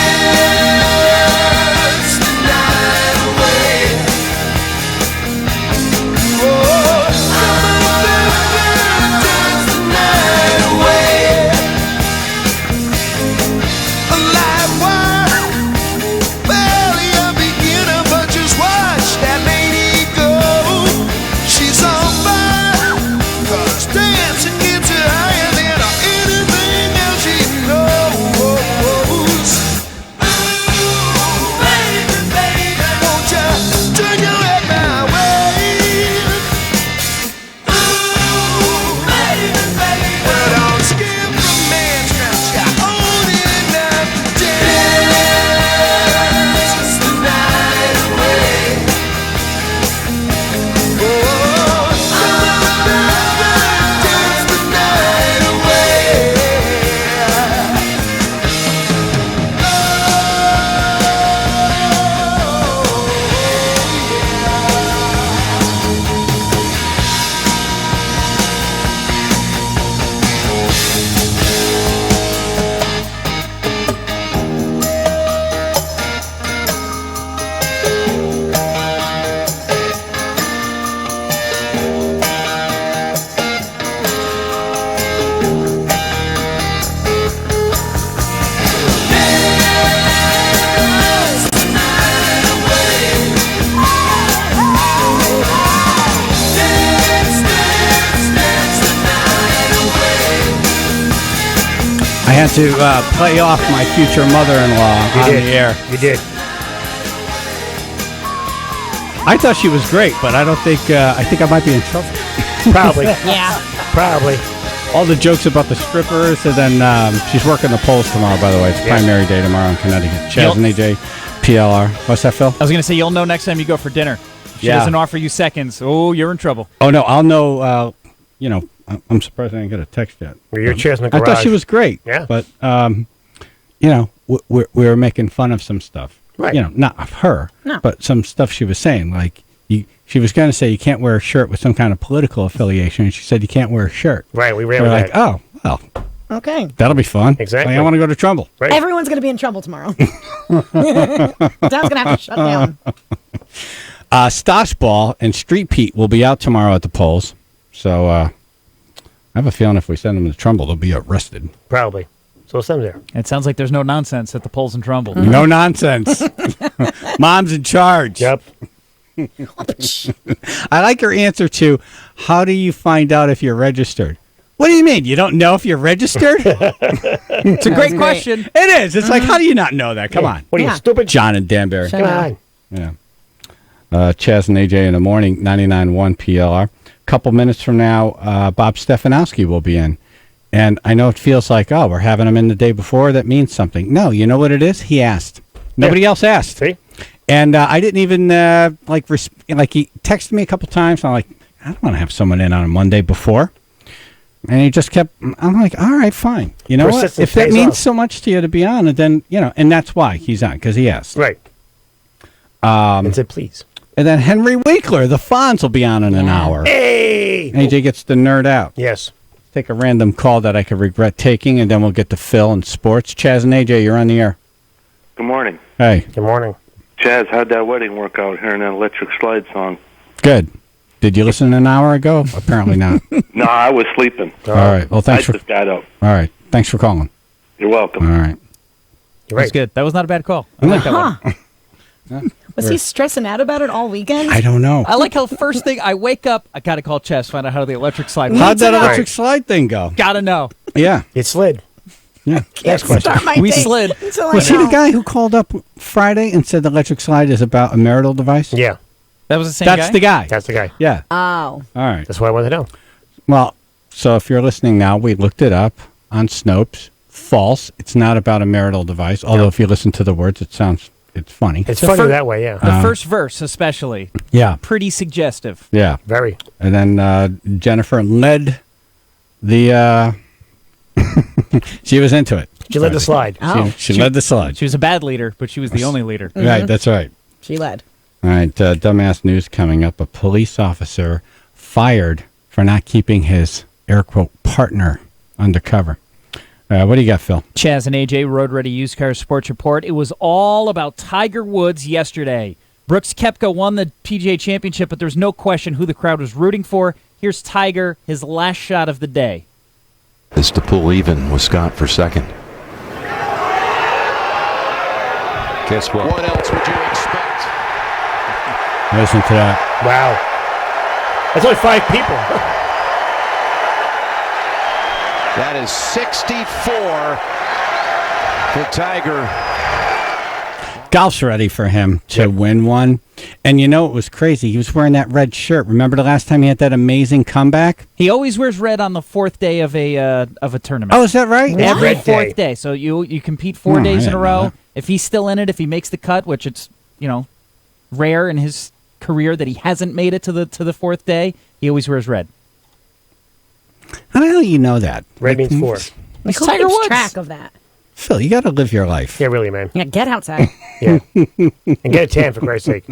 had to play off my future mother-in-law on the air. You did. I thought she was great, but I don't think. I think I might be in trouble. Probably. Yeah. Probably. All the jokes about the strippers, and then she's working the polls tomorrow. By the way, it's primary day tomorrow in Connecticut. Chaz and AJ, PLR. What's that, Phil? I was going to say you'll know next time you go for dinner. If she doesn't offer you seconds, oh, you're in trouble. Oh no, I'll know. I'm surprised I didn't get a text yet. Well, your chair's in the I garage. thought she was great. Yeah. But we were making fun of some stuff. Right. Not of her, No. but some stuff she was saying. Like she was going to say you can't wear a shirt with some kind of political affiliation, and she said you can't wear a shirt. Right. We ran We're with like, that. oh well, Okay. that'll be fun. Exactly. Like, I want to go to Trumbull. Right. Everyone's going to be in trouble tomorrow. Dad's going to have to shut down. Stosh Ball and Street Pete will be out tomorrow at the polls. So I have a feeling if we send them to Trumbull, they'll be arrested. Probably. So we'll send them there. It sounds like there's no nonsense at the polls in Trumbull. No nonsense. Mom's in charge. Yep. I like your answer to how do you find out if you're registered? What do you mean? You don't know if you're registered? It's a great question. It is. It's like, how do you not know that? Come on. What are you, stupid? John and Danbury. Come on. Yeah. Chaz and AJ in the morning, 99.1 PLR. Couple minutes from now, Bob Stefanowski will be in. And I know it feels like, oh, we're having him in the day before. That means something. No, you know what it is? He asked. Nobody else asked. See? And I didn't even, he texted me a couple times. I'm like, I don't want to have someone in on a Monday before. And he just kept, I'm like, all right, fine. You know what? If that means so much to you to be on, and then, and that's why he's on, because he asked. Right. And said, please. And then Henry Winkler, the Fonz, will be on in an hour. Hey! AJ gets to nerd out. Yes. Take a random call that I could regret taking, and then we'll get to Phil and sports. Chaz and AJ, you're on the air. Good morning. Hey. Good morning. Chaz, how'd that wedding work out hearing that Electric Slide song? Good. Did you listen an hour ago? Apparently not. No, I was sleeping. All right. Well, thanks I just got up. All right. Thanks for calling. You're welcome. All right. You're right. That's good. That was not a bad call. I like that one. Was he stressing out about it all weekend? I don't know. I like how first thing I wake up, I got to call Chess, find out how the electric slide works. How'd that electric slide thing go? Gotta know. Yeah. It slid. Yeah. Next question. We slid. Was he the guy who called up Friday and said the electric slide is about a marital device? Yeah. That was the same guy? That's the guy. That's the guy. Yeah. Oh. All right. That's what I wanted to know. Well, so if you're listening now, we looked it up on Snopes. False. It's not about a marital device. Although if you listen to the words, it's funny. It's funny that way, yeah. The first verse, especially. Yeah. Pretty suggestive. Yeah. Very. And then Jennifer led the. She was into it. She led the slide. She led the slide. She was a bad leader, but she was the only leader. Right. That's right. She led. All right, dumbass news coming up. A police officer fired for not keeping his, air quote, partner undercover. What do you got, Phil? Chaz and AJ, Road Ready Used Car Sports Report. It was all about Tiger Woods yesterday. Brooks Koepka won the PGA Championship, but there's no question who the crowd was rooting for. Here's Tiger, his last shot of the day. Is to pull even with Scott for second. Guess what? What else would you expect? Listen to that. Wow. That's only 5 people. That is 64 for Tiger. Golf's ready for him to win one. And you know it was crazy. He was wearing that red shirt. Remember the last time he had that amazing comeback? He always wears red on the 4th day of a tournament. Oh, is that right? Every Red 4th day. So you compete 4 Oh, days I in a didn't know row. that. If he's still in it, if he makes the cut, which it's, rare in his career that he hasn't made it to the 4th day, he always wears red. How the hell do you know that? Red means 4. Like, who Tiger keeps Woods. track of that? Phil, you got to live your life. Yeah, really, man. Yeah, get outside. Yeah. And get a tan, for Christ's sake.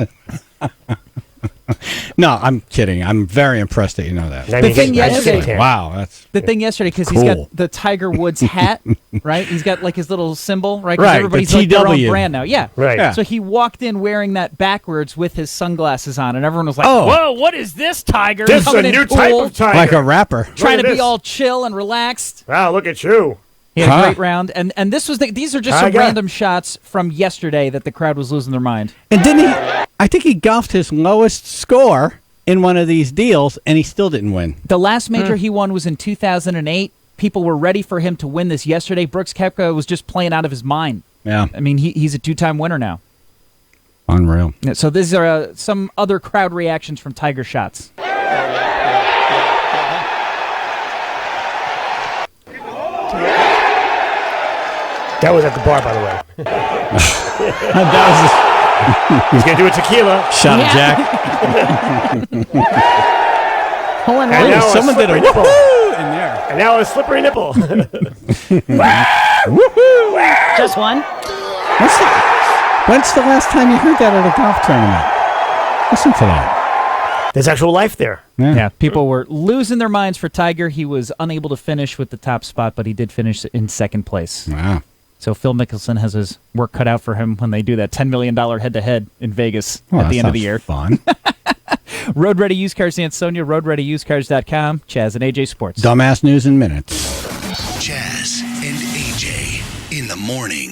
No, I'm kidding. I'm very impressed that you know that. I The mean, thing I just get a yesterday- tan. Wow, that's The thing yesterday, because Cool. he's got the Tiger Woods hat, right? He's got like his little symbol, right? 'Cause Right, the everybody's like their own TW. brand now. Yeah. Right. Yeah. So he walked in wearing that backwards with his sunglasses on, and everyone was like, Oh. whoa, what is this Tiger? This is a Coming in new cool, type of Tiger. like a rapper. trying Look to at be this. all chill and relaxed. Wow, look at you. He had Huh. a great round, and this was these are just some Tiger. random shots from yesterday that the crowd was losing their mind. And didn't he? I think he golfed his lowest score in one of these deals, and he still didn't win. The last major he won was in 2008, people were ready for him to win this yesterday. Brooks Koepka was just playing out of his mind. Yeah. I mean, he's a 2-time winner now. Unreal. Yeah, so these are some other crowd reactions from Tiger shots. That was at the bar, by the way. He's going to do a tequila. Shot of Jack. Hole in And one. now Someone did a nipple. woohoo in there. And now a slippery nipple. Just one. When's the last time you heard that at a golf tournament? Listen to that. There's actual life there. Yeah, people were losing their minds for Tiger. He was unable to finish with the top spot, but he did finish in second place. Wow. So Phil Mickelson has his work cut out for him when they do that $10 million head-to-head in Vegas Oh, at the end of the year. Fun. Road Ready Used Cars, Ansonia, roadreadyusedcars.com, Chaz and AJ Sports. Dumbass news in minutes. Chaz and AJ in the morning.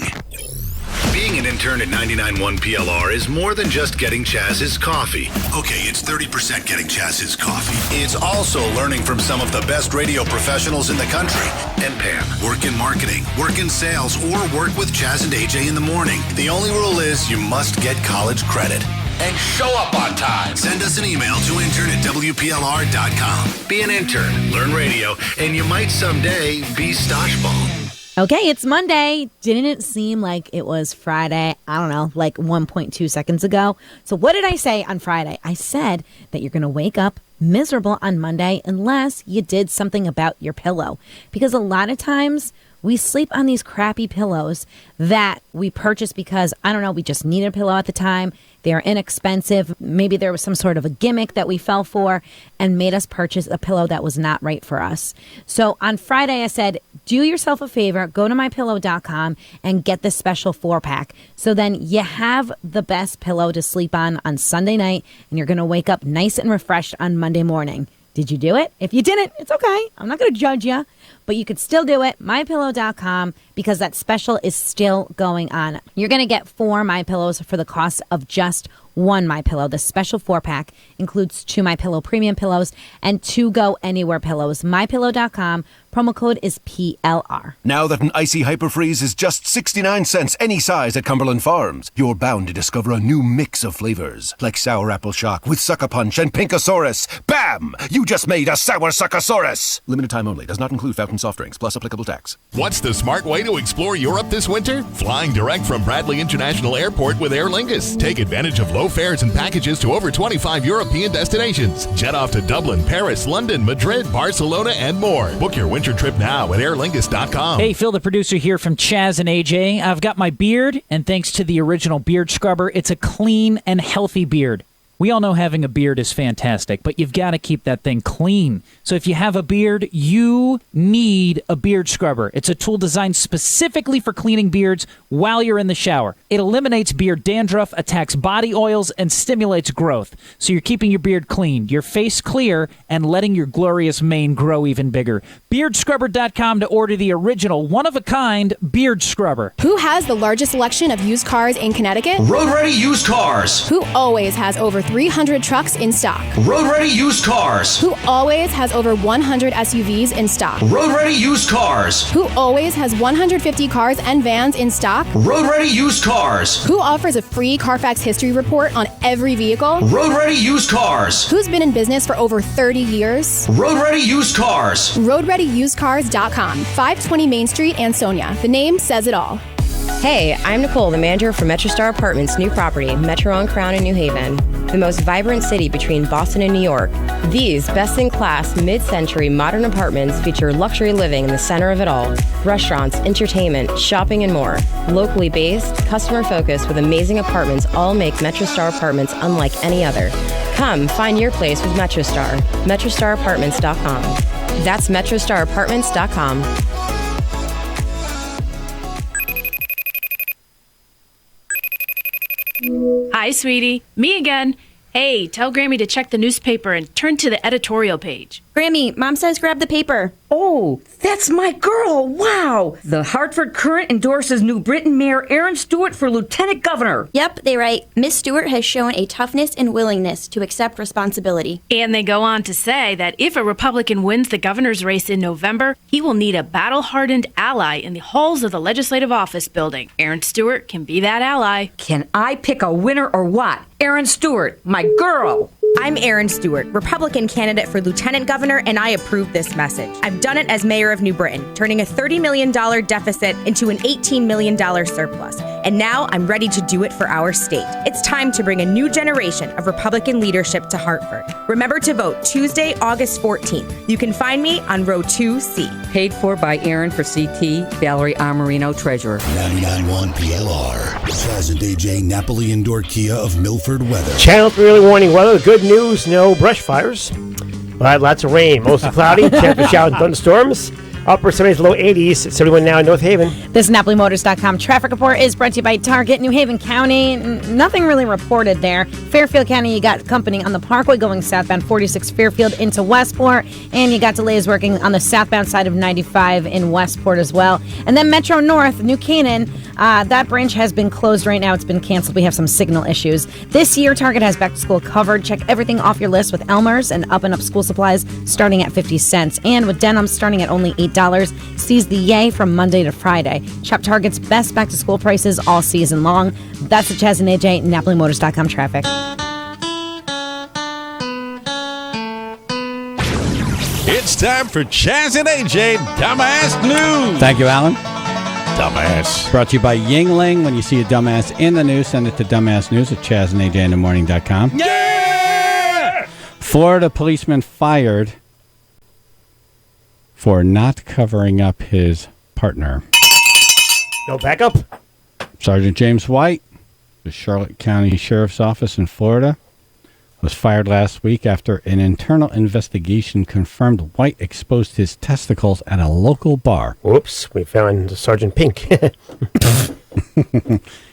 Being an intern at 99.1 PLR is more than just getting Chaz's coffee. Okay, it's 30% getting Chaz's coffee. It's also learning from some of the best radio professionals in the country. And Pam, work in marketing, work in sales, or work with Chaz and AJ in the morning. The only rule is you must get college credit. And show up on time. Send us an email to intern@WPLR.com. Be an intern, learn radio, and you might someday be Stoshball. Okay, it's Monday. Didn't it seem like it was Friday? I don't know, like 1.2 seconds ago. So what did I say on Friday? I said that you're going to wake up miserable on Monday unless you did something about your pillow. Because a lot of times we sleep on these crappy pillows that we purchase because, I don't know, we just needed a pillow at the time. They are inexpensive. Maybe there was some sort of a gimmick that we fell for and made us purchase a pillow that was not right for us. So on Friday, I said, do yourself a favor, go to mypillow.com and get this special 4-pack. So then you have the best pillow to sleep on Sunday night, and you're going to wake up nice and refreshed on Monday morning. Did you do it? If you didn't, it's okay. I'm not going to judge you, but you could still do it. MyPillow.com, because that special is still going on. You're going to get 4 MyPillows for the cost of just 1 MyPillow. The special 4-pack includes 2 MyPillow premium pillows and 2 Go Anywhere pillows. MyPillow.com. Promo code is PLR. Now that an icy hyperfreeze is just 69 cents any size at Cumberland Farms, you're bound to discover a new mix of flavors, like Sour Apple Shock with Sucker Punch and Pinkosaurus. Bam! You just made a Sour Suckosaurus! Limited time only. Does not include fountain soft drinks, plus applicable tax. What's the smart way to explore Europe this winter? Flying direct from Bradley International Airport with Aer Lingus. Take advantage of low fares and packages to over 25 European destinations. Jet off to Dublin, Paris, London, Madrid, Barcelona, and more. Book your winter trip now at airlingus.com. Hey, Phil, the producer here from Chaz and AJ. I've got my beard, and thanks to the original beard scrubber, it's a clean and healthy beard. We all know having a beard is fantastic, but you've got to keep that thing clean. So if you have a beard, you need a beard scrubber. It's a tool designed specifically for cleaning beards while you're in the shower. It eliminates beard dandruff, attacks body oils, and stimulates growth. So you're keeping your beard clean, your face clear, and letting your glorious mane grow even bigger. Beardscrubber.com to order the original, one-of-a-kind beard scrubber. Who has the largest selection of used cars in Connecticut? Road Ready Used Cars. Who always has over 300 trucks in stock? Road Ready Used Cars. Who always has over 100 SUVs in stock? Road Ready Used Cars. Who always has 150 cars and vans in stock? Road Ready Used Cars. Who offers a free Carfax history report on every vehicle? Road Ready Used Cars. Who's been in business for over 30 years? Road Ready Used Cars. RoadReadyUsedCars.com, 520 Main Street, Ansonia. The name says it all. Hey, I'm Nicole, the manager for MetroStar Apartments' new property, Metro on Crown in New Haven, the most vibrant city between Boston and New York. These best-in-class, mid-century modern apartments feature luxury living in the center of it all, restaurants, entertainment, shopping, and more. Locally based, customer-focused with amazing apartments all make MetroStar Apartments unlike any other. Come find your place with MetroStar. MetroStarApartments.com. That's MetroStarApartments.com. Hi, sweetie. Me again. Hey, tell Grammy to check the newspaper and turn to the editorial page. Grammy, Mom says grab the paper. Oh, that's my girl. Wow. The Hartford Courant endorses New Britain Mayor Aaron Stewart for Lieutenant Governor. Yep, they write, Miss Stewart has shown a toughness and willingness to accept responsibility. And they go on to say that if a Republican wins the governor's race in November, he will need a battle-hardened ally in the halls of the Legislative Office building. Aaron Stewart can be that ally. Can I pick a winner or what? Aaron Stewart, my girl. I'm Aaron Stewart, Republican candidate for Lieutenant Governor, and I approve this message. I've done it as mayor of New Britain, turning a $30 million deficit into an $18 million surplus. And now I'm ready to do it for our state. It's time to bring a new generation of Republican leadership to Hartford. Remember to vote Tuesday, August 14th. You can find me on row 2C. Paid for by Aaron for CT, Valerie Amarino, Treasurer. 99.1 PLR. Chaz and AJ Napoli Indoor Kia of Milford Weather. Channel 3 early warning weather. Good news, no brush fires. But lots of rain, mostly cloudy. Chance for showers and thunderstorms. Upper 70s, low 80s. 71 now in North Haven. This NapoliMotors.com traffic report is brought to you by Target, New Haven County. Nothing really reported there. Fairfield County, you got company on the Parkway going southbound 46 Fairfield into Westport. And you got delays working on the southbound side of 95 in Westport as well. And then Metro North, New Canaan, that branch has been closed right now. It's been canceled. We have some signal issues. This year, Target has back to school covered. Check everything off your list with Elmer's and Up and Up school supplies starting at 50 cents. And with denim starting at only $8. Seize the yay from Monday to Friday. Shop Target's best back to school prices all season long. That's the Chaz and AJ NapoliMotors.com traffic. It's time for Chaz and AJ Dumbass News. Thank you, Alan. Dumbass. Brought to you by Yingling. When you see a dumbass in the news, send it to dumbassnews at ChazandAJinthemorning.com. Yeah! Florida policeman fired for not covering up his partner. No backup? Sergeant James White, the Charlotte County Sheriff's Office in Florida, was fired last week after an internal investigation confirmed White exposed his testicles at a local bar. Whoops, we found Sergeant Pink. It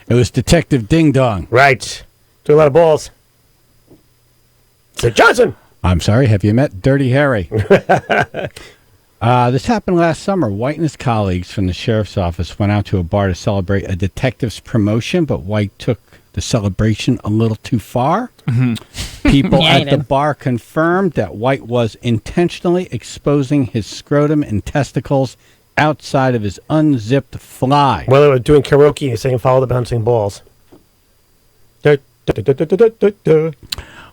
was Detective Ding Dong. Right. Took a lot of balls. Sir Johnson! I'm sorry, have you met Dirty Harry? This happened last summer. White and his colleagues from the sheriff's office went out to a bar to celebrate a detective's promotion, but White took the celebration a little too far. Mm-hmm. People at the bar confirmed that White was intentionally exposing his scrotum and testicles outside of his unzipped fly. Well, they were doing karaoke and saying follow the bouncing balls.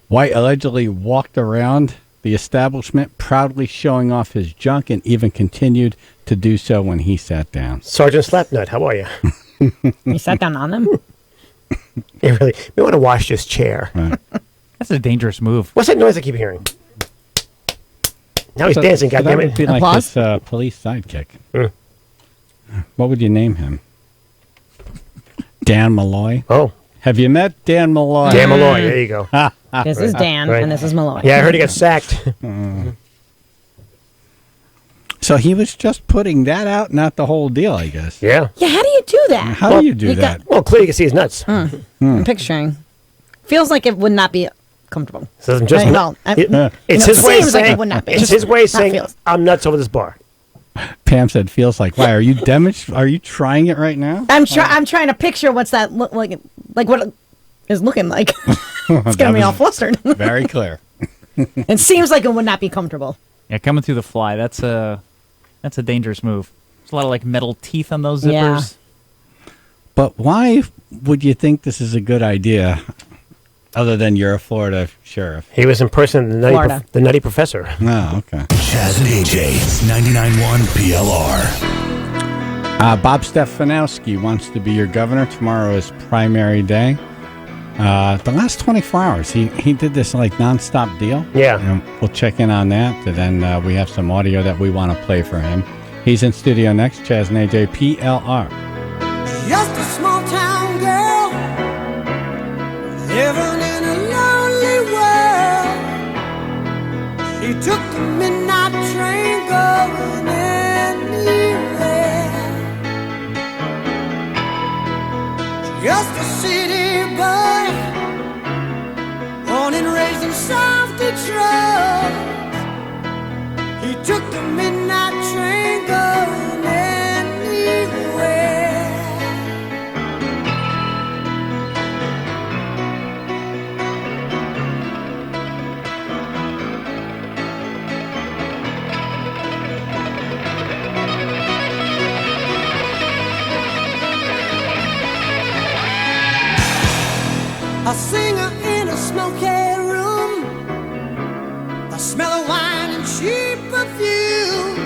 White allegedly walked around the establishment proudly showing off his junk and even continued to do so when he sat down. Sergeant Slapnut, how are you? You sat down on them? Yeah, really. We want to wash this chair. Right. That's a dangerous move. What's that noise I keep hearing? Now he's dancing, That goddammit. would be like his police sidekick. What would you name him? Dan Malloy? Oh. Have you met Dan Malloy? Dan Malloy, there you go. This is Dan, and this is Malloy. Yeah, I heard he got sacked. So he was just putting that out, not the whole deal, I guess. Yeah. Yeah, how do you do that? How do you do that? Well, clearly you can see his nuts. I'm picturing. Feels like it would not be comfortable. So it's just it's his way of saying, like it would not be. It's his way of saying, feels. I'm nuts over this bar. Pam said, "Feels like." Why are you Are you trying it right now? I'm trying to picture what's that look like what it is looking like. It's getting me all flustered. Very clear. It seems like it would not be comfortable. Yeah, coming through the fly. That's a dangerous move. There's a lot of like metal teeth on those zippers. Yeah. But why would you think this is a good idea? Other than you're a Florida sheriff. He was impersonating the nutty professor. Oh, okay. Chaz and AJ, 99.1 PLR. Bob Stefanowski wants to be your governor. Tomorrow is primary day. The last 24 hours, he did this like nonstop deal. Yeah. And we'll check in on that. And then we have some audio that we want to play for him. He's in studio next. Chaz and AJ, PLR. Just a small town girl living in a lonely world. She took the midnight train going anywhere. Just a city boy born and nice and soft to trust. He took the midnight train going anywhere. A singer in a smoky room, the smell of wine and cheap perfume.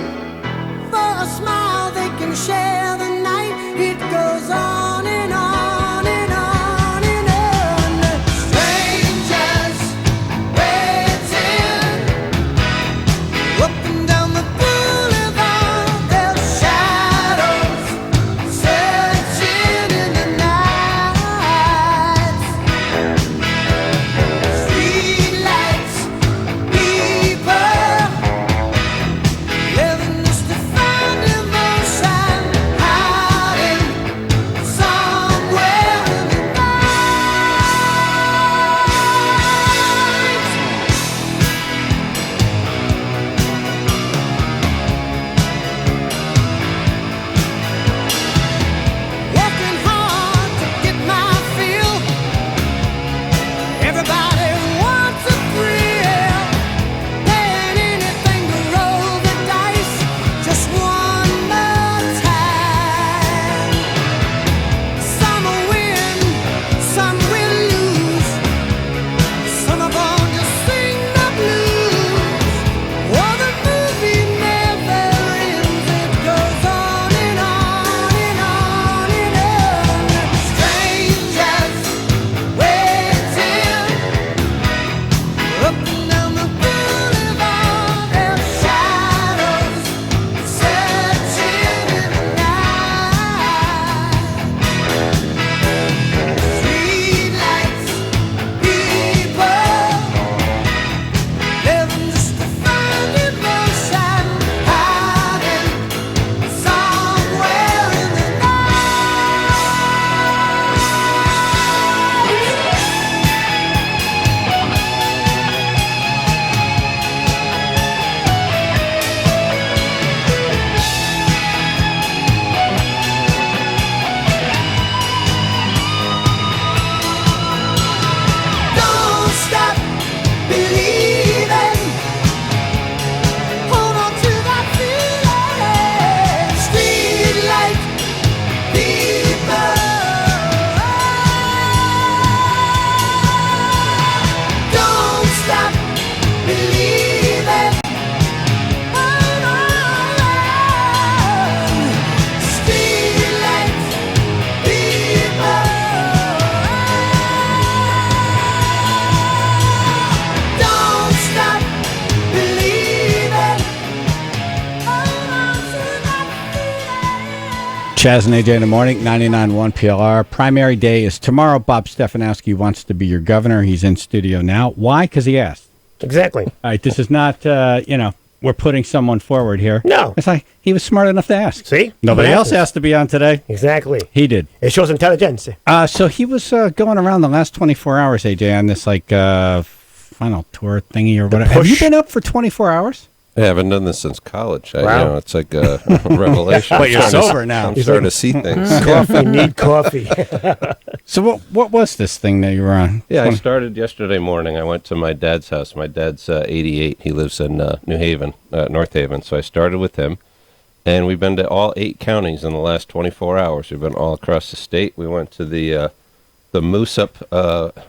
For a smile they can share the night. It goes on and on and on and on. Strangers waiting up and down the boulevard. Their shadows searching in the night. Streetlights, people living just to find emotion, hiding somewhere in the night. Working hard to get my fill. Everybody wants a thrill, paying anything to roll the dice just one more time. Some will win, some will lose. Some are born to sing the blues. Oh, the movie never ends. It goes on and on and on and on. Strangers waiting up and down the boulevard. Their shadows searching in the night. Streetlights, people living just to find emotion, hiding somewhere in the Don't stop believing. Hold on to that feeling. Streetlight people. Don't stop believing. Hold on. Streetlight people. Don't stop believing. Hold on to that feeling. Chaz and AJ in the morning, 99.1 PLR. Primary day is tomorrow. Bob Stefanowski wants to be your governor. He's in studio now. Why? Because he asked. Exactly. All right, this is not, we're putting someone forward here. No. It's like he was smart enough to ask. See? Nobody What else happens? asked to be on today. Exactly. He did. It shows intelligence. So he was going around the last 24 hours, AJ, on this, final tour thingy or whatever. Have you been up for 24 hours? I haven't done this since college. Wow. It's like a revelation. But you're I'm starting to- sober now. I'm starting to see things. Coffee, need coffee. So what was this thing that you were on? Yeah, I started yesterday morning. I went to my dad's house. My dad's 88. He lives in New Haven, North Haven. So I started with him. And we've been to all 8 counties in the last 24 hours. We've been all across the state. We went to the Moose Up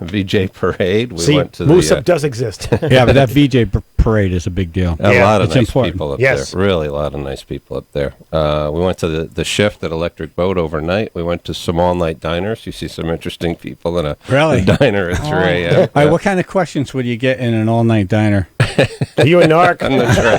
VJ Parade. We See, went to Moose Up does exist. Yeah, but that VJ parade is a big deal. A lot of it's nice important. people up Yes. there. Really, a lot of nice people up there. We went to the shift at Electric Boat overnight. We went to some all-night diners. You see some interesting people in a diner at 3 a.m. All right, what kind of questions would you get in an all-night diner? Are you a narc? I'm not sure.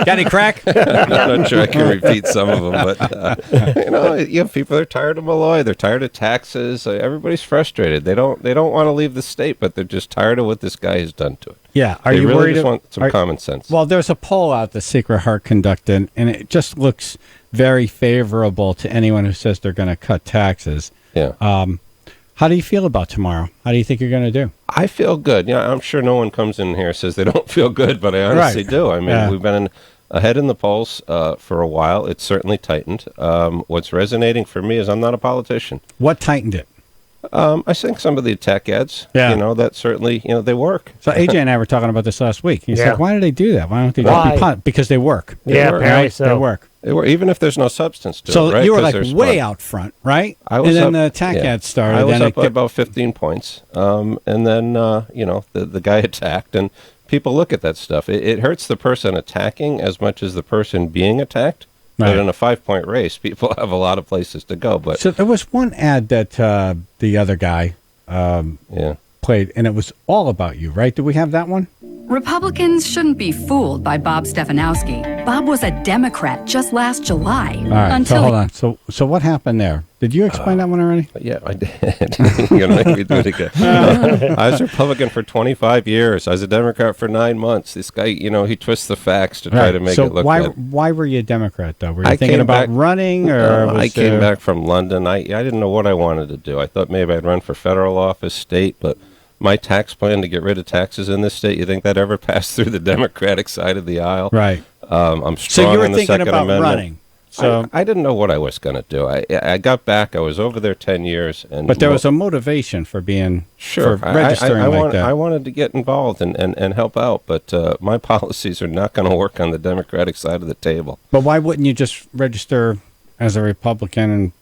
Got any crack? I'm not sure I can repeat some of them, but you have people that are tired of Malloy. They're tired of taxes. Everybody's frustrated. They don't want to leave the state, but they're just tired of what this guy has done to it. Yeah, are they you really worried? just want some common sense. Well, there's a poll out that Sacred Heart conducted, and it just looks very favorable to anyone who says they're going to cut taxes. Yeah. How do you feel about tomorrow? How do you think you're going to do? I feel good. I'm sure no one comes in here and says they don't feel good, but I honestly do. I mean, we've been ahead in the polls for a while. It's certainly tightened. What's resonating for me is I'm not a politician. What tightened it? I think some of the attack ads, that certainly, they work. So AJ and I were talking about this last week. He said, why do they do that? Why don't they just be because they work. Apparently so. They work. Even if there's no substance to it, So right? you were like way out front, right? I was and then the attack ads started. I was up by about 15 points. And then, the guy attacked, and people look at that stuff. It hurts the person attacking as much as the person being attacked. Right. But in a 5-point race, people have a lot of places to go. But so there was one ad that the other guy played, and it was all about you, right? Did we have that one? Republicans shouldn't be fooled by Bob Stefanowski. Bob was a Democrat just last July. All right, so hold on. So what happened there? Did you explain that one already? Yeah, I did. You're going to make me do it again. I was a Republican for 25 years. I was a Democrat for 9 months. This guy, he twists the facts to try to make it look good. So why were you a Democrat, though? Were you thinking about running? Or I came back from London. I didn't know what I wanted to do. I thought maybe I'd run for federal office, state, but my tax plan to get rid of taxes in this state, you think that ever passed through the Democratic side of the aisle? Right. I'm strong so you were in the thinking Second about Amendment. Running. So I didn't know what I was going to do. I got back. I was over there 10 years. But there was a motivation for being for registering like that. I wanted to get involved and help out, but my policies are not going to work on the Democratic side of the table. But why wouldn't you just register as a Republican and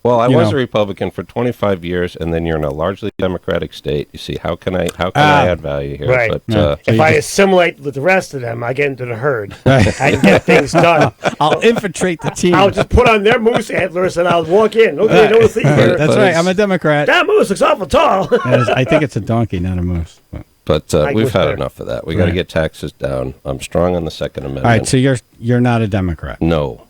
Well, I was a Republican for 25 years, and then you're in a largely Democratic state. You see, how can I add value here? Right. But, if I assimilate with the rest of them, I get into the herd. I can get things done. I'll infiltrate the team. I'll just put on their moose antlers and I'll walk in. Okay, no thing here. That's right. I'm a Democrat. That moose looks awful tall. I think it's a donkey, not a moose. But we've had enough of that. We got to get taxes down. I'm strong on the Second Amendment. All right, so you're not a Democrat. No.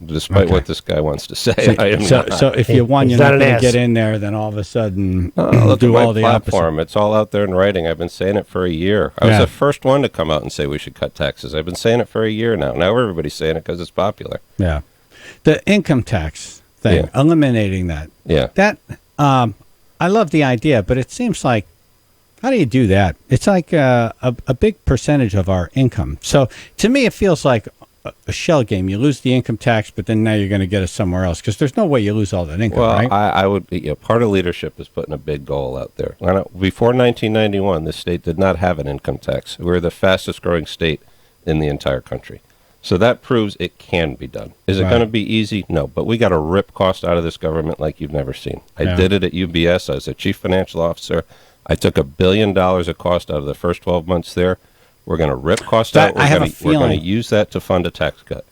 Despite what this guy wants to say, I am not. So if you won, you're not going to get in there, then all of a sudden do all the platform. opposite. It's all out there in writing. I've been saying it for a year. I was the first one to come out and say we should cut taxes. I've been saying it for a year now. Now everybody's saying it because it's popular. Yeah. The income tax thing, eliminating that. Yeah. That, I love the idea, but it seems like, how do you do that? It's like a big percentage of our income. So to me, it feels like a shell game. You lose the income tax, but then now you're going to get it somewhere else because there's no way you lose all that income, right? I would. Part of leadership is putting a big goal out there. Before 1991, this state did not have an income tax. We were the fastest growing state in the entire country. So that proves it can be done. Is it going to be easy? No, but we got to rip cost out of this government like you've never seen. I did it at UBS. I was a chief financial officer. I took $1 billion of cost out of the first 12 months there. We're going to rip costs out. We're going to use that to fund a tax cut.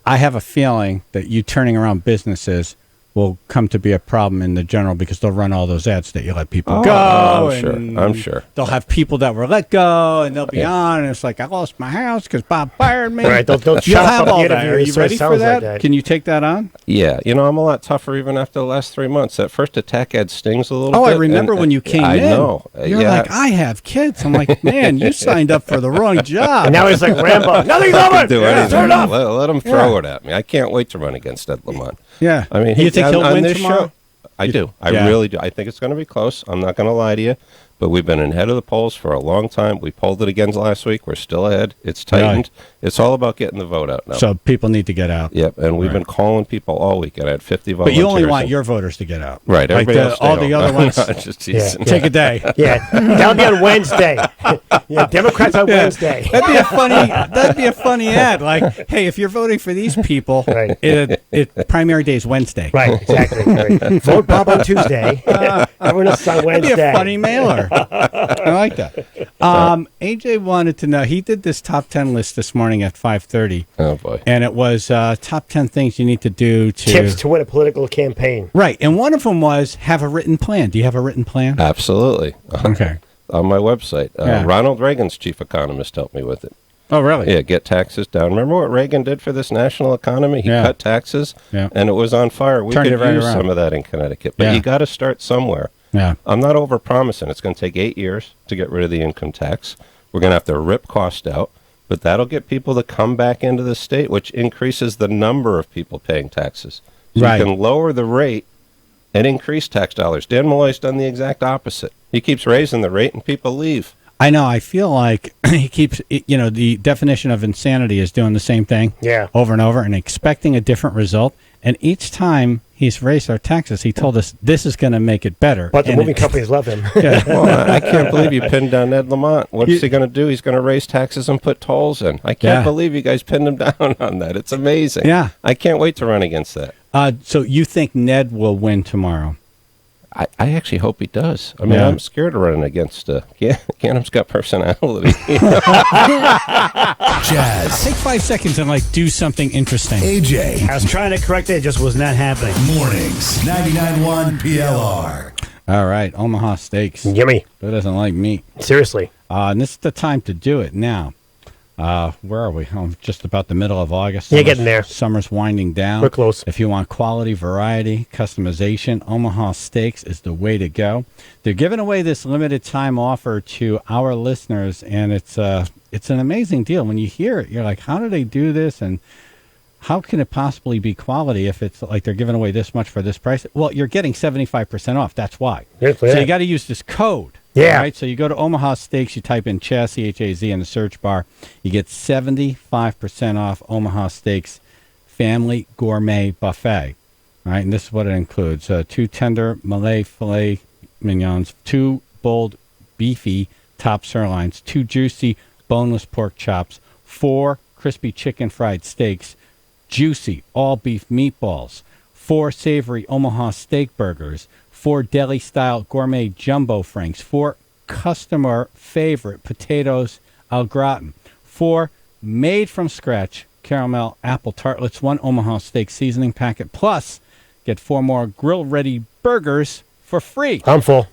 I have a feeling that you turning around businesses will come to be a problem in the general because they'll run all those ads that you let people go. I'm sure. They'll have people that were let go, and they'll be on, and it's like, I lost my house because Bob fired me. Right, they'll You'll have all that. Are you so ready for that? Like Can you take that on? Yeah. I'm a lot tougher even after the last 3 months. That first attack ad stings a little bit. Oh, I remember when you came in. I know. You're like, I have kids. I'm like, man, you signed up for the wrong job. And now he's like Rambo. Nothing's over. Turn it off. Let him throw it at me. I can't wait to run against Ed Lamont. Yeah. I mean, you think he'll win tomorrow? I do. I really do. I think it's going to be close. I'm not going to lie to you. But we've been ahead of the polls for a long time. We polled it again last week. We're still ahead. It's tightened. Right. It's all about getting the vote out now. So people need to get out. Yep, and we've been calling people all week. And I had 50 volunteers. But you only want your voters to get out. Right. Everybody else all the other ones. Just take a day. Yeah. That'll be on Wednesday. Democrats on Wednesday. That'd be a funny ad. Like, hey, if you're voting for these people, primary day is Wednesday. Right, exactly. Right. Vote Bob on Tuesday. Everyone else is on Wednesday. That'd be a funny mailer. I like that. AJ wanted to know, he did this top 10 list this morning at 5:30. Oh, boy. And it was top 10 things you need to do to... Tips to win a political campaign. Right. And one of them was have a written plan. Do you have a written plan? Absolutely. Okay. On my website. Ronald Reagan's chief economist helped me with it. Oh, really? Yeah, get taxes down. Remember what Reagan did for this national economy? He cut taxes, and it was on fire. We could use some of that in Connecticut. But you got to start somewhere. Yeah. I'm not over-promising. It's going to take 8 years to get rid of the income tax. We're going to have to rip cost out, but that'll get people to come back into the state, which increases the number of people paying taxes. So you can lower the rate and increase tax dollars. Dan Malloy's done the exact opposite. He keeps raising the rate and people leave. I know. I feel like he keeps, the definition of insanity is doing the same thing over and over and expecting a different result. And each time he's raised our taxes, he told us this is going to make it better. But the moving companies love him. Well, I can't believe you pinned down Ed Lamont. What's he going to do? He's going to raise taxes and put tolls in. I can't believe you guys pinned him down on that. It's amazing. Yeah. I can't wait to run against that. So you think Ned will win tomorrow? I actually hope he does. I mean, I'm scared of running against Canham's got personality. Jazz. Take 5 seconds and do something interesting. AJ. I was trying to correct it. It just was not happening. Mornings. 99.1 PLR. All right. Omaha Steaks. Yummy. Who doesn't like meat? Seriously. And this is the time to do it now. Where are we? Just about the middle of August. Yeah, getting there. Summer's winding down. We're close. If you want quality, variety, customization, Omaha Steaks is the way to go. They're giving away this limited time offer to our listeners, and it's an amazing deal. When you hear it, you're like, how do they do this? And how can it possibly be quality if it's like they're giving away this much for this price? Well, you're getting 75% off. That's why. So you got to use this code. Yeah. Right? So you go to Omaha Steaks, you type in Chaz, C-H-A-Z, in the search bar. You get 75% off Omaha Steaks Family Gourmet Buffet. All right, and this is what it includes. 2 tender Malay filet mignons, 2 bold beefy top sirloins, 2 juicy boneless pork chops, 4 crispy chicken fried steaks, juicy all beef meatballs, 4 savory Omaha steak burgers, 4 deli-style gourmet jumbo franks, 4 customer favorite potatoes au gratin, 4 made-from-scratch caramel apple tartlets, 1 Omaha steak seasoning packet, plus get 4 more grill-ready burgers for free. I'm full.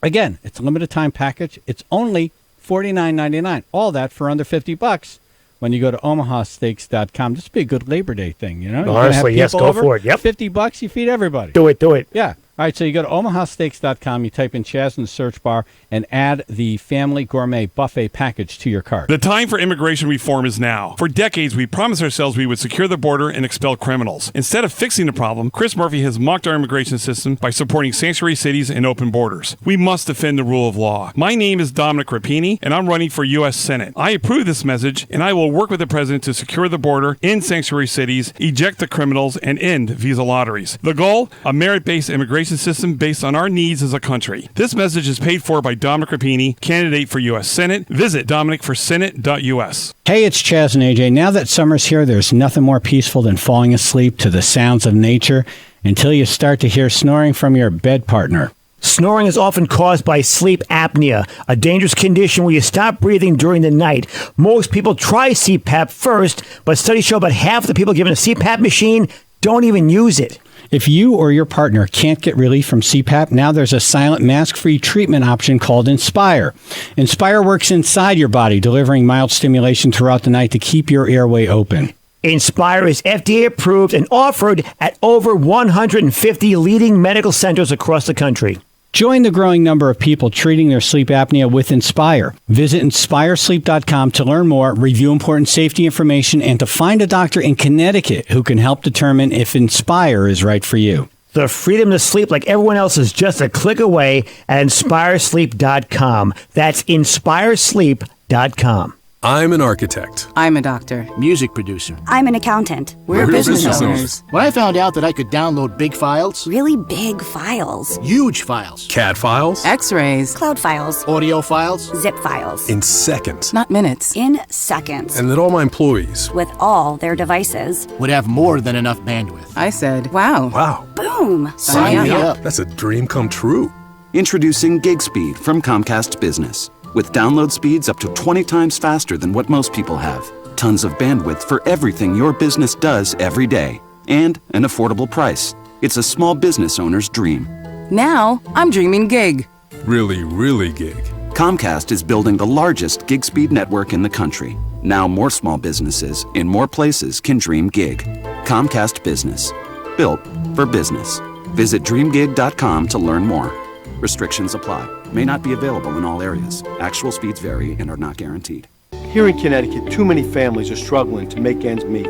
Again, it's a limited-time package. It's only $49.99. All that for under $50 when you go to omahasteaks.com. This would be a good Labor Day thing, you know? You're Honestly, yes, go over, for it. Yep. $50, you feed everybody. Do it. Yeah. All right, so you go to omahasteaks.com, you type in Chaz in the search bar, and add the Family Gourmet Buffet package to your cart. The time for immigration reform is now. For decades, we promised ourselves we would secure the border and expel criminals. Instead of fixing the problem, Chris Murphy has mocked our immigration system by supporting sanctuary cities and open borders. We must defend the rule of law. My name is Dominic Rapini, and I'm running for U.S. Senate. I approve this message, and I will work with the president to secure the border, end sanctuary cities, eject the criminals, and end visa lotteries. The goal? A merit-based immigration system based on our needs as a country. This message is paid for by Dominic Rapini, candidate for U.S. Senate. Visit DominicForSenate.us. Hey, it's Chaz and AJ. Now that summer's here, there's nothing more peaceful than falling asleep to the sounds of nature until you start to hear snoring from your bed partner. Snoring is often caused by sleep apnea, a dangerous condition where you stop breathing during the night. Most people try CPAP first, but studies show about half of the people given a CPAP machine don't even use it. If you or your partner can't get relief from CPAP, now there's a silent mask-free treatment option called Inspire. Inspire works inside your body, delivering mild stimulation throughout the night to keep your airway open. Inspire is FDA approved and offered at over 150 leading medical centers across the country. Join the growing number of people treating their sleep apnea with Inspire. Visit InspireSleep.com to learn more, review important safety information, and to find a doctor in Connecticut who can help determine if Inspire is right for you. The freedom to sleep like everyone else is just a click away at InspireSleep.com. That's InspireSleep.com. I'm an architect. I'm a doctor. Music producer. I'm an accountant. We're business owners. When I found out that I could download big files, really big files, huge files, CAD files, X-rays, cloud files, audio files, zip files, in seconds, not minutes, in seconds, and that all my employees, with all their devices, would have more than enough bandwidth. I said, wow. Wow. Boom. Sign me up. That's a dream come true. Introducing Gig Speed from Comcast Business. With download speeds up to 20 times faster than what most people have. Tons of bandwidth for everything your business does every day. And an affordable price. It's a small business owner's dream. Now, I'm dreaming gig. Really, really gig. Comcast is building the largest gig speed network in the country. Now more small businesses in more places can dream gig. Comcast Business. Built for business. Visit dreamgig.com to learn more. Restrictions apply. May not be available in all areas. Actual speeds vary and are not guaranteed. Here in Connecticut, too many families are struggling to make ends meet.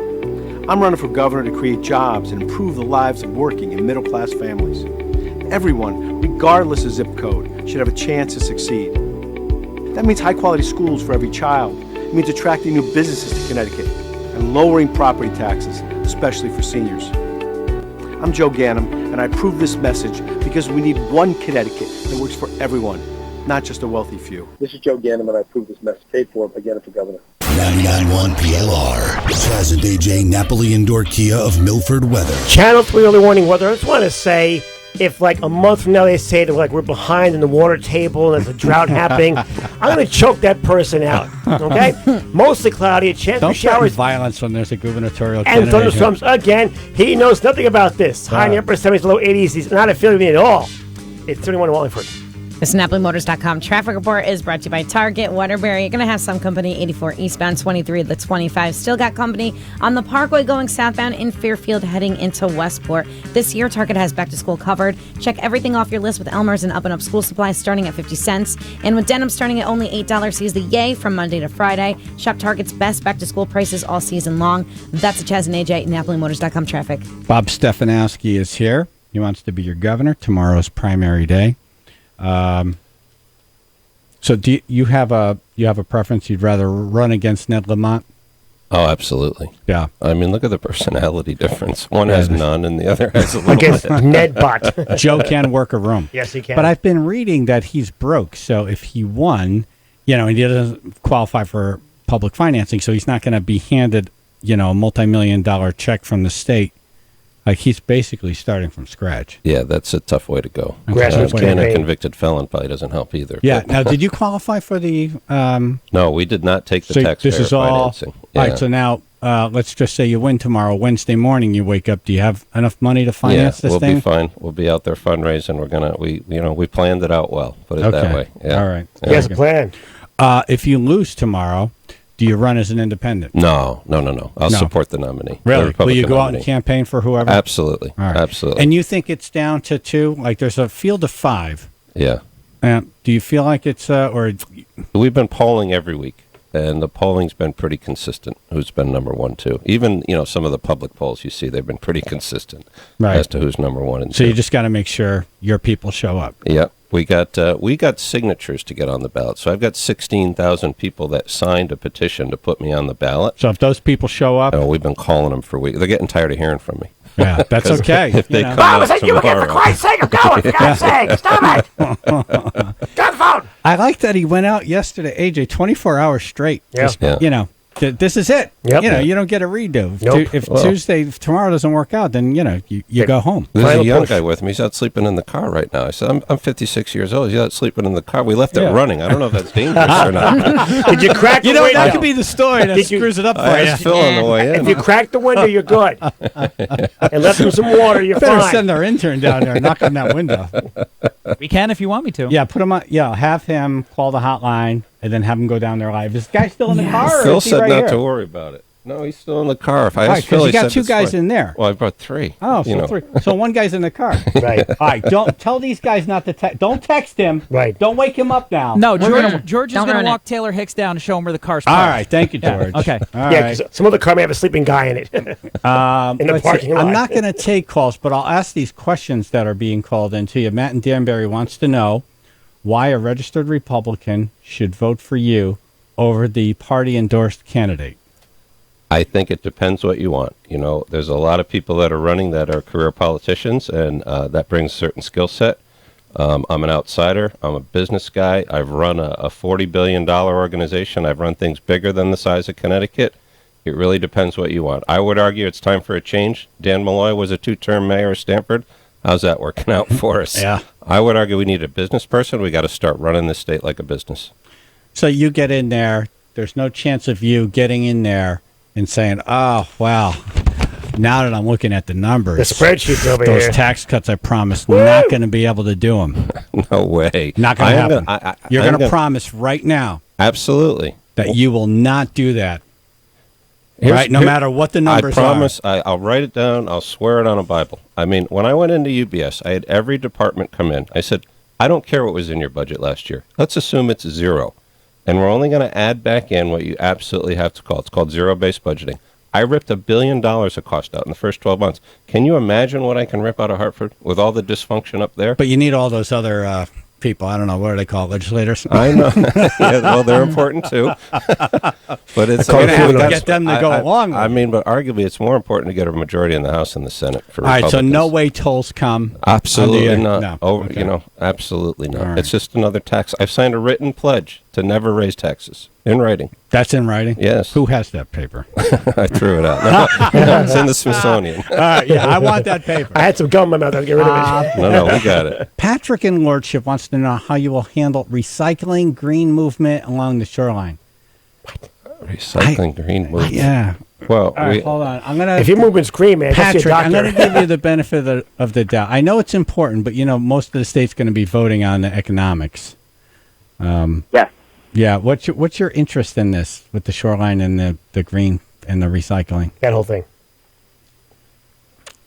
I'm running for governor to create jobs and improve the lives of working and middle-class families. everyone, regardless of zip code, should have a chance to succeed. That means high-quality schools for every child. It means attracting new businesses to Connecticut and lowering property taxes, especially for seniors. I'm Joe Ganim, and I approve this message because we need one Connecticut that works for everyone, not just a wealthy few. This is Joe Ganim, and I approve this message. Paid for by Ganim for Governor. 99.1 PLR. Chaz and AJ Napoli Indoor Kia of Milford Weather. Channel 3 early warning weather. I just want to say, if like a month from now they say that we're behind in the water table and there's a drought happening, I'm going to choke that person out. Okay? Mostly cloudy, a chance Don't for showers. violence when there's a gubernatorial And candidate. thunderstorms again. He knows nothing about this. High in the upper 70s, low 80s. He's not affiliated with me at all. It's 31 in Wallingford. This NapoliMotors.com traffic report is brought to you by Target, Waterbury. You're going to have some company, 84 eastbound, 23 to the 25. Still got company on the Parkway going southbound in Fairfield heading into Westport. This year, Target has back to school covered. Check everything off your list with Elmer's and Up and Up school supplies starting at 50 cents. And with denim starting at only $8, seize the yay from Monday to Friday. Shop Target's best back to school prices all season long. That's the Chaz and AJ, NapoliMotors.com traffic. Bob Stefanowski is here. He wants to be your governor. Tomorrow's primary day. So do you have a preference? You'd rather run against Ned Lamont? Oh, absolutely. Yeah. I mean, look at the personality difference. One has none, and the other has a little Against bit. Ned Bot. Joe can work a room. Yes, he can. But I've been reading that he's broke. So if he won, and he doesn't qualify for public financing, so he's not going to be handed, a multi-million-dollar check from the state. Like, he's basically starting from scratch. Yeah, that's a tough way to go. Grassroots Being a campaign. convicted felon probably doesn't help either. Yeah. but- Now, did you qualify for the? No, we did not take the So taxpayer this is all. financing. All right. So now, let's just say you win tomorrow. Wednesday morning, you wake up. Do you have enough money to finance this we'll thing? be fine. We'll be out there fundraising. We're gonna we planned it out well. Put it that way. Yeah. All right. He has a plan. If you lose tomorrow, do you run as an independent? No. I'll No. support the nominee. the Really? Will Republican you go out nominee. and campaign for whoever? Absolutely. All right. Absolutely. And you think it's down to 2? Like, there's a field of 5. Yeah. Do you feel like it's or? We've been polling every week, and the polling's been pretty consistent. Who's been number 1, 2? Even some of the public polls you see, they've been pretty consistent as to who's number 1 and 2. So you just got to make sure your people show up. Yep. We got signatures to get on the ballot. So I've got 16,000 people that signed a petition to put me on the ballot. So if those people show up, we've been calling them for weeks. They're getting tired of hearing from me. Yeah, that's okay. If they come Bob, out I said you again, for tomorrow- Christ's sake, I'm going, for God's sake, stop it. Got the phone. I like that he went out yesterday, AJ, 24 hours straight. Yeah. Just, this is it. Yep. You don't get a redo. Nope. If tomorrow doesn't work out, then you go home. There's Final a young push. guy with me. He's out sleeping in the car right now. I said, I'm 56 years old. He's out sleeping in the car. We left Yeah. it running. I don't know if that's dangerous or not. Did you crack the window? That could be the story that screws it up for I you. asked Phil on the way in. If you crack the window, you're good. And left him some water, you're Better fine. send our intern down there and knock on that window. We can if you want me to. Yeah, put him on. Yeah, have him call the hotline and then have him go down there live. Is this guy still in the car? Or Phil is he said right not here? to worry about it. No, he's still in the car. If I Right, asked Phil, 'cause he you got said 2 it's guys fine. in there. Well, I brought 3. Oh, so 3. So one guy's in the car. Right. All right. Don't tell these guys not to text. Don't text him. Right. Don't wake him up now. No, We're gonna- George is don't going ruin to it. walk Taylor Hicks down and show him where the car's All parked. right. Thank you, George. Okay. All Yeah, right. 'cause some of the car may have a sleeping guy in it. In the Let's see. parking lot. I'm not going to take calls, but I'll ask these questions that are being called into you. Matt in Danbury wants to know why a registered Republican should vote for you over the party-endorsed candidate. I think it depends what you want. There's a lot of people that are running that are career politicians, and that brings a certain skill set. I'm an outsider. I'm a business guy. I've run a $40 billion organization. I've run things bigger than the size of Connecticut. It really depends what you want. I would argue it's time for a change. Dan Malloy was a 2-term mayor of Stamford. How's that working out for us? Yeah. I would argue we need a business person. We got to start running this state like a business. So you get in there. There's no chance of you getting in there and saying, oh, wow, now that I'm looking at the numbers, The spreadsheets over those here. tax cuts I promised, not going to be able to do them. No way. Not going to I am happen. gonna- You're I'm going to gonna- promise right now Absolutely. that you will not do that. Here's- Right, no here- matter what the numbers I promise. I'll write it down. I'll swear it on a Bible. I mean, when I went into UBS, I had every department come in. I said, I don't care what was in your budget last year. Let's assume it's 0. And we're only going to add back in what you absolutely have to call. It's called zero-based budgeting. I ripped $1 billion of cost out in the first 12 months. Can you imagine what I can rip out of Hartford with all the dysfunction up there? But you need all those other people. I don't know. What are they called? Legislators? I know. Yeah, well, they're important too. But it's going to have to get them to go along with I mean, but arguably it's more important to get a majority in the House and the Senate for all right, so Republicans. no way tolls come. Absolutely not. No. Okay. Absolutely not. All right. It's just another tax. I've signed a written pledge to never raise taxes in writing. That's in writing? Yes. Who has that paper? I threw it out. No, it's in the Smithsonian. Yeah, I want that paper. I had some gum in my mouth. I had to get rid of it. No, we got it. Patrick in Lordship wants to know how you will handle recycling green movement along the shoreline. Recycling green movement. Yeah. Well, All right, hold on. I'm gonna. If your movement's green, man, Patrick, go see a I'm doctor. going to give you the benefit of the doubt. I know it's important, but most of the state's going to be voting on the economics. Yes. Yeah. What's your interest in this with the shoreline and the green and the recycling? That whole thing.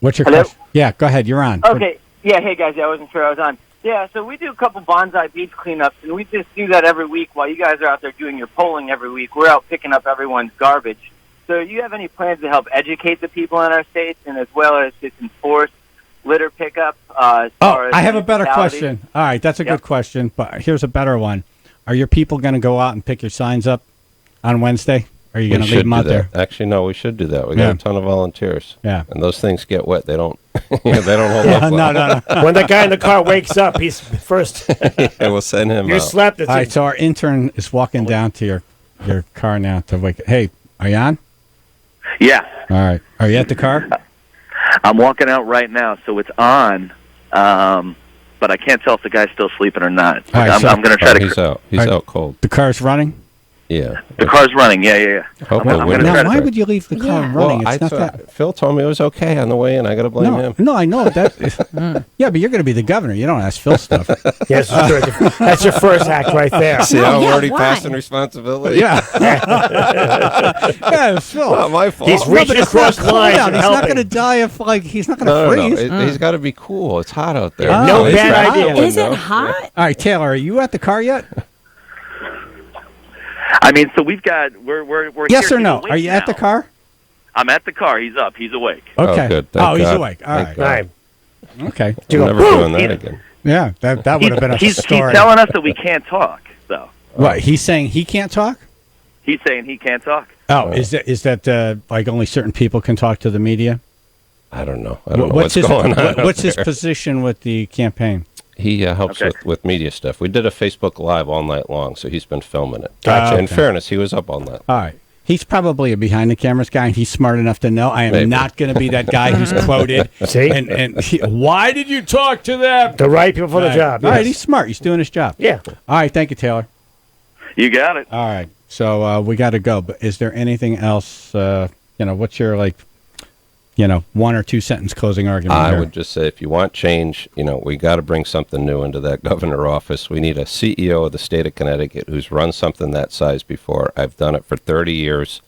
What's your Hello? question? Yeah, go ahead. You're on. Okay. Yeah. Hey guys. Yeah, I wasn't sure I was on. Yeah. So we do a couple bonsai beach cleanups, and we just do that every week while you guys are out there doing your polling every week. We're out picking up everyone's garbage. So do you have any plans to help educate the people in our state, and as well as just enforce litter pickup? I have a better question. All right, that's a good question, but here's a better one. Are your people going to go out and pick your signs up on Wednesday? Or are you going to leave them out there? Actually, no, we should do that. We got a ton of volunteers. Yeah. And those things get wet. They don't they don't hold up well. No. When the guy in the car wakes up, he's first. Yeah, we'll send him You're out. slapped. All right, so our intern is walking down to your car now to wake. Hey, are you on? Yeah. All right. Are you at the car? I'm walking out right now, so it's on. But I can't tell if the guy's still sleeping or not. All right, I'm going to try to. He's out. He's out cold. The car's running? Yeah. The car's running. Yeah. Hopefully I'm we gonna don't- try to- Why would you leave the car running? Well, It's not that. Phil told me it was okay on the way in. I got to blame him. No, I know that. Yeah, but you're going to be the governor. You don't ask Phil stuff. Yes, that's your first act right there. See how I'm already passing responsibility? Yeah. Yeah, Phil. Not my fault. He's reaching across lines and He's not helping. going to die if he's not going to No. freeze. He's got to be cool. It's hot out there. No He's bad back idea. in the Is it window. hot? All right, Taylor, are you at the car yet? I mean, so we've got we're Yes here or no? to Are you at the car? I'm at the car. He's up. He's awake. Okay. good. Thank He's God. awake. All Thank right. God. Okay. I'm never doing that again. Yeah, that would have been a He's story. telling us that we can't talk. So What? He's saying he can't talk? he's saying he can't talk. Oh, is that like only certain people can talk to the media? I don't know. I don't know What's what's going on. What's out his there. position with the campaign? He helps Okay. with media stuff. We did a Facebook Live all night long, so he's been filming it. Gotcha. In Okay. fairness, he was up all night. All right. He's probably a behind the cameras guy, and he's smart enough to know I am Maybe. not going to be that guy who's quoted. See? Why did you talk to them? The right people for the job. All right, yes. he's smart. He's doing his job. Yeah. All right, thank you, Taylor. You got it. All right, so we got to go. But is there anything else? What's your one or two sentence closing argument? I here? would just say, if you want change, we got to bring something new into that governor office. We need a CEO of the state of Connecticut who's run something that size before. I've done it for 30 years.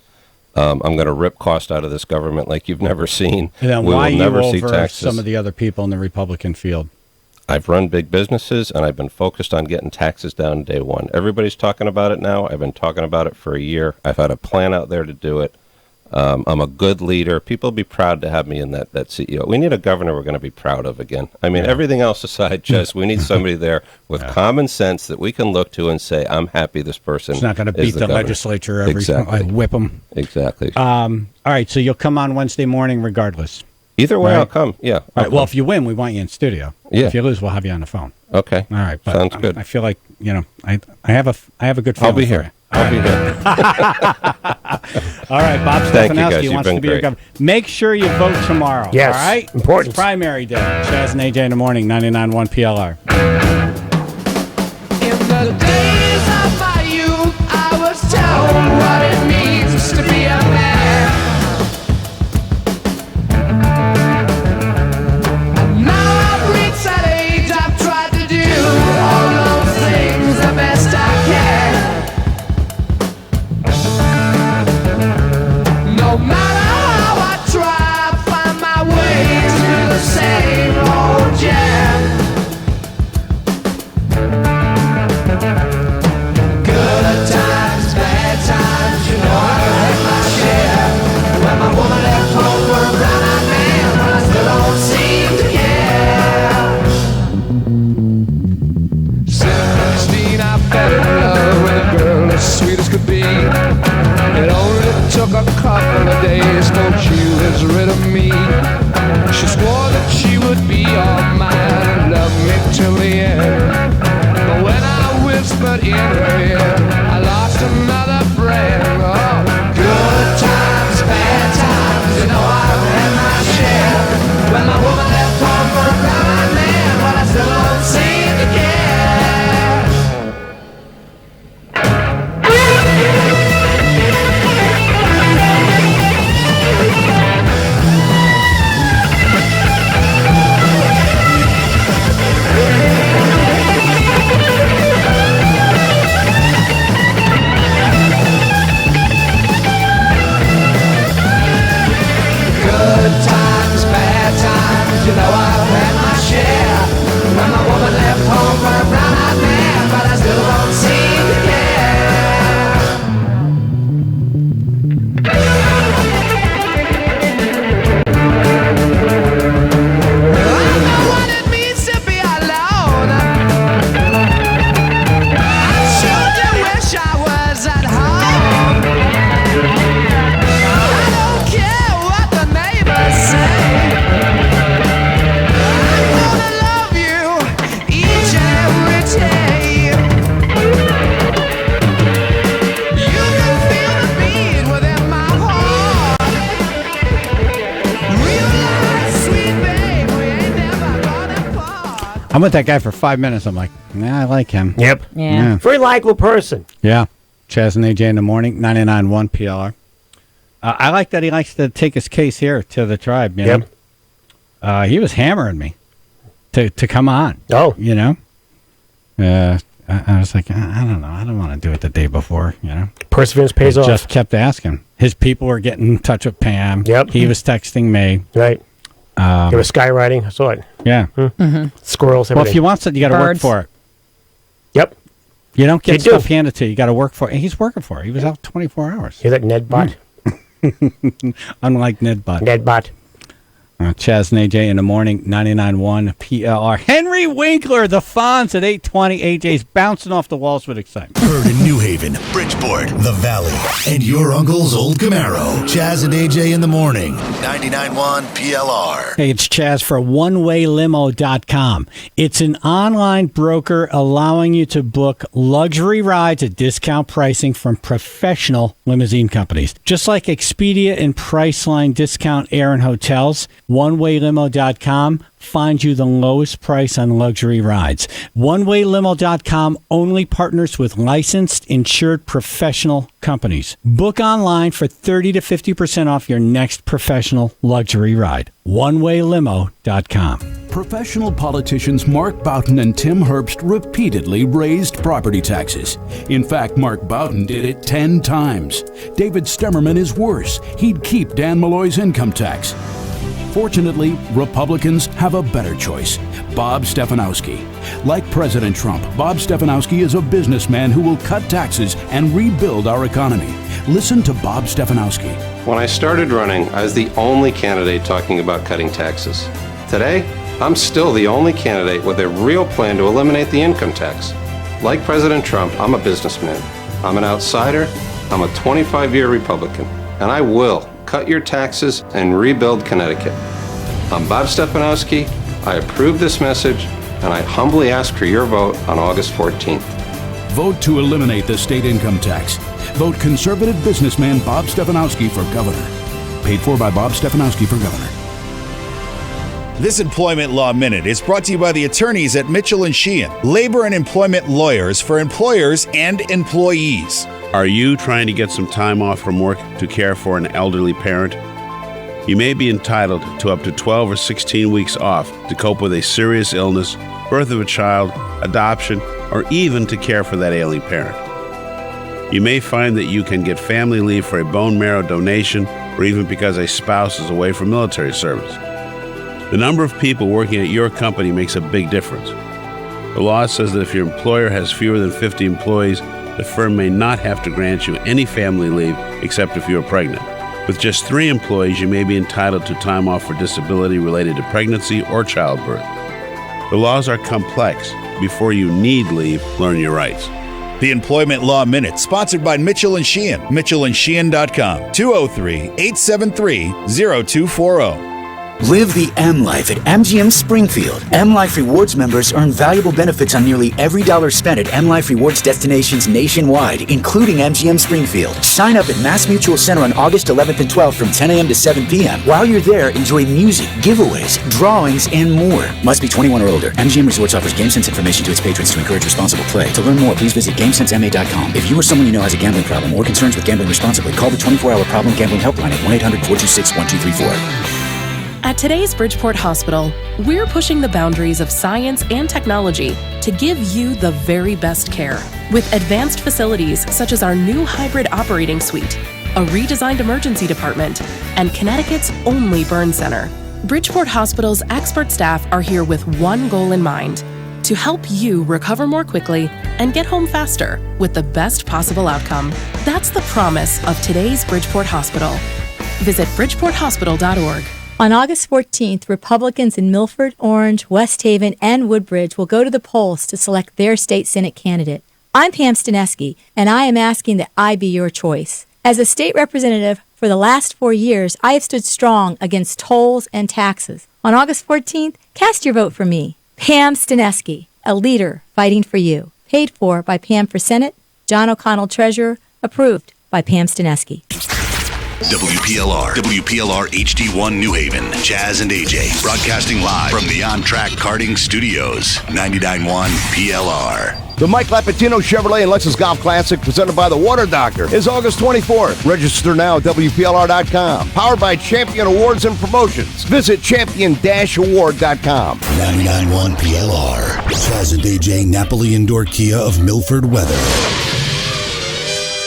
I'm going to rip cost out of this government like you've never seen. And then We why will never you see over taxes. some of the other people in the Republican field? I've run big businesses, and I've been focused on getting taxes down day one. Everybody's talking about it now. I've been talking about it for a year. I've had a plan out there to do it. I'm a good leader. People will be proud to have me in that CEO. We need a governor we're going to be proud of again. I mean, everything else aside, Jess, we need somebody there with common sense that we can look to and say, I'm happy this person It's not going to is beat the governor. legislature every Exactly. time I whip them. Exactly. All right, so you'll come on Wednesday morning regardless. Either way, Right. I'll come. Yeah. All right. Well, if you win, we want you in studio. Yeah. If you lose, we'll have you on the phone. Okay. All right. But Sounds good. I feel like I have a good feeling. I'll be for here. I'll be here. All right, Bob Thank you, guys. Stefanowski You've wants been to be your great. governor. Make sure you vote tomorrow. Yes, All right. important. It's primary day. Chaz and AJ in the morning. 99.1 PLR. In the days of my youth, I was told what it means to be a man. And now I've reached that age, I've tried to do all those things the best I can. No matter how I try, I find my way to the same old jam. days thought she was rid of me. She swore that she would be all mine and love me till the end. But when I whispered in her ear, I lost another friend. Oh, good times, bad times, you know I've had my share. When my woman left home for a blind man, but I still don't seem to care. Good times, bad times, you know I've had my share. When my woman left home for a blind man, but I still don't seem to care. I know what it means to be alone. I sure do wish I was at home. I don't care what the neighbors say. I'm gonna love you each and every day. You can feel the beat within my heart. Realize, sweet babe, we ain't never gonna part. I'm with that guy for 5 minutes. I'm like, nah, I like him. Yep. Yeah. Very likable person. Yeah. Chaz and AJ in the morning, 99.1 PLR. I like that he likes to take his case here to the tribe. You know? He was hammering me to come on. Oh. You know? I was like, I don't know. I don't want to do it the day before, you know? Perseverance pays off. Just kept asking. His people were getting in touch with Pam. Yep. He was texting me. Right. There was skywriting. I saw it. Yeah. Squirrels, everything. Well, if you want something, you got to work Birds. for it. Yep. You don't get You do. stuff handed to you. You got to work for it. And he's working for it. He was out 24 hours. Hear that, Ned Bot? Unlike Ned Bot. Ned Bot. Chaz and AJ in the morning, 99.1 PLR. Henry Winkler, the Fonz at 8:20. AJ's bouncing off the walls with excitement. Heard in New Haven, Bridgeport, the Valley, and your uncle's old Camaro. Chaz and AJ in the morning, 99.1 PLR. Hey, it's Chaz for OneWayLimo.com. It's an online broker allowing you to book luxury rides at discount pricing from professional limousine companies. Just like Expedia and Priceline discount air and hotels, OneWayLimo.com finds you the lowest price on luxury rides. OneWayLimo.com only partners with licensed, insured professional companies. Book online for 30 to 50% off your next professional luxury ride. OneWayLimo.com. Professional politicians Mark Boughton and Tim Herbst repeatedly raised property taxes. In fact, Mark Boughton did it 10 times. David Stemmerman is worse. He'd keep Dan Malloy's income tax. Fortunately, Republicans have a better choice. Bob Stefanowski. Like President Trump, Bob Stefanowski is a businessman who will cut taxes and rebuild our economy. Listen to Bob Stefanowski. When I started running, I was the only candidate talking about cutting taxes. Today, I'm still the only candidate with a real plan to eliminate the income tax. Like President Trump, I'm a businessman. I'm an outsider. I'm a 25-year Republican. And I will cut your taxes and rebuild Connecticut. I'm Bob Stefanowski. I approve this message, and I humbly ask for your vote on August 14th. Vote to eliminate the state income tax. Vote conservative businessman Bob Stefanowski for governor. Paid for by Bob Stefanowski for governor. This Employment Law Minute is brought to you by the attorneys at Mitchell & Sheehan, labor and employment lawyers for employers and employees. Are you trying to get some time off from work to care for an elderly parent? You may be entitled to up to 12 or 16 weeks off to cope with a serious illness, birth of a child, adoption, or even to care for that ailing parent. You may find that you can get family leave for a bone marrow donation or even because a spouse is away from military service. The number of people working at your company makes a big difference. The law says that if your employer has fewer than 50 employees, the firm may not have to grant you any family leave except if you are pregnant. With just 3 employees, you may be entitled to time off for disability related to pregnancy or childbirth. The laws are complex. Before you need leave, learn your rights. The Employment Law Minute, sponsored by Mitchell and Sheehan. MitchellandSheehan.com. 203-873-0240. Live the M Life at MGM Springfield. M Life Rewards members earn valuable benefits on nearly every dollar spent at M Life Rewards destinations nationwide, including MGM Springfield. Sign up at Mass Mutual Center on August 11th and 12th from 10 a.m. to 7 p.m. While you're there, enjoy music, giveaways, drawings, and more. Must be 21 or older. MGM Resorts offers GameSense information to its patrons to encourage responsible play. To learn more, please visit GameSenseMA.com. If you or someone you know has a gambling problem or concerns with gambling responsibly, call the 24-hour problem gambling helpline at 1-800-426-1234. At today's Bridgeport Hospital, we're pushing the boundaries of science and technology to give you the very best care. With advanced facilities such as our new hybrid operating suite, a redesigned emergency department, and Connecticut's only burn center, Bridgeport Hospital's expert staff are here with one goal in mind: to help you recover more quickly and get home faster with the best possible outcome. That's the promise of today's Bridgeport Hospital. Visit bridgeporthospital.org. On August 14th, Republicans in Milford, Orange, West Haven, and Woodbridge will go to the polls to select their state Senate candidate. I'm Pam Staneski, and I am asking that I be your choice. As a state representative for the last 4 years, I have stood strong against tolls and taxes. On August 14th, cast your vote for me. Pam Staneski, a leader fighting for you. Paid for by Pam for Senate, John O'Connell Treasurer, approved by Pam Staneski. WPLR HD1 New Haven, Chaz and AJ, broadcasting live from the On Track Karting Studios, 99.1 PLR. The Mike Lapatino Chevrolet and Lexus Golf Classic, presented by the Water Doctor, is August 24th. Register now at WPLR.com. Powered by Champion Awards and Promotions. Visit champion-award.com. 99.1 PLR. Chaz and AJ, Napoli Indoor Kia of Milford weather.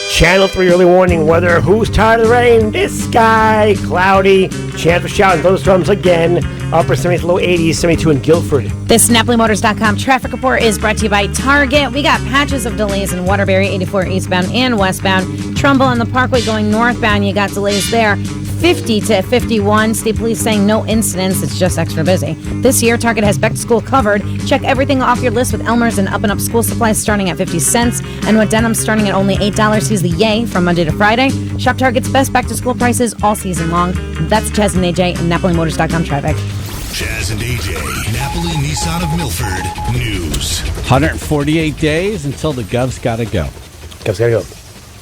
Channel 3 early warning weather. Who's tired of the rain? This guy. Cloudy. Chance for showers and thunderstorms again. Upper 70s, low 80s, 72 in Guilford. This NapoliMotors.com traffic report is brought to you by Target. We got patches of delays in Waterbury, 84 eastbound and westbound. Trumbull on the Parkway going northbound. You got delays there. 50 to 51. State police saying no incidents. It's just extra busy. This year, Target has back to school covered. Check everything off your list with Elmer's and Up and Up school supplies starting at 50 cents. And with denim starting at only $8. Here's the Yay from Monday to Friday. Shop Target's best back to school prices all season long. That's Chaz and AJ and NapoliMotors.com traffic. Chaz and AJ, Napoli Nissan of Milford News. 148 days until the Gov's got to go. Gov's got to go.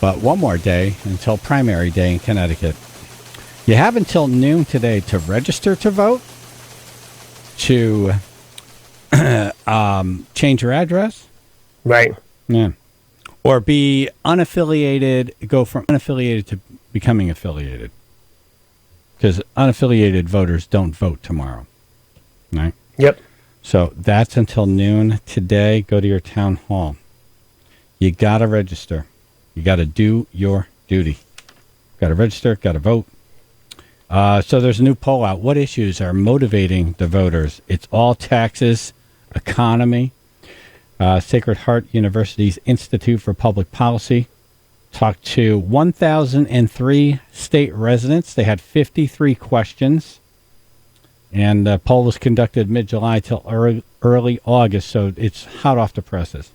But one more day until primary day in Connecticut. You have until noon today to register to vote, to change your address. Right. Yeah. Or be unaffiliated, go from unaffiliated to becoming affiliated. Because unaffiliated voters don't vote tomorrow. Right? Yep. So that's until noon today. Go to your town hall. You got to register. You got to do your duty. Got to register, got to vote. So there's a new poll out. What issues are motivating the voters? It's all taxes, economy. Sacred Heart University's Institute for Public Policy talked to 1,003 state residents. They had 53 questions. And the poll was conducted mid-July till early August, so it's hot off the presses.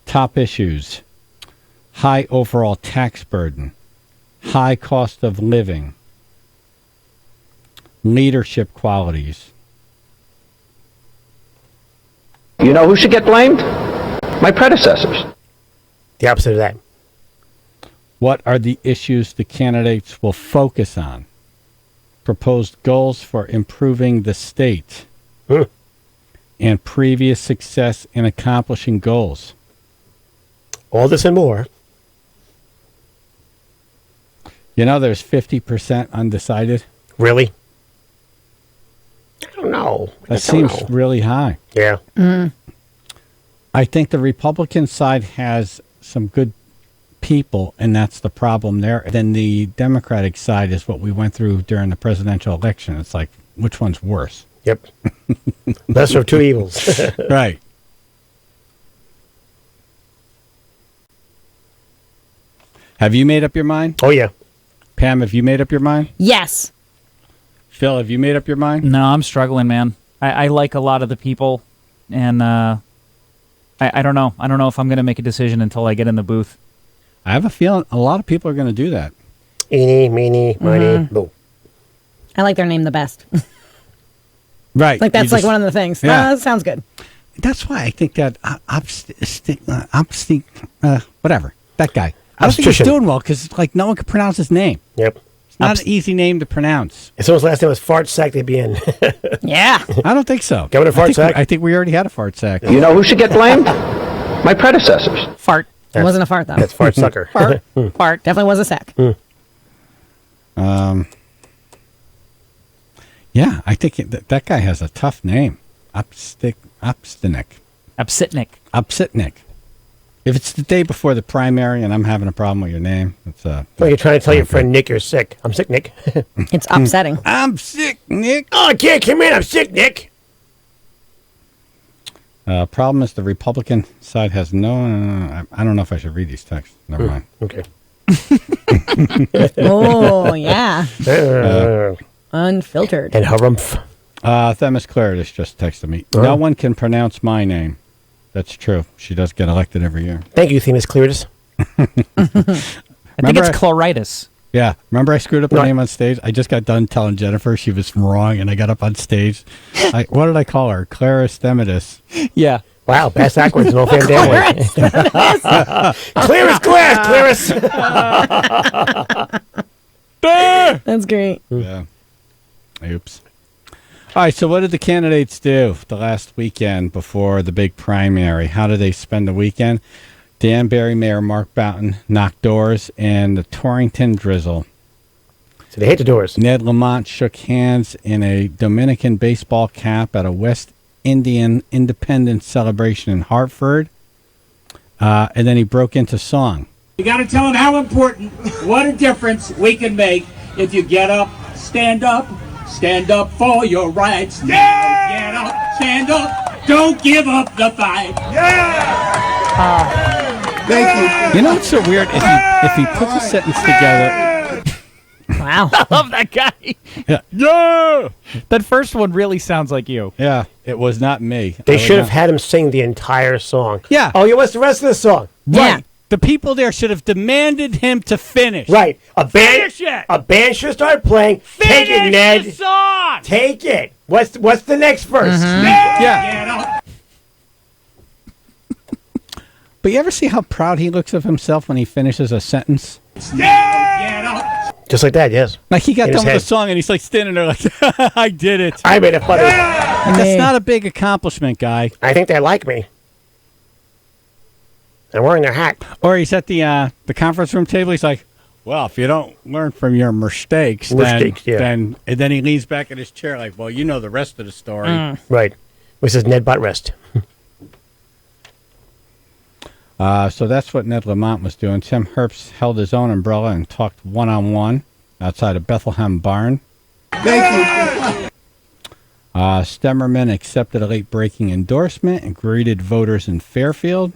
Top issues: high overall tax burden, high cost of living, leadership qualities. You know who should get blamed? My predecessors. The opposite of that. What are the issues the candidates will focus on? Proposed goals for improving the state and previous success in accomplishing goals. All this and more. You know, there's 50% undecided. Really? I don't know. That seems really high. Yeah. I think the Republican side has some good people, and that's the problem there. Then the Democratic side is what we went through during the presidential election. It's like, which one's worse? Yep. Lesser of two evils. Right. Have you made up your mind? Oh, yeah. Pam, have you made up your mind? Yes. Phil, have you made up your mind? No, I'm struggling, man. I like a lot of the people, and I don't know. I don't know if I'm going to make a decision until I get in the booth. I have a feeling a lot of people are going to do that. Eeny, meeny, miny, boo. I like their name the best. Right. Like that's like one of the things. Yeah. That sounds good. That's why I think that whatever, that guy. I don't think he's doing well because like no one can pronounce his name. Yep. It's not an easy name to pronounce. If someone's last name was Fart Sack, they'd be in. Yeah. I don't think so. Governor Fart Sack? I think we already had a fart sack. You know who should get blamed? My predecessors. Fart. It wasn't a fart, though. That's Fart Sucker. Fart. Fart. Definitely was a sack. Yeah, I think that guy has a tough name. Upsitnik. If it's the day before the primary and I'm having a problem with your name, it's Well, you're trying to tell your friend Nick you're sick. I'm sick, Nick. It's upsetting. I'm sick, Nick. Oh, I can't come in. I'm sick, Nick. Problem is the Republican side has no. I don't know if I should read these texts. Never mind. Okay. Oh, yeah. Unfiltered. And harumph. Themis Claridis just texted me. No one can pronounce my name. That's true. She does get elected every year. Thank you, Themis Claridis. I think it's chloritis. Yeah. Remember I screwed up her name on stage? I just got done telling Jennifer she was wrong, and I got up on stage. What did I call her? Claris Themidis. Yeah. Wow, bass backwards, no fan family. Clear as glass, Claris. That's great. Yeah. Oops. All right, so what did the candidates do the last weekend before the big primary? How did they spend the weekend? Danbury Mayor Mark Boughton knocked doors and the Torrington drizzle. So they hate the doors. Ned Lamont shook hands in a Dominican baseball cap at a West Indian independence celebration in Hartford. And then he broke into song. You got to tell them how important, what a difference we can make if you get up, stand up for your rights. Yeah! Get up, stand up, don't give up the fight. Yeah! Thank you. You know what's so weird? If he puts a sentence together. Wow. I love that guy. Yeah. Yeah. That first one really sounds like you. Yeah, it was not me. They should have had him sing the entire song. Yeah. Oh, yeah, what's the rest of the song? Right. The people there should have demanded him to finish. Right. A band should start playing. Take it, Ned. the song. Take it. What's the next verse? Yeah. But you ever see how proud he looks of himself when he finishes a sentence? Just like that, yes. Like he got In done his with the head. song and he's like standing there like, I did it. I made it funny. That's not a big accomplishment, guy. I think they like me. They're wearing their hat. Or he's at the conference room table. He's like, well, if you don't learn from your mistakes, then and then he leans back in his chair like, well, you know the rest of the story. Right. Which is Ned Buttrest. So that's what Ned Lamont was doing. Tim Herbst held his own umbrella and talked one-on-one outside of Bethlehem Barn. Thank you. Stemmerman accepted a late-breaking endorsement and greeted voters in Fairfield.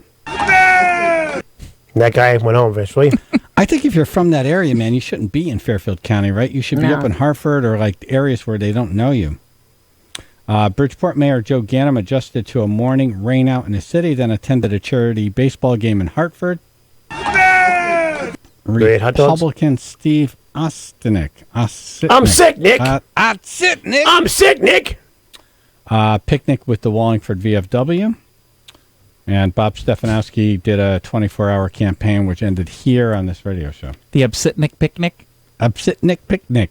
That guy went home eventually. I think if you're from that area, man, you shouldn't be in Fairfield County, right? You should be up in Hartford or like areas where they don't know you. Bridgeport Mayor Joe Ganim adjusted to a morning rainout in the city, then attended a charity baseball game in Hartford. Republican Steve Ostinik. I'm sick, Nick. I'm sick, Nick. I'm sick, Nick. Picnic with the Wallingford VFW. And Bob Stefanowski did a 24-hour campaign, which ended here on this radio show. The Upsitnik Picnic? Upsitnik Picnic.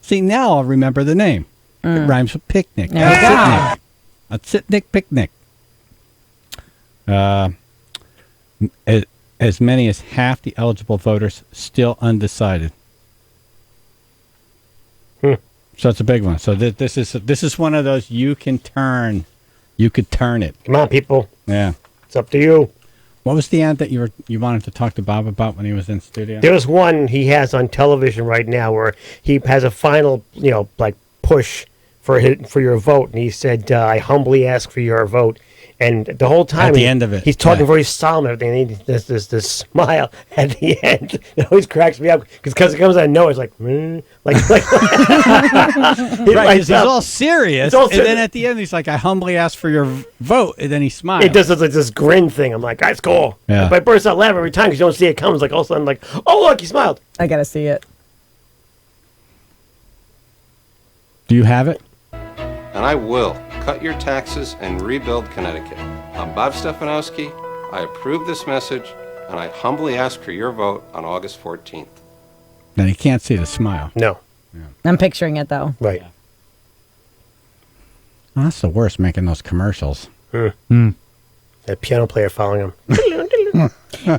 See, now I'll remember the name. It rhymes with picnic. There we go. Upsitnik Picnic. As many as half the eligible voters still undecided. So it's a big one. So this is one of those you can turn. You could turn it. Come on, people. Yeah. It's up to you. What was the ad that you wanted to talk to Bob about when he was in studio? There's one he has on television right now where he has a final, like push for your vote, and he said, "I humbly ask for your vote." And the whole time, At the end of it, he's talking yeah. very solemn and everything. And there's this smile at the end. It always cracks me up because it comes out of nowhere. It's like, Right, 'cause he's all serious, and then at the end he's like, "I humbly ask for your vote," and then he smiles. It does this grin thing. I'm like, that's cool. Yeah. But I burst out laughing every time because you don't see it come. It's like all of a sudden, like, oh look, he smiled. I gotta see it. Do you have it? And I will cut your taxes and rebuild Connecticut. I'm Bob Stefanowski. I approve this message, and I humbly ask for your vote on August 14th. Then he can't see the smile. No. I'm picturing it though. Right. Well, that's the worst, making those commercials. That piano player following him.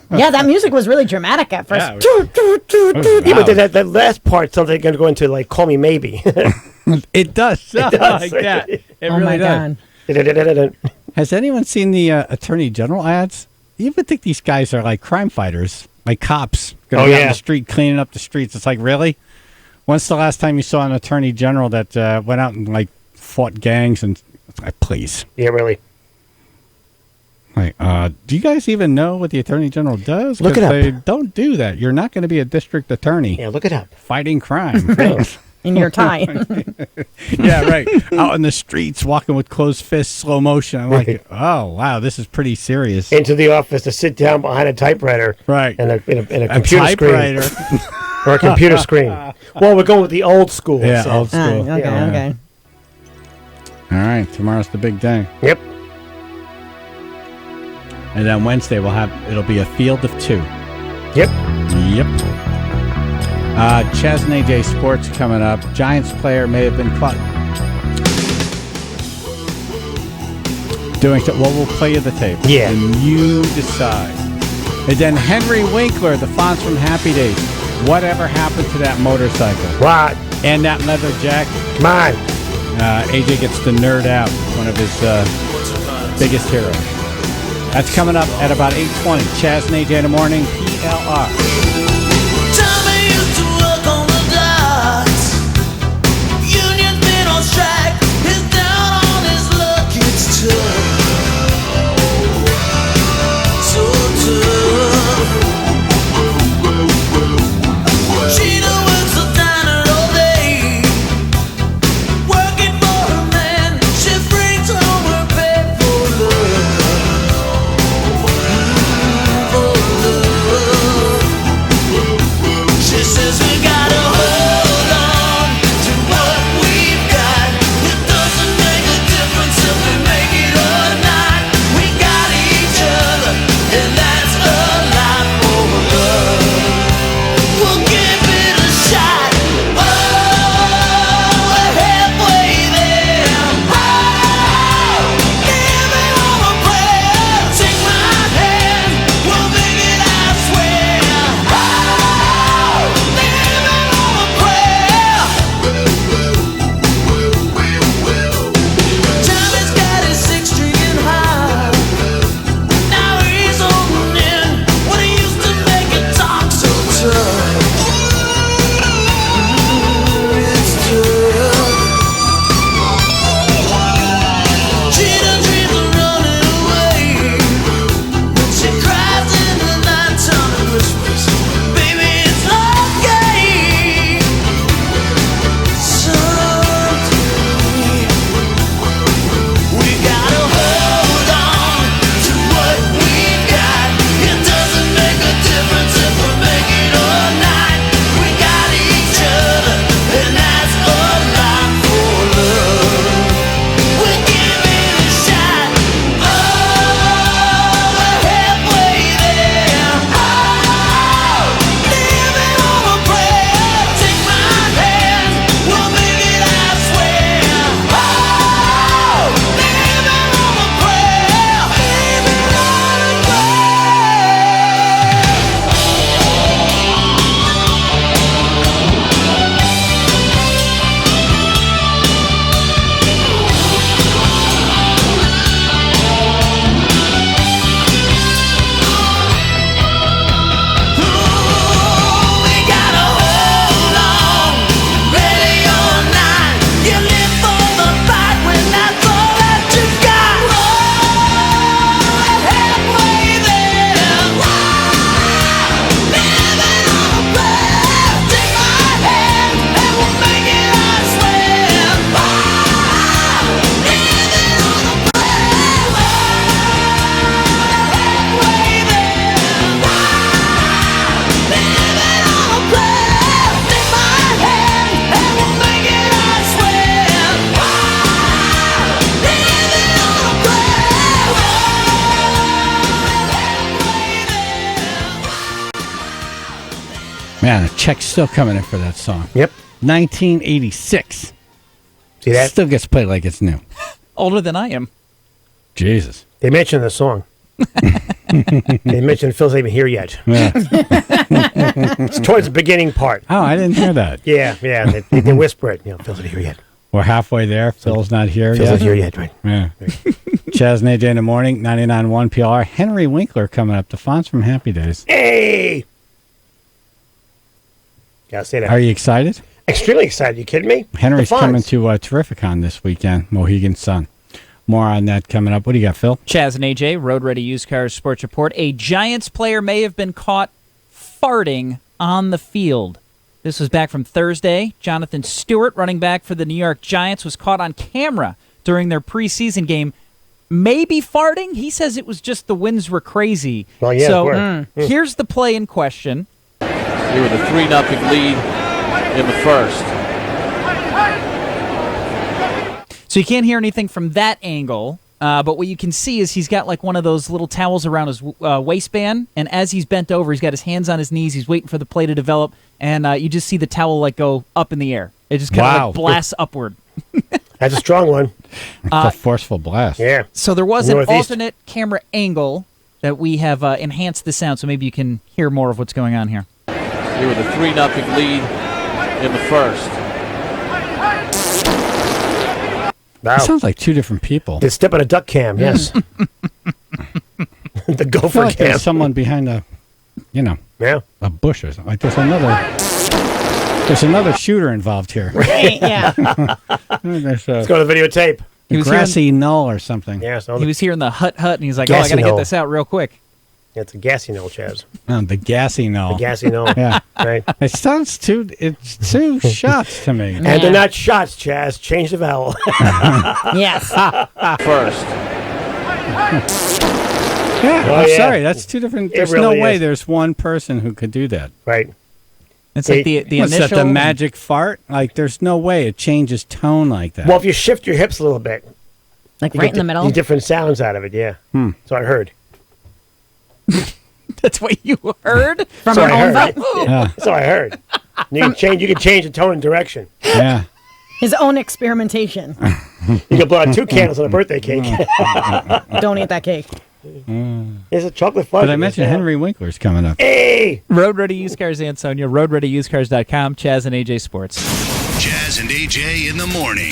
Yeah, that music was really dramatic at first. Yeah, but that last part, something going to go into like "Call Me Maybe." It does sound like that. It Oh really my does. God. Has anyone seen the Attorney General ads? You would think these guys are like crime fighters, like cops, going out on the street, cleaning up the streets. It's like, really? When's the last time you saw an Attorney General that went out and like fought gangs? And like, please. Yeah, really. Like, do you guys even know what the Attorney General does? Look it 'Cause up. They don't do that. You're not going to be a district attorney. Yeah, look it up. Fighting crime. In your tie. Yeah, right. Out in the streets, walking with closed fists, slow motion. I'm Right. like, oh, wow, this is pretty serious. Into the office to sit down behind a typewriter. Right. And in a A computer typewriter. screen. Or a computer screen. Well, we're going with the old school. Yeah, so. old school. Okay, Yeah. okay. All right, tomorrow's the big day. Yep. And then Wednesday it'll be a field of two. Yep. Yep. Chaz and AJ Sports coming up. Giants player may have been caught doing so. Well, we'll play you the tape. Yeah. And you decide. And then Henry Winkler, the Fonz from Happy Days. Whatever happened to that motorcycle? What? And that leather jacket? Come on. AJ gets to nerd out, one of his biggest heroes. That's coming up at about 8:20. Chaz and AJ in the morning, PLR. Man, a check's still coming in for that song. Yep. 1986. See that? Still gets played like it's new. Older than I am. Jesus. They mentioned the song. They mentioned Phil's not even here yet. Yeah. It's towards the beginning part. Oh, I didn't hear that. Yeah. They whisper it. Phil's not here yet. We're halfway there. Phil's not here Phil's yet. not here yet, right? Yeah. Chaz and AJ in the morning, 99.1 PLR. Henry Winkler coming up. The Fonts from Happy Days. Hey! Gotta say that. Are you excited? Extremely excited. You kidding me? Henry's The Fonts. coming to Terrificon this weekend, Mohegan Sun. More on that coming up. What do you got, Phil? Chaz and AJ, Road Ready Used Cars Sports Report. A Giants player may have been caught farting on the field. This was back from Thursday. Jonathan Stewart, running back for the New York Giants, was caught on camera during their preseason game. Maybe farting. He says it was just the winds were crazy. Well, yeah, so here's the play in question. We were the 3-0 lead in the first. So you can't hear anything from that angle, but what you can see is he's got like one of those little towels around his waistband, and as he's bent over, he's got his hands on his knees, he's waiting for the play to develop, and you just see the towel like go up in the air. It just kind of like blasts upward. That's a strong one. It's a forceful blast. Yeah. So there was an Northeast. alternate camera angle that we have enhanced the sound, so maybe you can hear more of what's going on here. We were the 3-0 lead in the first. Wow. It sounds like two different people. The step on a duck cam, yes. The I feel gopher like cam. there's someone behind a bush or something. Like there's another shooter involved here. Right, yeah. There's Let's go to the videotape. a grassy knoll or something. Yeah, so He was here in the hut, and he's like, I Gassy got to get knoll. this out real quick. It's a gassy knoll, Chaz. The gassy knoll. The gassy knoll. Yeah. Right. It sounds it's two shots to me. And they're not shots, Chaz. Change the vowel. Yes. First. Yeah, Oh, I'm yeah. sorry. That's two different. It There's really no way is. there's one person who could do that. Right. It's like the What's that, initial the magic fart? Like, there's no way it changes tone like that. Well, if you shift your hips a little bit. Like you right get in the middle? You get different sounds out of it, yeah. So I heard. That's what you heard From So our I own heard. vote? Yeah. So I heard. You can change the tone and direction. Yeah. His own experimentation. You can blow out 2 candles on a birthday cake. Don't eat that cake. There's a chocolate fudge. But I mentioned Henry Winkler's coming up. Hey! Road Ready Used Cars and Sonia, roadreadyusedcars.com, Chaz and AJ Sports. Jazz and AJ in the morning.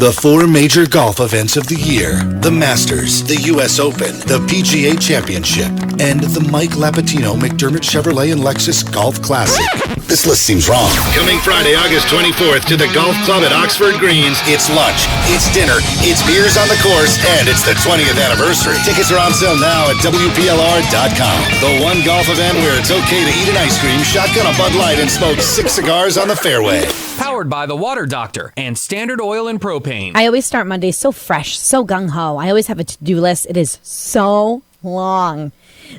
The 4 major golf events of the year: the Masters, the U.S. Open, the PGA Championship, and the Mike Lapatino McDermott Chevrolet and Lexus Golf Classic. This list seems wrong. Coming Friday, August 24th to the Golf Club at Oxford Greens. It's lunch, it's dinner, it's beers on the course, and it's the 20th anniversary. Tickets are on sale now at WPLR.com. The one golf event where it's okay to eat an ice cream, shotgun a Bud Light, and smoke 6 cigars on the fairway. Powered by the Water Doctor and Standard Oil and Propane. I always start Mondays so fresh, so gung-ho. I always have a to-do list. It is so long.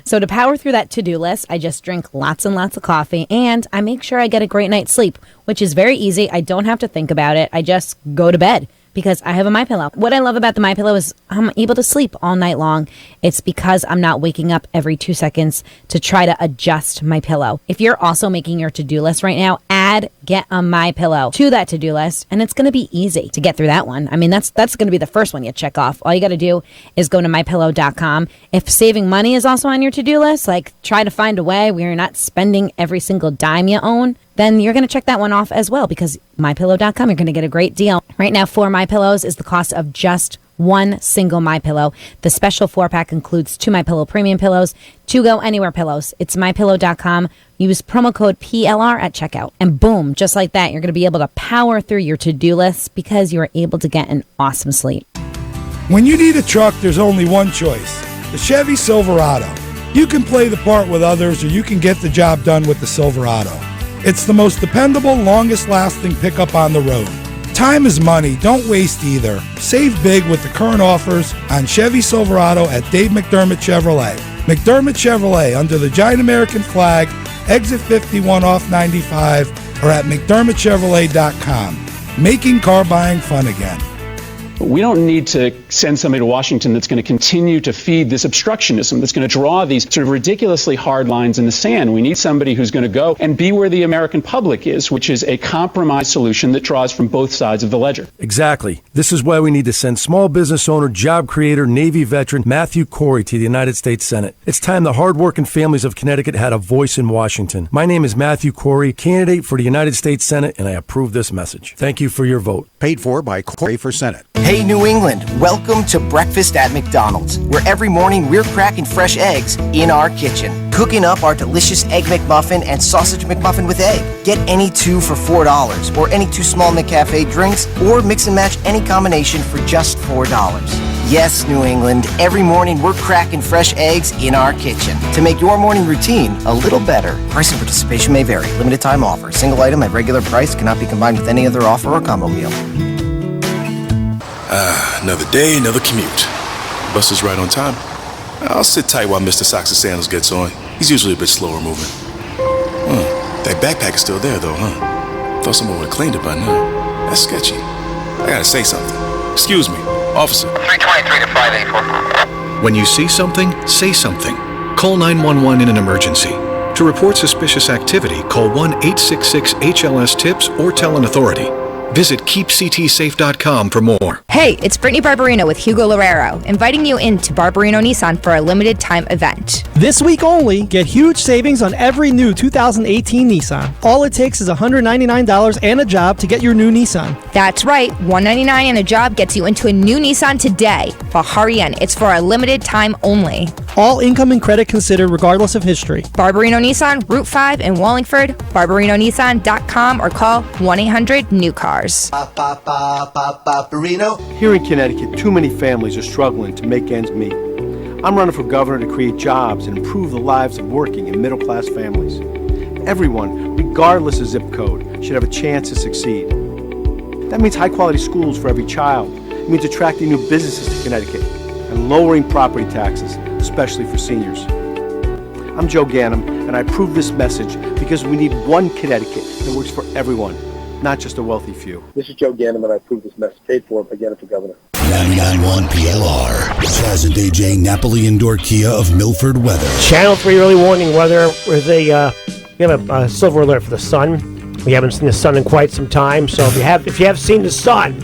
So to power through that to-do list, I just drink lots and lots of coffee, and I make sure I get a great night's sleep, which is very easy. I don't have to think about it. I just go to bed because I have a MyPillow. What I love about the MyPillow is I'm able to sleep all night long. It's because I'm not waking up every 2 seconds to try to adjust my pillow. If you're also making your to-do list right now, add Get a MyPillow to that to-do list, and it's going to be easy to get through that one. I mean, that's going to be the first one you check off. All you got to do is go to MyPillow.com. If saving money is also on your to-do list, like try to find a way where you're not spending every single dime you own, then you're going to check that one off as well, because MyPillow.com, you're going to get a great deal. Right now, 4 MyPillows is the cost of just one single MyPillow. The special 4-pack includes 2 MyPillow premium pillows, 2 Go Anywhere pillows. It's MyPillow.com. Use promo code PLR at checkout. And boom, just like that, you're going to be able to power through your to-do list because you're able to get an awesome sleep. When you need a truck, there's only one choice: the Chevy Silverado. You can play the part with others, or you can get the job done with the Silverado. It's the most dependable, longest-lasting pickup on the road. Time is money. Don't waste either. Save big with the current offers on Chevy Silverado at Dave McDermott Chevrolet. McDermott Chevrolet, under the giant American flag, exit 51 off 95, or at McDermottChevrolet.com. Making car buying fun again. We don't need to send somebody to Washington that's going to continue to feed this obstructionism, that's going to draw these sort of ridiculously hard lines in the sand. We need somebody who's going to go and be where the American public is, which is a compromise solution that draws from both sides of the ledger. Exactly. This is why we need to send small business owner, job creator, Navy veteran Matthew Corey to the United States Senate. It's time the hardworking families of Connecticut had a voice in Washington. My name is Matthew Corey, candidate for the United States Senate, and I approve this message. Thank you for your vote. Paid for by Corey for Senate. Hey, New England, welcome to Breakfast at McDonald's, where every morning we're cracking fresh eggs in our kitchen, cooking up our delicious Egg McMuffin and Sausage McMuffin with egg. Get any two for $4, or any two small McCafe drinks, or mix and match any combination for just $4. Yes, New England, every morning we're cracking fresh eggs in our kitchen to make your morning routine a little better. Price and participation may vary. Limited time offer. Single item at regular price cannot be combined with any other offer or combo meal. Another day, another commute. Bus is right on time. I'll sit tight while Mr. Socks and Sandals gets on. He's usually a bit slower moving. That backpack is still there, though, huh? Thought someone would have claimed it by now. That's sketchy. I gotta say something. Excuse me, officer. 323 to 584. When you see something, say something. Call 911 in an emergency. To report suspicious activity, call 1-866-HLS-TIPS or tell an authority. Visit keepctsafe.com for more. Hey, it's Brittany Barberino with Hugo Lorero, inviting you into Barberino Nissan for a limited time event. This week only, get huge savings on every new 2018 Nissan. All it takes is $199 and a job to get your new Nissan. That's right, $199 and a job gets you into a new Nissan today. But hurry in, it's for a limited time only. All income and credit considered regardless of history. Barberino Nissan, Route 5 in Wallingford, BarberinoNissan.com or call 1-800-NEW-CAR. Here in Connecticut, too many families are struggling to make ends meet. I'm running for governor to create jobs and improve the lives of working and middle-class families. Everyone, regardless of zip code, should have a chance to succeed. That means high-quality schools for every child. It means attracting new businesses to Connecticut and lowering property taxes, especially for seniors. I'm Joe Ganim, and I approve this message because we need one Connecticut that works for everyone, not just a wealthy few. This is Joe Ganim, and I approve this message. Paid for by Ganim for governor. 99.1 PLR. Chaz and AJ, Napoli Indoor Kia of Milford weather. Channel 3 early warning weather where we have a silver alert for the sun. We haven't seen the sun in quite some time, so if you have seen the sun,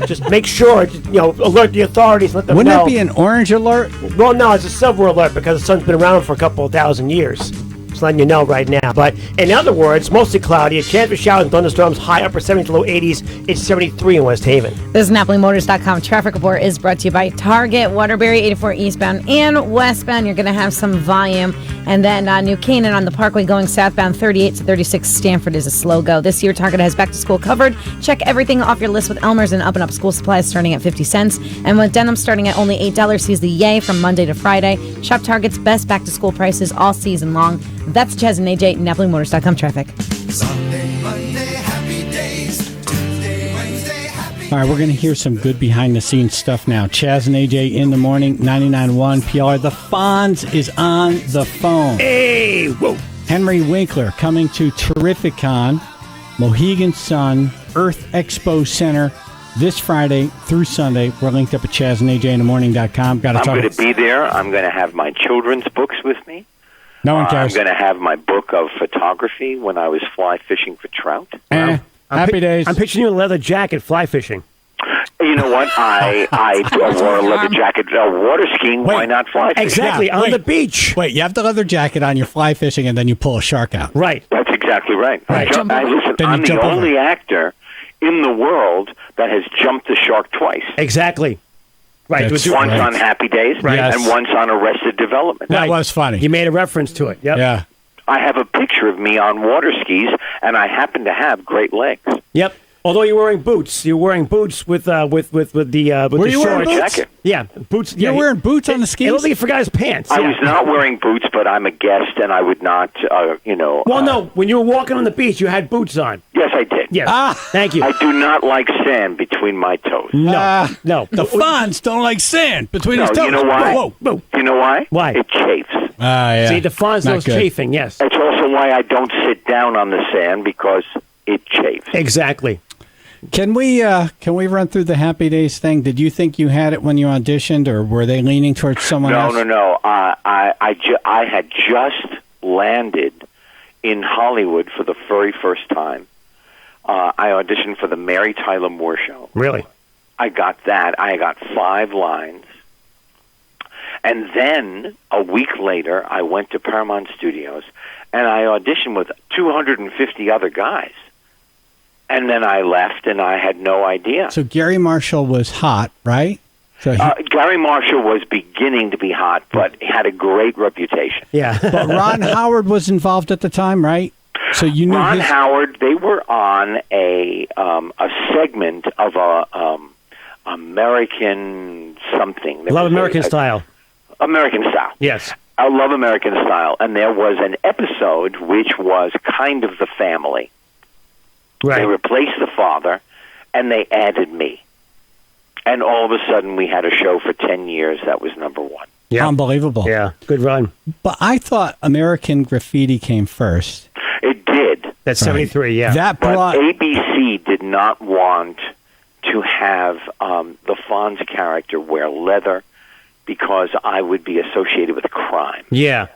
just make sure alert the authorities. Let them Wouldn't know. that be an orange alert? Well, no, it's a silver alert because the sun's been around for a couple of thousand years. Just letting you know right now. But in other words, mostly cloudy. A chance for showers and thunderstorms. High upper 70s to low 80s. It's 73 in West Haven. This NapoliMotors.com traffic report is brought to you by Target, Waterbury, 84 eastbound and westbound. You're going to have some volume. And then New Canaan on the Parkway going southbound, 38 to 36. Stanford is a slow go. This year, Target has back to school covered. Check everything off your list with Elmer's and Up and Up school supplies starting at 50 cents. And with denim starting at only $8, seize the yay from Monday to Friday. Shop Target's best back to school prices all season long. That's Chaz and AJ, NapoliMotors.com traffic. Sunday, Monday, happy days. Tuesday, Wednesday, happy All right, we're going to hear some good behind-the-scenes stuff now. Chaz and AJ in the morning, 99.1 PLR. The Fonz is on the phone. Hey, whoa. Henry Winkler coming to Terrificon, Mohegan Sun, Earth Expo Center this Friday through Sunday. We're linked up at ChazandAJinthemorning.com. I'm going to be there. I'm going to have my children's books with me. No one cares. I'm going to have my book of photography when I was fly fishing for trout. Happy days. I'm picturing you in a leather jacket fly fishing. You know what? I wore a leather jacket water skiing. Why not fly fishing? Exactly, on the beach. Wait, you have the leather jacket on, you're fly fishing, and then you pull a shark out. Right. That's exactly right. Right. Listen, I'm the only actor in the world that has jumped the shark twice. Exactly. Right. Once on Happy Days and once on Arrested Development. That was funny. You made a reference to it. Yep. Yeah. I have a picture of me on water skis, and I happen to have great legs. Yep. Although you're wearing boots, with the Were you wearing shorts. boots? Yeah, boots. You're wearing boots on the skis? I don't think he forgot his pants. I was not wearing boots, but I'm a guest, and I would not, Well, no, when you were walking on the beach, you had boots on. Yes, I did. Yes. Thank you. I do not like sand between my toes. No. The Fonz don't like sand between his toes. You know why? Whoa. You know why? Why? It chafes. Yeah. See, the Fonz knows chafing, yes. That's also why I don't sit down on the sand, because it chafes. Exactly. Can we run through the Happy Days thing? Did you think you had it when you auditioned, or were they leaning towards someone else? No. I had just landed in Hollywood for the very first time. I auditioned for the Mary Tyler Moore Show. Really? I got that. I got 5 lines. And then, a week later, I went to Paramount Studios, and I auditioned with 250 other guys. And then I left, and I had no idea. So Gary Marshall was hot, right? So Gary Marshall was beginning to be hot, but had a great reputation. Yeah. But Ron Howard was involved at the time, right? So you knew Ron Howard. They were on a segment of a American something. Love American Style. American Style. Yes. I love American Style, and there was an episode which was kind of the family. Right. They replaced the father, and they added me. And all of a sudden, we had a show for 10 years that was number 1. Yeah. Unbelievable. Yeah, good run. But I thought American Graffiti came first. It did. That's 73, yeah. That But brought... ABC did not want to have the Fonz character wear leather because I would be associated with crime. Yeah.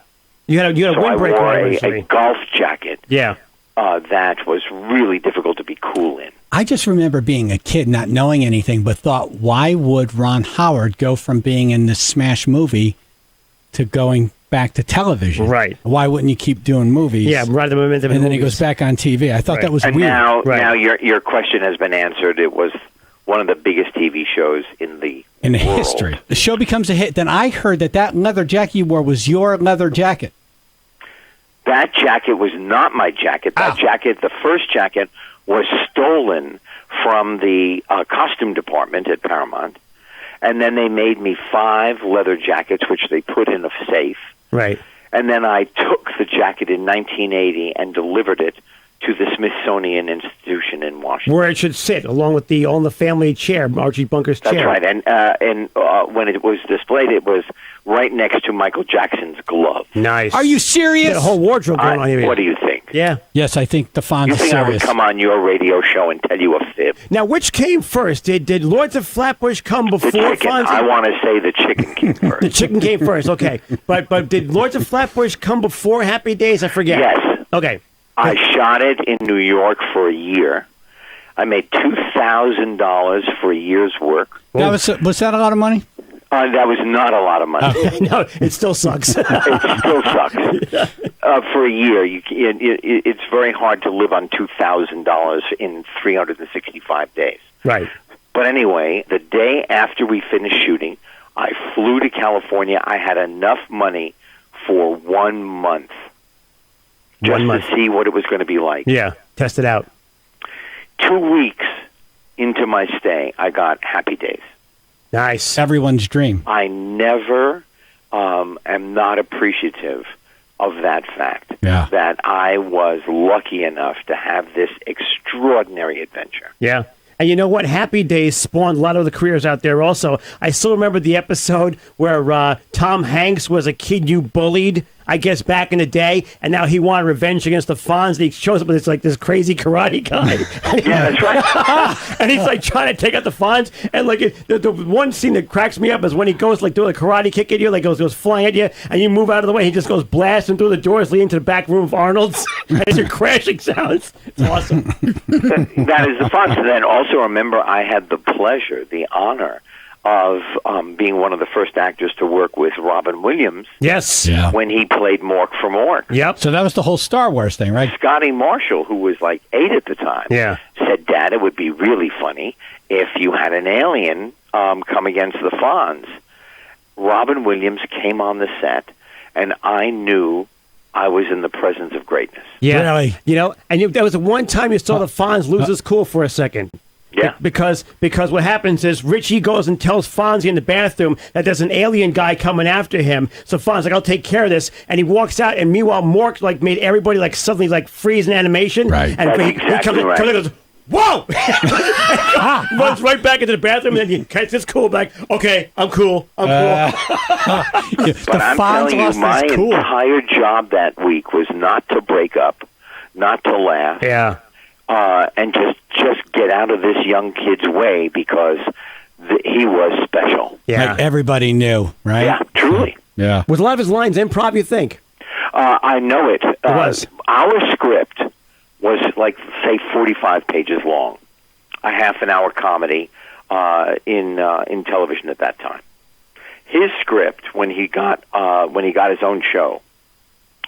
You had a So I windbreaker wore originally. a golf jacket. Yeah. That was really difficult to be cool in. I just remember being a kid, not knowing anything, but thought, why would Ron Howard go from being in this smash movie to going back to television? Right. Why wouldn't you keep doing movies? Yeah, ride the momentum. And then he goes back on TV. I thought that was and weird. now your question has been answered. It was one of the biggest TV shows in the in world. history. The show becomes a hit. Then I heard that leather jacket you wore was your leather jacket. That jacket was not my jacket. That jacket, the first jacket, was stolen from the costume department at Paramount. And then they made me 5 leather jackets, which they put in a safe. Right. And then I took the jacket in 1980 and delivered it to the Smithsonian Institution in Washington. Where it should sit, along with the All in the Family chair, Archie Bunker's chair. That's right. And when it was displayed, it was right next to Michael Jackson's glove. Nice. Are you serious? The whole wardrobe going on here. What do you think? Yeah. Yes, I think the Fonz You is think I would serious. come on your radio show and tell you a fib? Now, which came first? Did Lords of Flatbush come before The chicken. Fonzie? I want to say the chicken came first. The chicken came first, okay. But did Lords of Flatbush come before Happy Days? I forget. Yes. Okay. I shot it in New York for a year. I made $2,000 for a year's work. That was that a lot of money? That was not a lot of money. No, it still sucks. It still sucks. For a year, it's very hard to live on $2,000 in 365 days. Right. But anyway, the day after we finished shooting, I flew to California. I had enough money for 1 month. Just to see what it was going to be like. Yeah, test it out. 2 weeks into my stay, I got Happy Days. Nice. Everyone's dream. I never am not appreciative of that fact. Yeah. That I was lucky enough to have this extraordinary adventure. Yeah. And you know what? Happy Days spawned a lot of the careers out there also. I still remember the episode where Tom Hanks was a kid you bullied, I guess, back in the day, and now he wanted revenge against the Fonz, and he shows up with this crazy karate guy. Yeah, that's right. And he's like trying to take out the Fonz, and like the one scene that cracks me up is when he goes like doing a karate kick at you, like goes flying at you, and you move out of the way, he just goes blasting through the doors leading to the back room of Arnold's, and it's your crashing sounds. It's awesome. That is the fun. So then also remember I had the pleasure, the honor of being one of the first actors to work with Robin Williams. Yes. Yeah. When he played Mork from Mork. Yep. So that was the whole Star Wars thing, right? Scotty Marshall, who was like 8 at the time, said, Dad, it would be really funny if you had an alien come against the Fonz. Robin Williams came on the set, and I knew I was in the presence of greatness. Yeah. Really? You know, and that was the one time you saw the Fonz lose his cool for a second. Yeah. Because what happens is Richie goes and tells Fonzie in the bathroom that there's an alien guy coming after him. So Fonzie's like, I'll take care of this. And he walks out, and meanwhile, Mork like made everybody like suddenly like freeze in animation. Right. And That's he exactly comes right. and goes, whoa! Runs right back into the bathroom, and then he gets his cool back. Okay, I'm cool. I'm cool. But I'm telling you, my entire job that week was not to break up, not to laugh. Yeah. and just get out of this young kid's way because he was special. Yeah. Like everybody knew, right? Yeah, truly. Yeah. Was a lot of his lines improv, you think? I know it. It was. Our script was like, say, 45 pages long, a half-an-hour comedy in television at that time. His script, when he got his own show,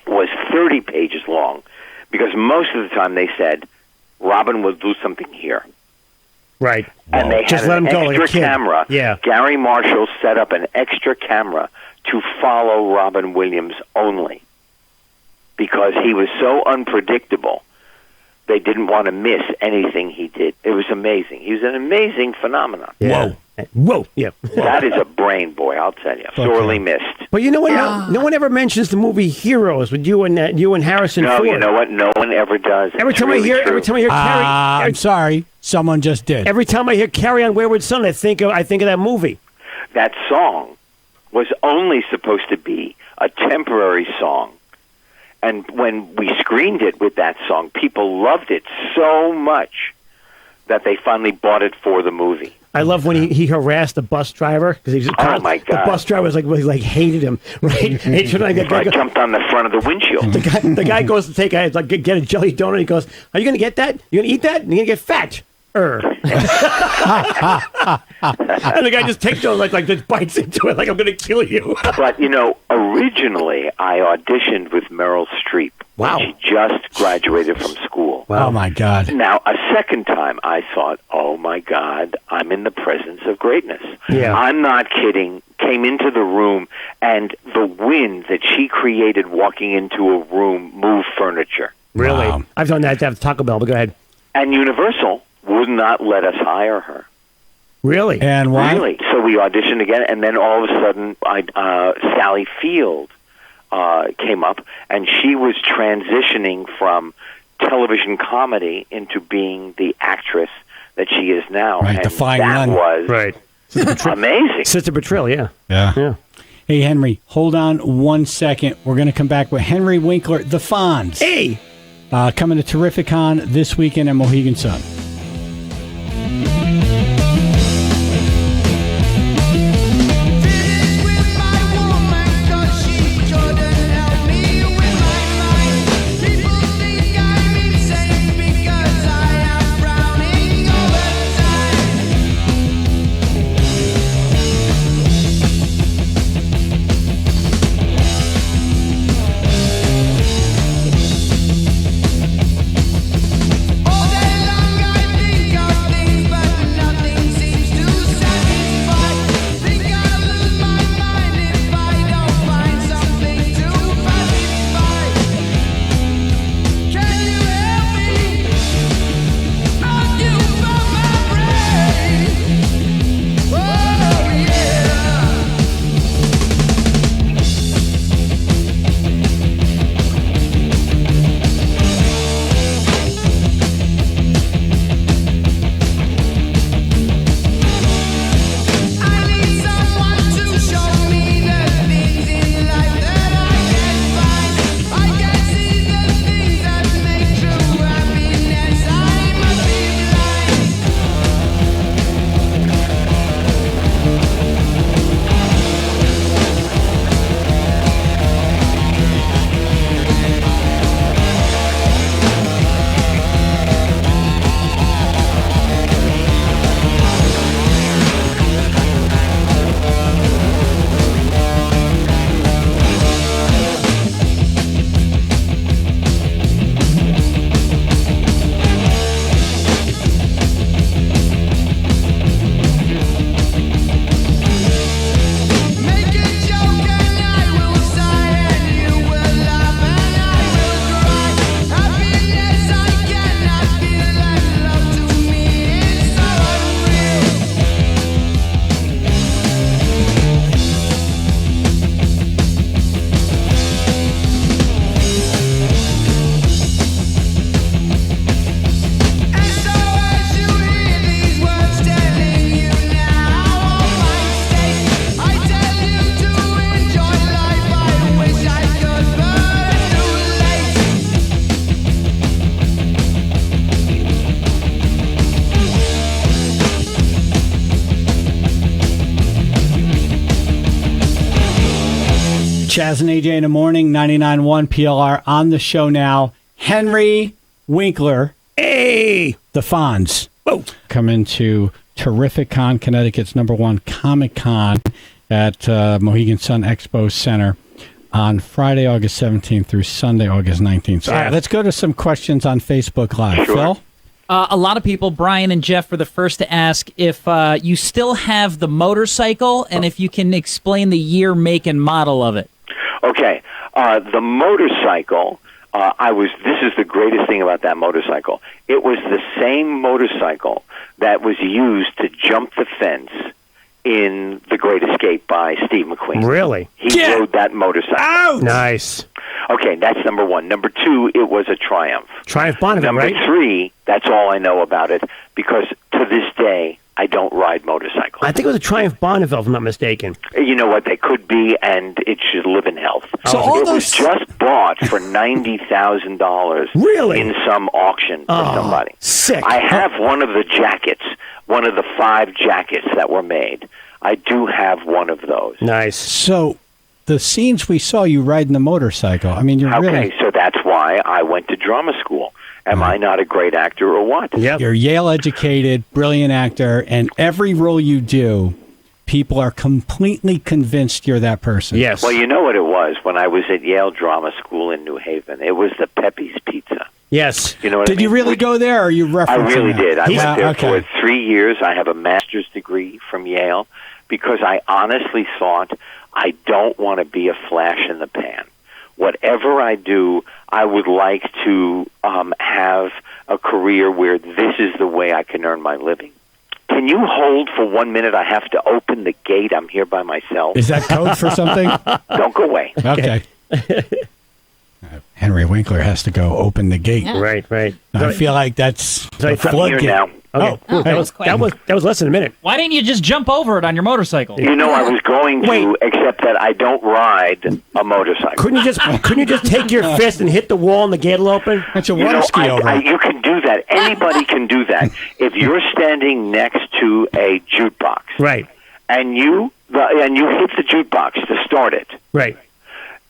was 30 pages long, because most of the time they said, Robin will do something here. Right. And they Just had let an him go like a extra kid. camera. Yeah. Gary Marshall set up an extra camera to follow Robin Williams only, because he was so unpredictable. They didn't want to miss anything he did. It was amazing. He was an amazing phenomenon. Yeah. Whoa. Yeah. That is a brain, boy, I'll tell you. Sorely missed. But you know what? No one ever mentions the movie Heroes with you and Harrison No, Ford. you know what? No one ever does. Every It's time really I true. hear Carrie, I'm sorry, someone just did. every time I hear Carrie on Wayward Son, I think of that movie. That song was only supposed to be a temporary song. And when we screened it with that song, people loved it so much that they finally bought it for the movie. I love when he harassed the bus driver because my God. the bus driver was hated him, right? And he jumped on the front of the windshield. The guy goes to get a jelly donut. He goes, "Are you going to get that? You going to eat that? You're going to get fat." And the guy just takes it like just bites into it like, I'm going to kill you. But originally I auditioned with Meryl Streep. Wow. She just graduated from school. Wow. Oh, my God. Now, a second time I thought, oh my God, I'm in the presence of greatness. Yeah. I'm not kidding. Came into the room, and the wind that she created walking into a room moved furniture. Really? Wow. I've done that at Taco Bell, but go ahead. And Universal would not let us hire her. Really? And why? Really. So we auditioned again, and then all of a sudden, Sally Field came up, and she was transitioning from television comedy into being the actress that she is now. Right, and the fine that line. was Right. amazing. Sister Betrayal, yeah. Yeah. Hey, Henry, hold on 1 second. We're going to come back with Henry Winkler, the Fonz. Hey! Coming to Terrificon this weekend at Mohegan Sun. All day long I Chaz and AJ in the morning, 99.1 PLR on the show now. Henry Winkler. Hey! The Fonz. Whoa. Coming to Terrific Con, Connecticut's #1 Comic Con at Mohegan Sun Expo Center on Friday, August 17th through Sunday, August 19th. So, all right, let's go to some questions on Facebook Live. Sure. Phil? A lot of people, Brian and Jeff, were the first to ask if you still have the motorcycle and if you can explain the year, make, and model of it. Okay, the motorcycle. This is the greatest thing about that motorcycle. It was the same motorcycle that was used to jump the fence in The Great Escape by Steve McQueen. Really? He rode that motorcycle. Ouch! Nice. Okay, that's number one. Number two, it was a Triumph. Triumph Bonneville, Number right? three, that's all I know about it, because to this day, I don't ride motorcycles. I think it was a Triumph Bonneville, if I'm not mistaken. You know what? They could be, and it should live in health. So all it those- was just bought for $90,000. Really? In some auction for somebody. Sick. I have one of the jackets, one of the 5 jackets that were made. I do have one of those. Nice. So the scenes we saw you riding the motorcycle, I mean, you're Okay, really... so that's why I went to drama school. Am I not a great actor or what? You're Yale-educated, brilliant actor, and every role you do, people are completely convinced you're that person. Yes. Well, you know what it was when I was at Yale Drama School in New Haven? It was the Pepe's Pizza. Yes. You know what I Did mean? you really go there, or are you referencing I really that? did. I went there okay. for 3 years. I have a master's degree from Yale because I honestly thought I don't want to be a flash in the pan. Whatever I do, I would like to have a career where this is the way I can earn my living. Can you hold for 1 minute? I have to open the gate. I'm here by myself. Is that code for something? Don't go away. Okay. Henry Winkler has to go open the gate. Yeah. Right. I feel like that's the I'm floodgate. here now. Okay. Oh, that was less than a minute. Why didn't you just jump over it on your motorcycle? You know, I was going to, except that I don't ride a motorcycle. Couldn't you just take your fist and hit the wall and the gate will open? That's a You water know, ski over. you can do that. Anybody can do that. If you're standing next to a jukebox, Right. and you hit the jukebox to start it, Right.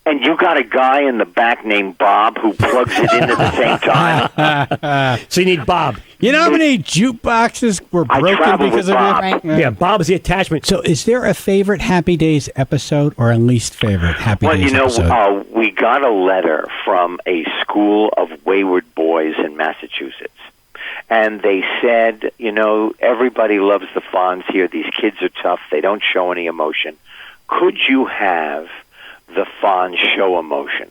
and you got a guy in the back named Bob who plugs it in at the same time. So you need Bob. You know how many jukeboxes were broken travel with because of Bob. it? Yeah, Bob is the attachment. So is there a favorite Happy Days episode or a least favorite Happy Well, Days you know, episode? we got a letter from a school of wayward boys in Massachusetts. And they said, you know, everybody loves the Fonz here. These kids are tough. They don't show any emotion. Could you have the Fonz show emotion?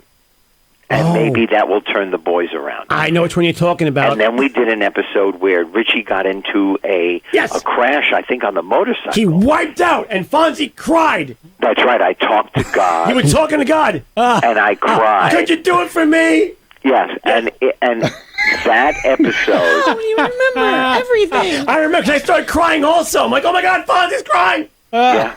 And maybe that will turn the boys around. I know which one you're talking about. And then we did an episode where Richie got into a crash, I think, on the motorcycle. He wiped out, and Fonzie cried. That's right. I talked to God. He was talking to God. And I cried. Could you do it for me? Yes, and that episode. You remember everything. I remember because I started crying also. I'm like, oh my God, Fonzie's crying. Yeah.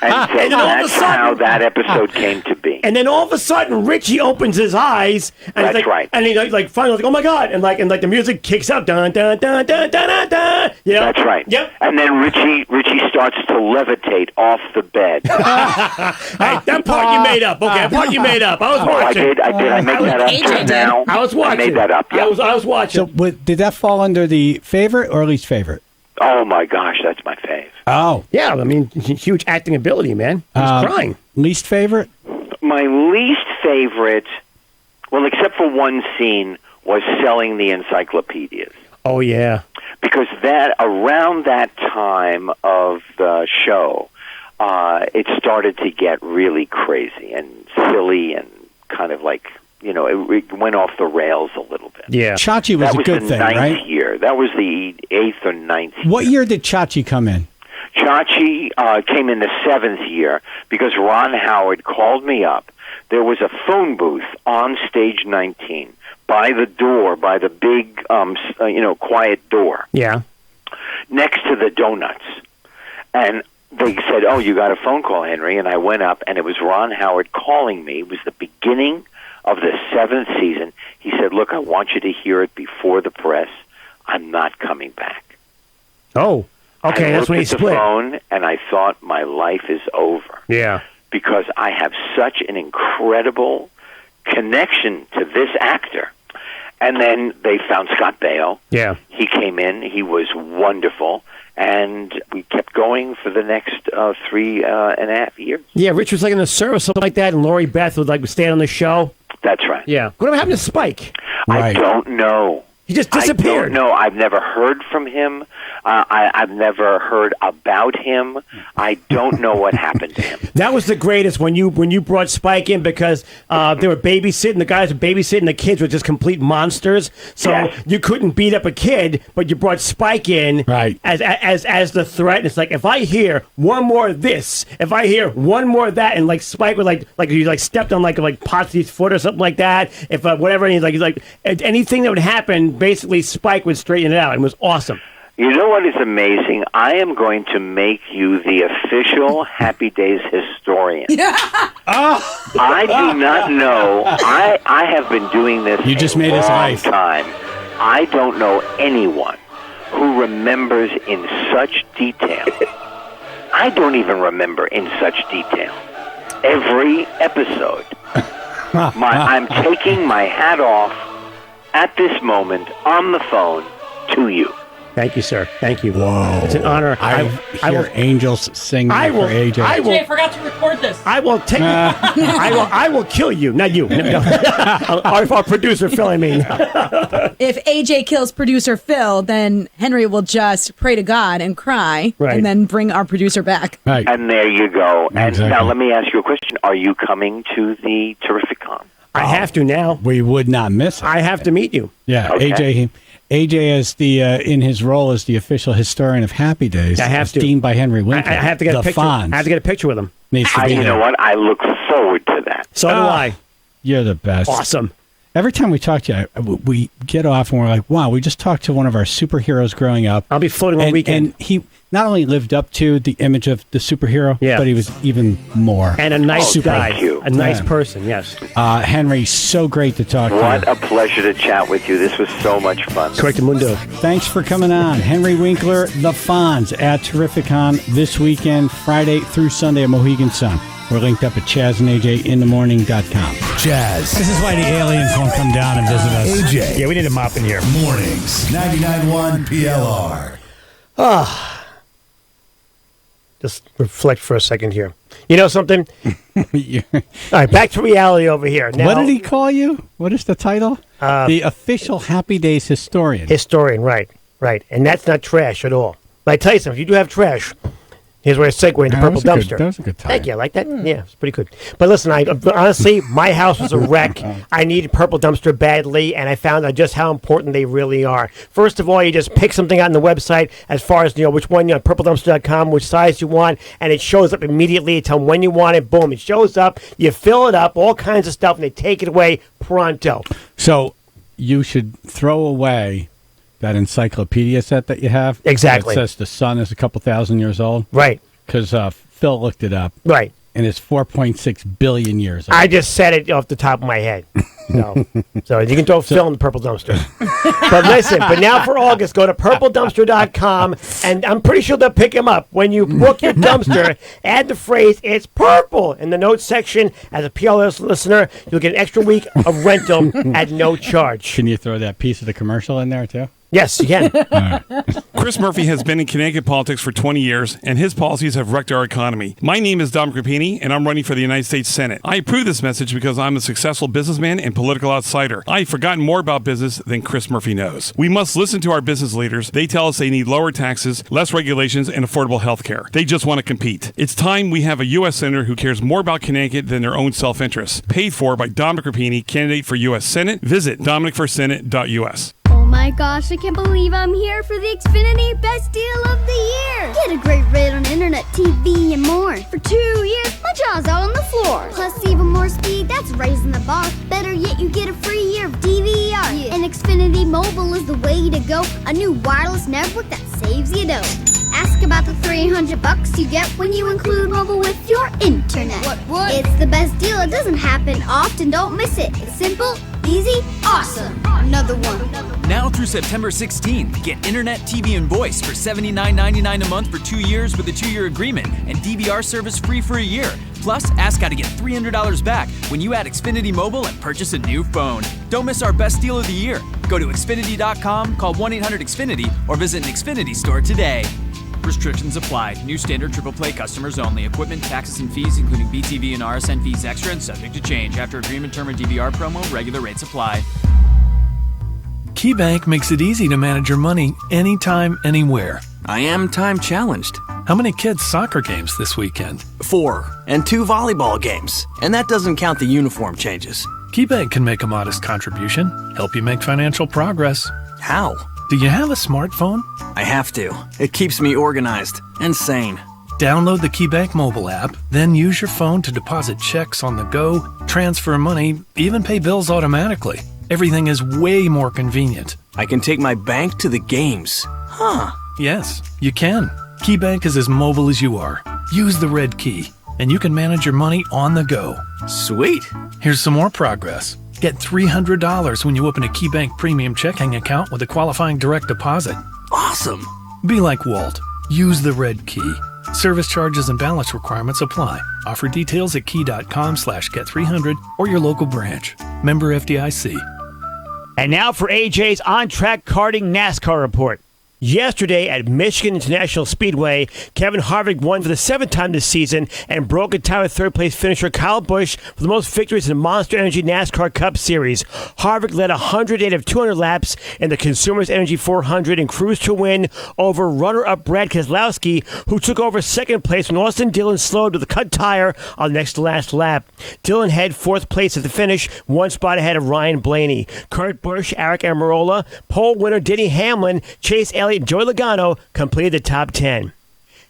And so And then all of a that's sudden- how that episode came to be. And then all of a sudden, Richie opens his eyes, and That's he's like, right. And he like finally like, oh my God, and like the music kicks out, dun dun dun dun dun dun dun. You know? That's right. Yep. And then Richie starts to levitate off the bed. Hey, that part you made up. Okay, that part you made up. I was Oh, I watching. did. I make that up AJ just did. now. I was watching. I made that up. Yeah. I was watching. So did that fall under the favorite or least favorite? Oh my gosh, that's my fave. Oh. Yeah, I mean, huge acting ability, man. He's crying. Least favorite? My least favorite, well, except for one scene, was selling the encyclopedias. Oh yeah. Because that around that time of the show, it started to get really crazy and silly and kind of like, you know, it went off the rails a little bit. Yeah. Chachi was That a was good the thing, ninth right? year. That was the 8th or 9th year. What year did Chachi come in? Chachi came in the 7th year because Ron Howard called me up. There was a phone booth on stage 19 by the door, by the big, quiet door Yeah. next to the donuts. And they said, oh, you got a phone call, Henry. And I went up, and it was Ron Howard calling me. It was the beginning of the 7th season. He said, look, I want you to hear it before the press. I'm not coming back. Oh. Okay, I that's when he looked at split. the phone, and I thought my life is over. Yeah. because I have such an incredible connection to this actor. And then they found Scott Baio. Yeah. He came in. He was wonderful. And we kept going for the next 3.5 years. Yeah, Rich was like in the service, something like that, and Lori Beth would like stand on the show. That's right. Yeah. Whatever happened to Spike? I don't know. He just disappeared. No, I've never heard from him. I've never heard about him. I don't know what happened to him. That was the greatest when you brought Spike in because they were babysitting. The guys were babysitting. The kids were just complete monsters. So you couldn't beat up a kid, but you brought Spike in as the threat. And it's like if I hear one more of this, if I hear one more of that, and like Spike would like he stepped on like Potsy's foot or something like that. If whatever, and he's like anything that would happen. Basically, Spike would straighten it out, and it was awesome. You know what is amazing? I am going to make you the official Happy Days historian. I do not know. I have been doing this You just made a his long life. time. I don't know anyone who remembers in such detail. I don't even remember in such detail every episode. I'm taking my hat off at this moment on the phone to you. Thank you, sir. Thank you. Whoa. It's an honor. I hear angels sing for AJ. I forgot to record this. I will take. I will kill you, not you. No. Our producer Phil. I mean, If AJ kills producer Phil, then Henry will just pray to God and cry, and then bring our producer back. Right. And there you go. And Exactly. now let me ask you a question. Are you coming to the Terrificon? I have to now. We would not miss it. I have to meet you. Yeah, Okay. AJ as the in his role as the official historian of Happy Days. I have to. Deemed by Henry Winkler. I have to get the a picture. Fonz I have to get a picture with him. needs to be You there. know what? I look forward to that. So do I. You're the best. Awesome. Every time we talk to you, we get off and we're like, wow, we just talked to one of our superheroes growing up. I'll be floating all weekend. And he not only lived up to the image of the superhero, Yeah. but he was even more. And a nice guy. thank you. A nice Yeah. person, yes. Henry, so great to talk to you. What a pleasure to chat with you. This was so much fun. Correct Mundo. Thanks for coming on. Henry Winkler, the Fonz at Terrificon this weekend, Friday through Sunday at Mohegan Sun. We're linked up at ChazandAJinthemorning.com. Chaz. This is why the aliens won't come down and visit us. AJ. Yeah, we need a mop in here. Mornings. 99.1 PLR. Just reflect for a second here. You know something? All right, back to reality over here. Now, What did he call you? What is the title? The official Happy Days historian. Historian, right. And that's not trash at all. But I tell you something, if you do have trash, here's where I segue into Purple Dumpster. That was a good title. Thank you. I like that. Yeah, it's pretty good. But listen, honestly, my house was a wreck. I needed Purple Dumpster badly, and I found out just how important they really are. First of all, you just pick something out on the website as far as, which one, purpledumpster.com, which size you want, and it shows up immediately. You tell them when you want it. Boom, it shows up. You fill it up, all kinds of stuff, and they take it away pronto. So you should throw away that encyclopedia set that you have. Exactly. That says the sun is a couple thousand years old. Right. Because Phil looked it up. Right. And it's 4.6 billion years old. I just said it off the top of my head. No. So you can throw Phil in the Purple Dumpster. But listen, now for August, go to purpledumpster.com, and I'm pretty sure they'll pick him up. When you book your dumpster, add the phrase, "It's purple," in the notes section. As a PLS listener, you'll get an extra week of rental at no charge. Can you throw that piece of the commercial in there, too? Yes, you can. Chris Murphy has been in Connecticut politics for 20 years, and his policies have wrecked our economy. My name is Dom Crapini, and I'm running for the United States Senate. I approve this message because I'm a successful businessman and political outsider. I've forgotten more about business than Chris Murphy knows. We must listen to our business leaders. They tell us they need lower taxes, less regulations, and affordable health care. They just want to compete. It's time we have a U.S. Senator who cares more about Connecticut than their own self-interest. Paid for by Dominic Crapini, candidate for U.S. Senate. Visit dominicforsenate.us. Oh my gosh, I can't believe I'm here for the Xfinity Best Deal of the Year! Get a great rate on internet, TV, and more. For 2 years, my jaw's out on the floor. Plus even more speed, that's raising the bar. Better yet, you get a free year of DVR. Yeah. And Xfinity Mobile is the way to go. A new wireless network that saves you dough. Ask about the $300 you get when you include mobile with your internet. What? It's the best deal. It doesn't happen often. Don't miss it. It's simple, Easy? Awesome. Another one. Now through September 16th, get internet, TV, and voice for $79.99 a month for 2 years with a 2-year agreement and DVR service free for a year. Plus, ask how to get $300 back when you add Xfinity Mobile and purchase a new phone. Don't miss our best deal of the year. Go to Xfinity.com, call 1-800-XFINITY, or visit an Xfinity store today. Restrictions apply. New standard triple play customers only. Equipment, taxes, and fees, including BTV and RSN fees extra and subject to change. After agreement term or DVR promo, regular rates apply. KeyBank makes it easy to manage your money anytime, anywhere. I am time challenged. How many kids' soccer games this weekend? 4, and 2 volleyball games. And that doesn't count the uniform changes. KeyBank can make a modest contribution, help you make financial progress. How? Do you have a smartphone? I have to. It keeps me organized and sane. Download the KeyBank mobile app, then use your phone to deposit checks on the go, transfer money, even pay bills automatically. Everything is way more convenient. I can take my bank to the games. Huh. Yes, you can. KeyBank is as mobile as you are. Use the red key, and you can manage your money on the go. Sweet. Here's some more progress. Get $300 when you open a KeyBank Premium checking account with a qualifying direct deposit. Awesome. Be like Walt. Use the red key. Service charges and balance requirements apply. Offer details at key.com/get300 or your local branch. Member FDIC. And now for AJ's on-track karting NASCAR report. Yesterday at Michigan International Speedway, Kevin Harvick won for the 7th time this season and broke a tie with third-place finisher Kyle Busch for the most victories in the Monster Energy NASCAR Cup Series. Harvick led 108 of 200 laps in the Consumers Energy 400 and cruised to win over runner-up Brad Keselowski, who took over second place when Austin Dillon slowed with a cut tire on the next-to-last lap. Dillon had 4th place at the finish, 1 spot ahead of Ryan Blaney. Kurt Busch, Eric Almirola, pole winner Denny Hamlin, Chase Elliott, and Joey Logano completed the top 10.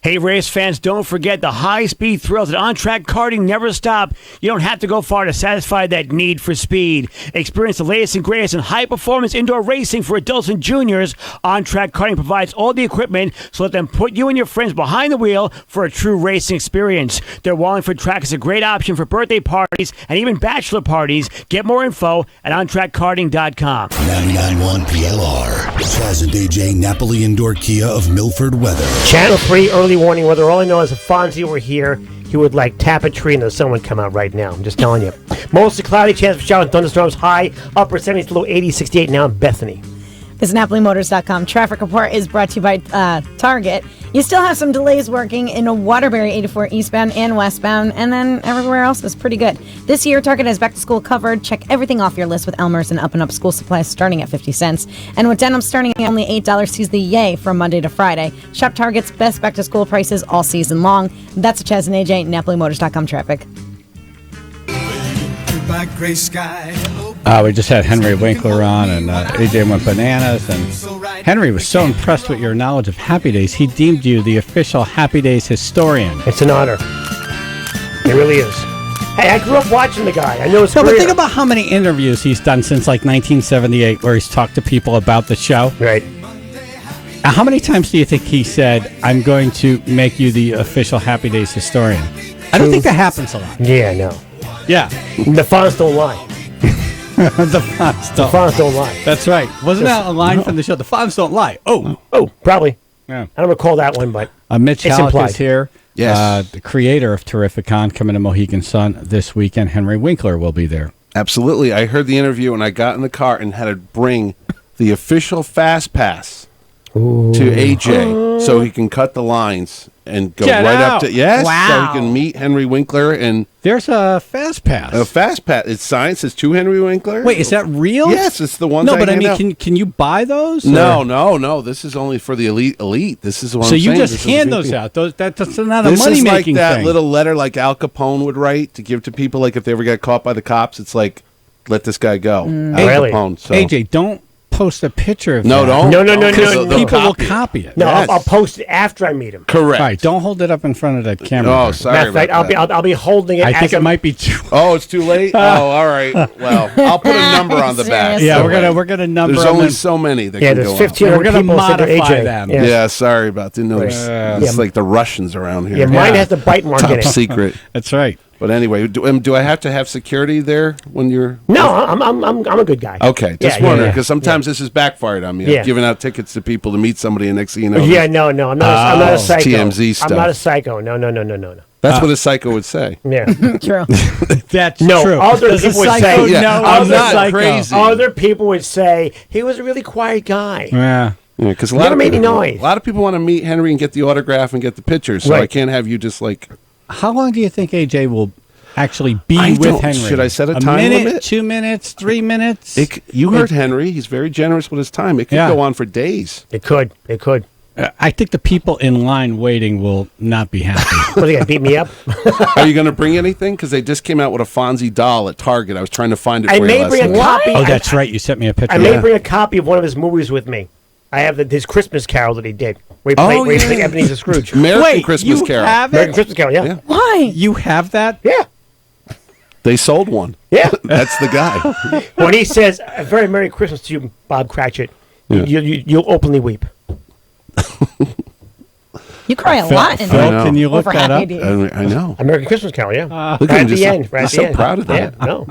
Hey, race fans, don't forget the high-speed thrills at on-track karting never stop. You don't have to go far to satisfy that need for speed. Experience the latest and greatest in high-performance indoor racing for adults and juniors. On-track karting provides all the equipment, so let them put you and your friends behind the wheel for a true racing experience. Their Wallingford track is a great option for birthday parties and even bachelor parties. Get more info at ontrackkarting.com. 99.1 PLR. Chaz and AJ Napoli Indoor Kia of Milford weather. Channel 3 early warning weather. All I know is if Fonzie were here, he would tap a tree and the sun would come out right now. I'm just telling you. Mostly cloudy, chance for showers and thunderstorms. High, upper 70s, low 80s, 68 now in Bethany. This NapoliMotors.com traffic report is brought to you by Target. You still have some delays working in Waterbury 84 eastbound and westbound, and then everywhere else is pretty good. This year, Target has back to school covered. Check everything off your list with Elmer's and Up and Up school supplies starting at 50 cents. And with denim starting at only $8, seize the yay from Monday to Friday. Shop Target's best back to school prices all season long. That's a Chaz and AJ, NapoliMotors.com traffic. We just had Henry Winkler on, and AJ went bananas. And Henry was so impressed with your knowledge of Happy Days, he deemed you the official Happy Days historian. It's an honor. It really is. Hey, I grew up watching the guy. I know his No, career. but think about how many interviews he's done since 1978 where he's talked to people about the show. Right. How many times do you think he said, I'm going to make you the official Happy Days historian? I don't think that happens a lot. Yeah, no. Yeah. The fonts don't lie. The fonts don't lie. That's right. Wasn't that a line from the show? The fonts don't lie. Oh, probably. Yeah. I don't recall that one, but Mitch it's Halleck implied. is here. Yes. The creator of Terrificon coming to Mohegan Sun this weekend. Henry Winkler will be there. Absolutely. I heard the interview and I got in the car and had to bring the official Fast Pass to AJ so he can cut the lines and go Get right out. up to so Wow. he can meet Henry Winkler. And there's a Fast Pass. A Fast Pass. It's signed. Says to Henry Winkler. Wait, is that real? Yes, it's the one. No, but I mean, can you buy those? No. This is only for the elite. This is what So I'm you saying. just This is hand VP. those out. That's not a This money is like making that thing. little letter like Al Capone would write to give to people, like if they ever got caught by the cops. It's like, let this guy go. Al Capone. So. AJ, don't post a picture of No, that. don't. No. They'll People will copy it. copy it. No, Yes. I'll post it after I meet him. Correct. All right, don't hold it up in front of that camera. Oh, there. sorry Matter of fact, about I'll be holding it. I think as it might be too. Oh, it's too late. Oh, all right. Well, I'll put a number on the back. Yeah, So we're gonna number. There's them only in. so many that Yeah, can there's go on. 1,500 We're gonna people said they're modify AJ. them. Yeah. Yeah, sorry about that. No, Right. it's like the Russians around here. Yeah, mine has the bite mark in Top it. secret. That's right. But anyway, do I have to have security there when you're? No, I'm a good guy. Okay, just wondering because sometimes this has backfired on me. I've given out tickets to people to meet somebody, and next thing you know, no, I'm not a psycho. TMZ stuff. I'm not a psycho. No. That's what a psycho would say. Yeah, true. That's true. Other people would say, I'm not crazy. Other people would say he was a really quiet guy. Yeah. Because never made any noise. A lot of people want to meet Henry and get the autograph and get the pictures, so I can't have you just like. How long do you think AJ will actually be with Henry? Should I set a time minute, limit? 2 minutes, 3 minutes? You heard Henry. He's very generous with his time. It could go on for days. It could. I think the people in line waiting will not be happy. What, are they going to beat me up? Are you going to bring anything? Because they just came out with a Fonzie doll at Target. I was trying to find it for you last night. I may bring a copy. Oh, that's right. You sent me a picture. I may bring a copy of one of his movies with me. I have his Christmas Carol that he did. Where he played Ebenezer Scrooge. American Christmas Carol. American Christmas Carol, yeah. Why? You have that? Yeah. They sold one. Yeah. That's the guy. When he says, "A very Merry Christmas to you, Bob Cratchit," you'll openly weep. You cry a lot in Phil, can you look over that up? Happy Days. I know. American Christmas Carol, yeah. Look Right at him at the end. Right He's at so the end. proud of that. Yeah, no.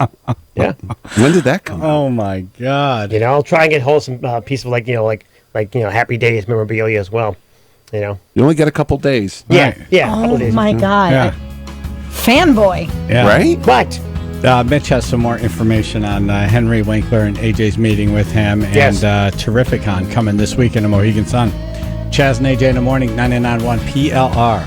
Yeah. When did that come out? Oh, my God. I'll try and get hold of some piece of Happy Days memorabilia as well. You only get a couple days. Yeah, Right. yeah. A couple days. My God. Yeah. Fanboy. Yeah. Right? But Mitch has some more information on Henry Winkler and AJ's meeting with him and Terrificon coming this week in the Mohegan Sun. Chaz and AJ in the morning, 99.1 PLR.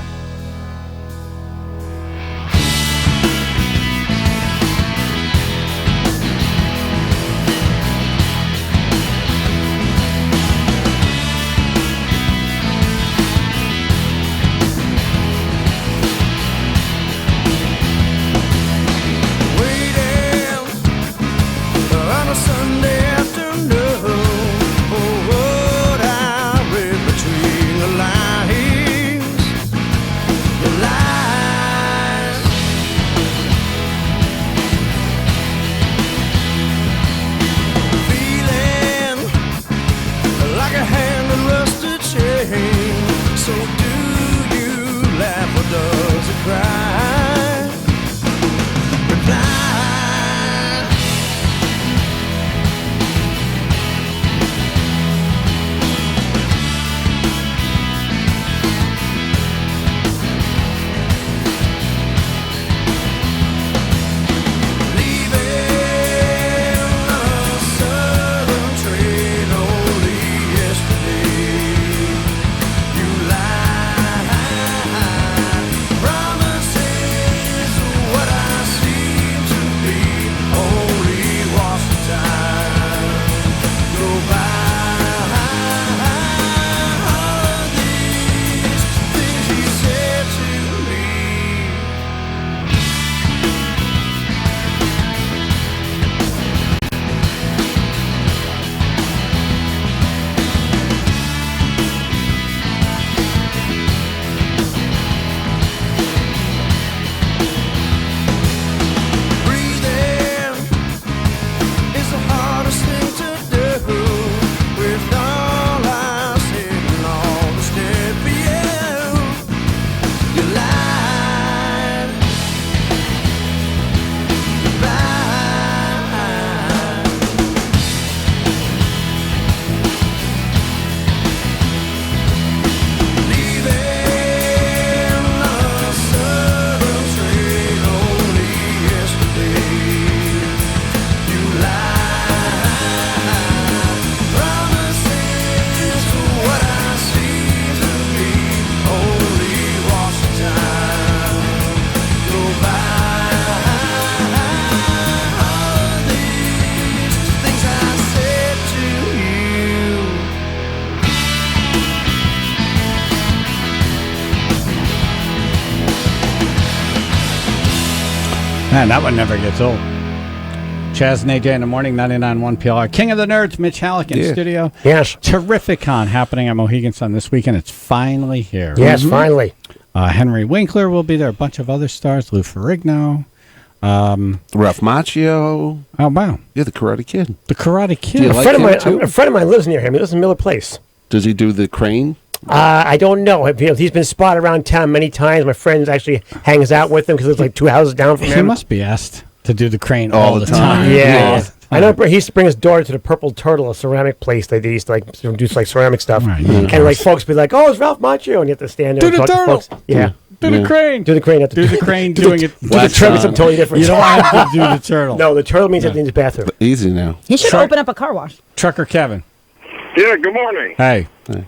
Man, that one never gets old. Chaz and AJ in the morning, 99.1 PLR. King of the Nerds, Mitch Halleck in studio. Yes. Terrificon happening at Mohegan Sun this weekend. It's finally here. Yes, finally. Henry Winkler will be there. A bunch of other stars. Lou Ferrigno. Ralph Macchio. Oh, wow. Yeah, the Karate Kid. The Karate Kid. Do you A like friend him of too? mine lives near him. He lives in Miller Place. Does he do the crane? I don't know. He's been spotted around town many times. My friend actually hangs out with him because it's like 2 houses down from him. He must be asked to do the crane all the time. Yeah. I know he used to bring his daughter to the Purple Turtle, a ceramic place. They used to do ceramic stuff. Right, and like folks be like, "Oh, it's Ralph Macchio," and you have to stand there Do and the talk turtle. to folks. Yeah. Do the crane. Do the crane. Do the crane do doing the, it. Do the turtle something totally different. You don't have to do the turtle. No, the turtle means in his bathroom. Easy now. He should open up a car wash. Trucker Kevin. Yeah, good morning. Hey. Hey,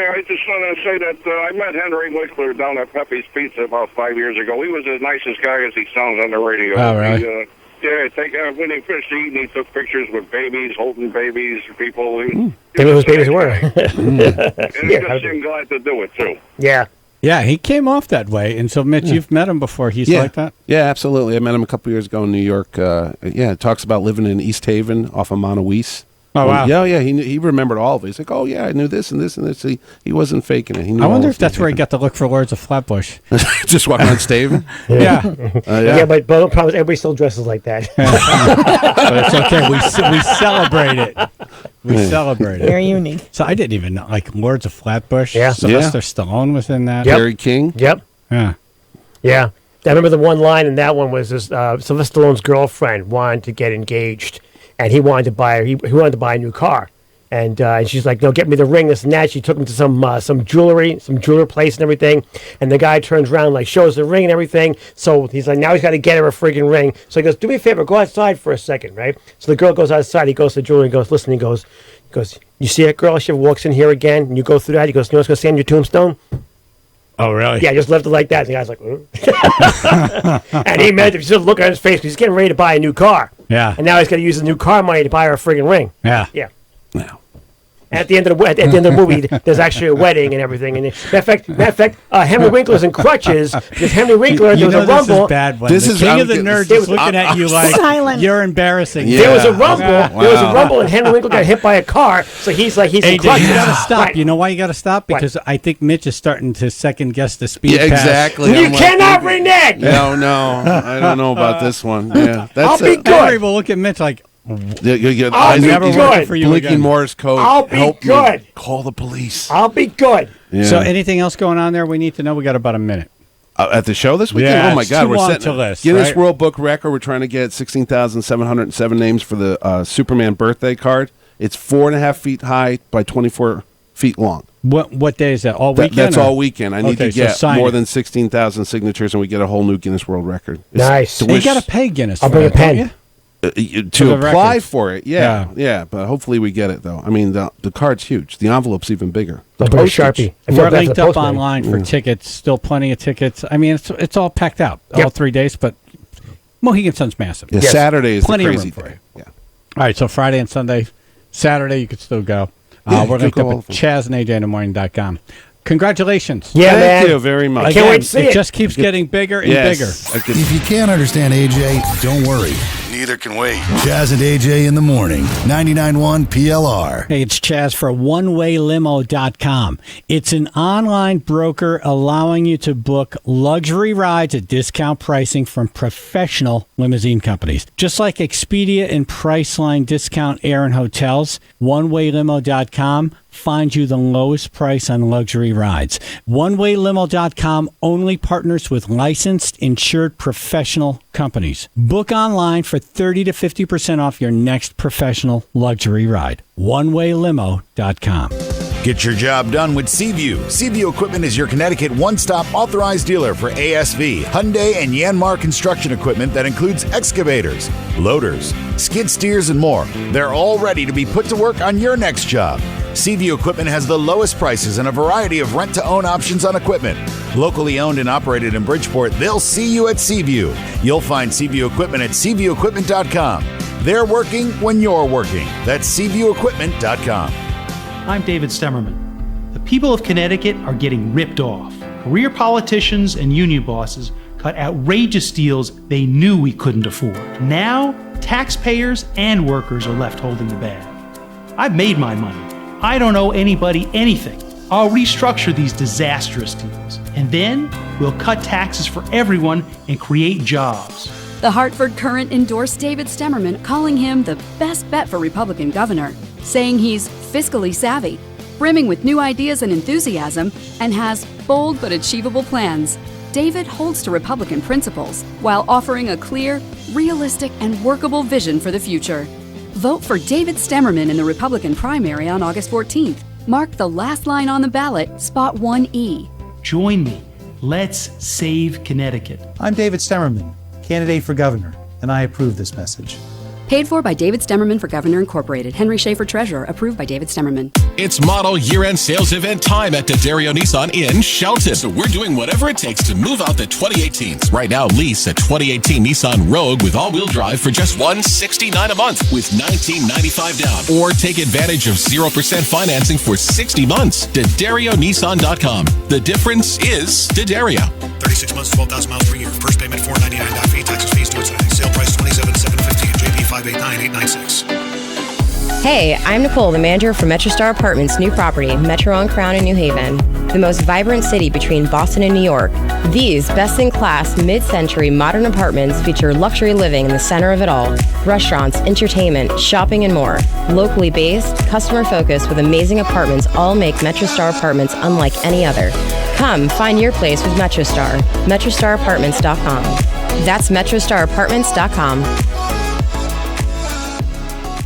I just wanted to say that I met Henry Winkler down at Pepe's Pizza about 5 years ago. He was the nicest guy as he sounds on the radio. Oh, really? When he finished eating, he took pictures with babies, holding babies, people. Maybe those babies were. And he just seemed glad to do it, too. Yeah. Yeah, he came off that way. And so, Mitch, you've met him before. He's like that? Yeah, absolutely. I met him a couple years ago in New York. Talks about living in East Haven off of Montewiese. Oh, wow. Yeah. He remembered all of it. He's like, oh, yeah, I knew this and this and this. He wasn't faking it. He knew I wonder if that's where he got the look for Lords of Flatbush. Just walking on Staven? Yeah, but the problem is everybody still dresses like that. But it's okay. We celebrate it. We celebrate it. Very unique. So I didn't even know, like Lords of Flatbush. Yeah. Sylvester Stallone was in that. Gary King? Yep. Yeah. Yeah. I remember the one line in that one was this, Sylvester Stallone's girlfriend wanted to get engaged, and he wanted to buy a new car. And she's like, no, get me the ring, this and that. She took him to some jeweler place and everything. And the guy turns around, like, shows the ring and everything. So he's like, now he's got to get her a freaking ring. So he goes, do me a favor, go outside for a second, right? So the girl goes outside. He goes to the jeweler and goes, listen, he goes, you see that girl? She walks in here again, and you go through that. He goes, you know what's going to say on your tombstone? Oh, really? Yeah, just left it like that. And the guy's like, and he meant it. Just look at his face. He's getting ready to buy a new car. Yeah. And now he's going to use his new car money to buy her a friggin' ring. Yeah. Yeah. And at the end of the movie, there's actually a wedding and everything. And matter of fact, Henry Winkler's in crutches because Henry Winkler, there was a rumble. This is bad one. The king of the nerds is looking at you like silent. You're embarrassing. There was a rumble. There was a rumble, and Henry Winkler got hit by a car. So he's in AJ, crutches. you got to stop. Right. You know why you got to stop? Because I think Mitch is starting to second guess the speed pass. Exactly. You cannot renege. No, I don't know about this one. Yeah, I'll be good. Henry will look at Mitch like, I'll be never good. working for you blinking again. Morse code. I'll be Help good. Me. Call the police. I'll be good. Yeah. So anything else going on there we need to know? We got about a minute. At the show this weekend? Yeah, oh, my it's God. too We're long setting to list, Guinness right? World Book record. We're trying to get 16,707 names for the Superman birthday card. It's 4.5 feet high by 24 feet long. What day is that? All weekend? That's all weekend. I need to get sign more it. than 16,000 signatures, and we get a whole new Guinness World Record. Nice. You got to pay Guinness. I'll for bring a that, don't pen. you? To apply records. for it, yeah, but hopefully we get it though. I mean, the card's huge. The envelope's even bigger. I'll bring a Sharpie. We're linked up online for tickets. Still plenty of tickets. I mean, it's all packed out all 3 days, but Mohegan Sun's massive. Yeah, Saturday is plenty the of crazy room for day. you. All right, so Friday and Sunday. Saturday you could still go. We're linked up at ChazandAJinthemorning.com. Congratulations. Yeah, Thank man. you very much. I can't wait to see it it. just keeps getting bigger and bigger. If you can't understand AJ, don't worry. Neither can we. Chaz and AJ in the morning. 99.1 PLR. Hey, it's Chaz for OneWayLimo.com. It's an online broker allowing you to book luxury rides at discount pricing from professional limousine companies. Just like Expedia and Priceline discount air and hotels, OneWayLimo.com finds you the lowest price on luxury rides. OneWayLimo.com only partners with licensed, insured professional companies. Book online for 30 to 50% off your next professional luxury ride. OneWayLimo.com. Get your job done with Seaview. Seaview Equipment is your Connecticut one-stop authorized dealer for ASV, Hyundai, and Yanmar construction equipment that includes excavators, loaders, skid steers, and more. They're all ready to be put to work on your next job. Seaview Equipment has the lowest prices and a variety of rent-to-own options on equipment. Locally owned and operated in Bridgeport, they'll see you at Seaview. You'll find Seaview Equipment at SeaviewEquipment.com. They're working when you're working. That's SeaviewEquipment.com. I'm David Stemmerman. The people of Connecticut are getting ripped off. Career politicians and union bosses cut outrageous deals they knew we couldn't afford. Now, taxpayers and workers are left holding the bag. I've made my money. I don't owe anybody anything. I'll restructure these disastrous deals, and then we'll cut taxes for everyone and create jobs. The Hartford Courant endorsed David Stemmerman, calling him the best bet for Republican governor, saying he's fiscally savvy. brimming with new ideas and enthusiasm, and has bold but achievable plans. David holds to Republican principles while offering a clear, realistic, and workable vision for the future. Vote for David Stemmerman in the Republican primary on August 14th. Mark the last line on the ballot, spot 1E. Join me. Let's save Connecticut. I'm David Stemmerman, candidate for governor, and I approve this message. Paid for by David Stemmerman for Governor Incorporated. Henry Schaefer, Treasurer. Approved by David Stemmerman. It's model year-end sales event time at D'Addario Nissan in Shelton. So we're doing whatever it takes to move out the 2018s. Right now, lease a 2018 Nissan Rogue with all-wheel drive for just $169 a month with $19.95 down. Or take advantage of 0% financing for 60 months. Da'ddarioNissan.com. The difference is D'Addario. 36 months, 12,000 miles per year. First payment $499. Fee, taxes, fees, towards sale price $27,715. JP 589896. Hey, I'm Nicole, the manager for MetroStar Apartments' new property, Metro on Crown in New Haven, the most vibrant city between Boston and New York. These best-in-class, mid-century modern apartments feature luxury living in the center of it all, restaurants, entertainment, shopping, and more. Locally based, customer-focused with amazing apartments all make MetroStar Apartments unlike any other. Come find your place with MetroStar. MetroStarApartments.com. That's MetroStarApartments.com.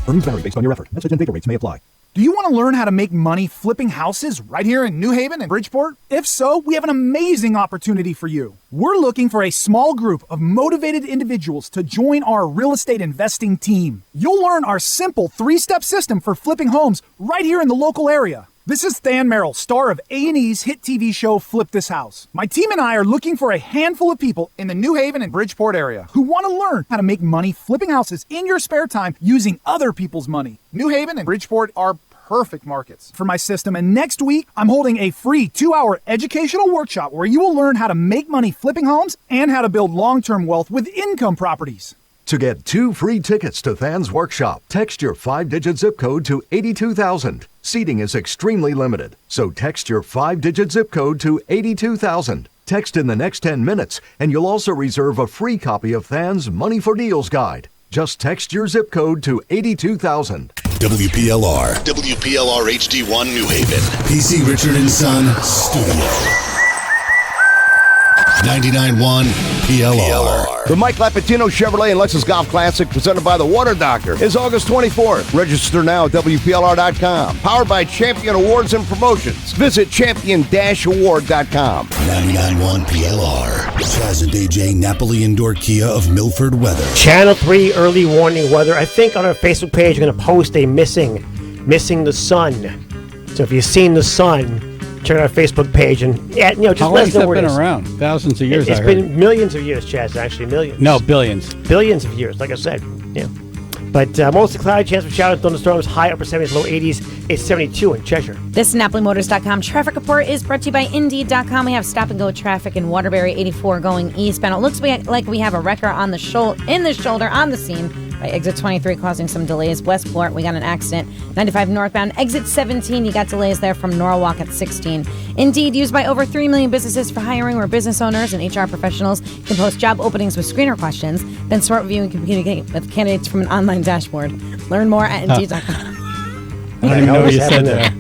Earnings vary based on your effort. Message and data rates may apply. Do you want to learn how to make money flipping houses right here in New Haven and Bridgeport? If so, we have an amazing opportunity for you. We're looking for a small group of motivated individuals to join our real estate investing team. You'll learn our simple 3-step system for flipping homes right here in the local area. This is Than Merrill, star of A&E's hit TV show Flip This House. My team and I are looking for a handful of people in the New Haven and Bridgeport area who want to learn how to make money flipping houses in your spare time using other people's money. New Haven and Bridgeport are perfect markets for my system, and next week I'm holding a free 2-hour educational workshop where you will learn how to make money flipping homes and how to build long-term wealth with income properties. To get 2 free tickets to Than's workshop, text your 5-digit zip code to 82,000. Seating is extremely limited, so text your 5-digit zip code to 82,000. Text in the next 10 minutes, and you'll also reserve a free copy of Than's Money for Deals guide. Just text your zip code to 82,000. WPLR HD1 New Haven. PC Richard and Son Studio. 99.1 PLR. The Mike Lapatino Chevrolet and Lexus Golf Classic presented by the Water Doctor is August 24th. Register now at WPLR.com. Powered by Champion Awards and Promotions. Visit champion-award.com. 99.1 PLR. Chaz and AJ Napoli Indoor Kia of Milford Weather. Channel 3 early warning weather. I think on our Facebook page we're going to post a missing the sun. So if you've seen the sun, check out our Facebook page and just how let us know long where has it that is. been around? Thousands of years. It's been millions of years, Chaz. Actually, millions. No, billions. Billions of years, like I said. Yeah. But mostly cloudy, chance for showers, thunderstorms, high upper 70s, low 80s. It's 72 in Cheshire. This NapoliMotors.com traffic report is brought to you by Indeed.com. We have stop-and-go traffic in Waterbury 84 going eastbound. It looks like we have a wrecker on the shoulder on the scene by exit 23, causing some delays. Westport, we got an accident. 95 northbound, exit 17, you got delays there from Norwalk at 16. Indeed, used by over 3 million businesses for hiring where business owners and HR professionals can post job openings with screener questions, then sort, review, and communicate with candidates from an online dashboard. Learn more at Indeed.com. I don't even know what you said there.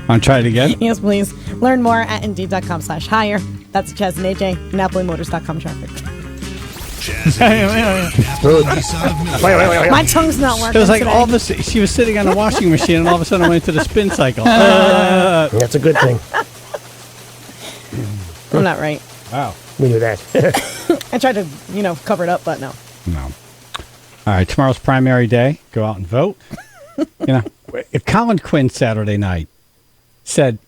Want to try it again? Yes, please. Learn more at Indeed.com/hire. That's Chaz and AJ, NapoliMotors.com traffic. My tongue's not working. It was like today. all of a sudden, she was sitting on a washing machine, and all of a sudden, I went to the spin cycle. That's a good thing. I'm not right. Wow, we knew that. I tried to, cover it up, but no. No. All right, tomorrow's primary day. Go out and vote. If Colin Quinn Saturday night said,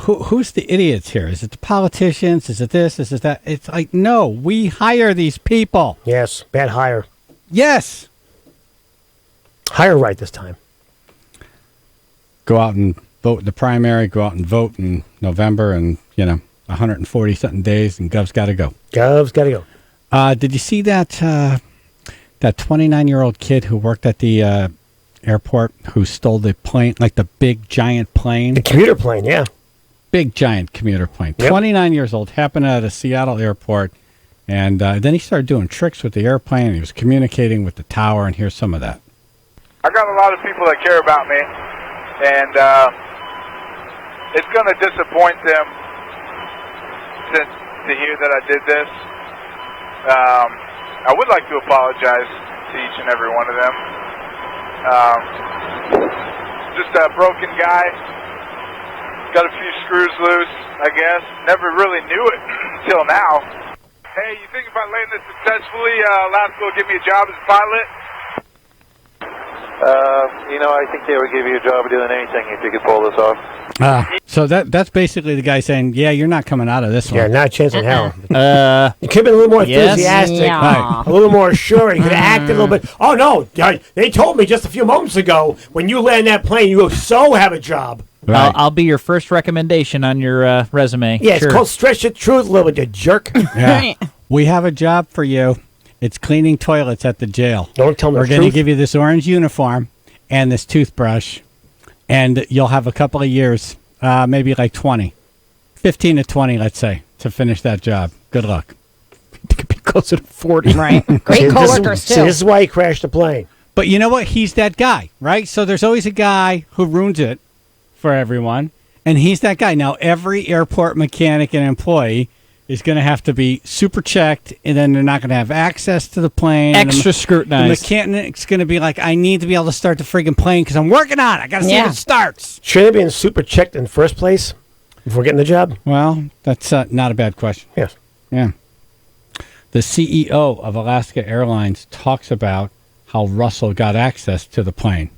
who's the idiots here? Is it the politicians? Is it this? Is it that? It's like, no, we hire these people. Yes, bad hire. Yes. Hire right this time. Go out and vote in the primary. Go out and vote in November and, 140-something days, and Gov's got to go. Gov's got to go. Did you see that 29-year-old kid who worked at the airport who stole the plane, like the big, giant plane? The commuter plane, yeah. Big, giant commuter plane. Yep. 29 years old, happened at a Seattle airport, and then he started doing tricks with the airplane, and he was communicating with the tower, and here's some of that. I got a lot of people that care about me, and it's going to disappoint them to hear that I did this. I would like to apologize to each and every one of them. Just a broken guy. Got a few screws loose, I guess. Never really knew it until now. Hey, you think if I land this successfully, Alaska will give me a job as a pilot? I think they would give you a job doing anything if you could pull this off. So that's basically the guy saying, yeah, you're not coming out of this one. Yeah, not a chance in hell. You could have been a little more enthusiastic, a little more sure. You could have acted a little bit. Oh, no, they told me just a few moments ago, when you land that plane, you will so have a job. Right. I'll be your first recommendation on your resume. Yeah, it's called Stretch the Truth a little bit, you jerk. Yeah. We have a job for you. It's cleaning toilets at the jail. Don't tell me We're the going to truth. give you this orange uniform and this toothbrush, and you'll have a couple of years, maybe like 20, 15 to 20, let's say, to finish that job. Good luck. It could be closer to 40. Right. Great coworkers, too. This is why he crashed the plane. But you know what? He's that guy, right? So there's always a guy who ruins it for everyone, and he's that guy. Now, every airport mechanic and employee is going to have to be super checked, and then they're not going to have access to the plane. Extra scrutinized. The mechanic's going to be like, I need to be able to start the friggin' plane because I'm working on it. I got to see if it starts. Should they be super checked in the first place before getting the job? Well, that's not a bad question. Yes. Yeah. The CEO of Alaska Airlines talks about how Russell got access to the plane.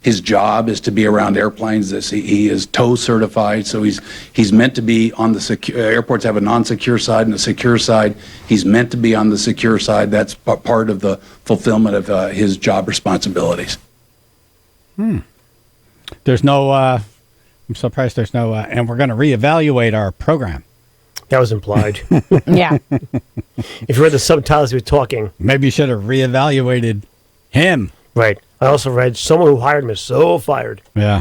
His job is to be around airplanes. He is tow certified, so he's meant to be on the secure. Airports have a non-secure side and a secure side. He's meant to be on the secure side. That's part of the fulfillment of his job responsibilities. There's no. I'm surprised there's no. And we're going to reevaluate our program. That was implied. Yeah. If you read the subtitles, he was talking. Maybe you should have reevaluated him. Right. I also read someone who hired him is so fired. Yeah.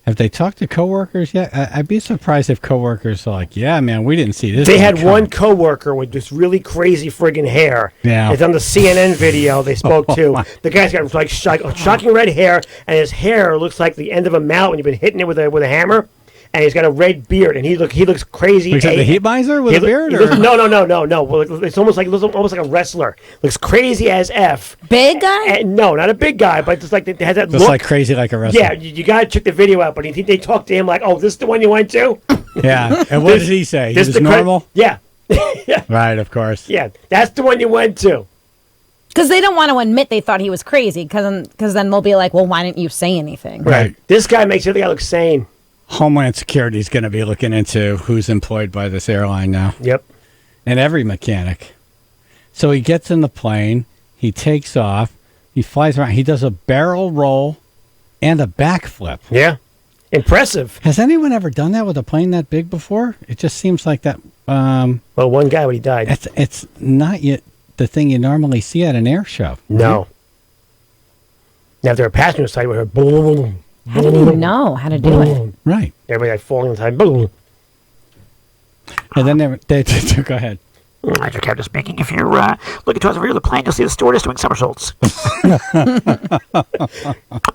Have they talked to coworkers yet? I'd be surprised if coworkers are like, yeah, man, we didn't see this. They had one coworker with this really crazy friggin' hair. Yeah. It's on the CNN video they spoke to. The guy's got like shocking red hair, and his hair looks like the end of a mallet when you've been hitting it with a hammer. And he's got a red beard, and he looks crazy. Looks like the heat miser with a beard? Or? No. Well, it's almost like a wrestler. Looks crazy as F. Big guy? No, not a big guy, but just like it has that Just look. like crazy like a wrestler. Yeah, you got to check the video out. But they talked to him like, "Oh, this is the one you went to." Yeah. And what did he say? He was normal? Yeah. Right, of course. Yeah, that's the one you went to. Because they don't want to admit they thought he was crazy, because then they'll be like, well, why didn't you say anything? Right. This guy makes the other guy look sane. Homeland Security is going to be looking into who's employed by this airline now. Yep. And every mechanic. So he gets in the plane, he takes off, he flies around, he does a barrel roll and a backflip. Yeah. Impressive. Has anyone ever done that with a plane that big before? It just seems like that. Well, one guy when he died. It's not yet the thing you normally see at an air show. No. Now, if they're a passenger side, we heard boom, boom, boom. I didn't even know how to do it. Right. Everybody like falling inside. Boom. And then they go ahead. I just captain speaking. If you're looking towards the rear of the plane, you'll see the stewardess doing somersaults.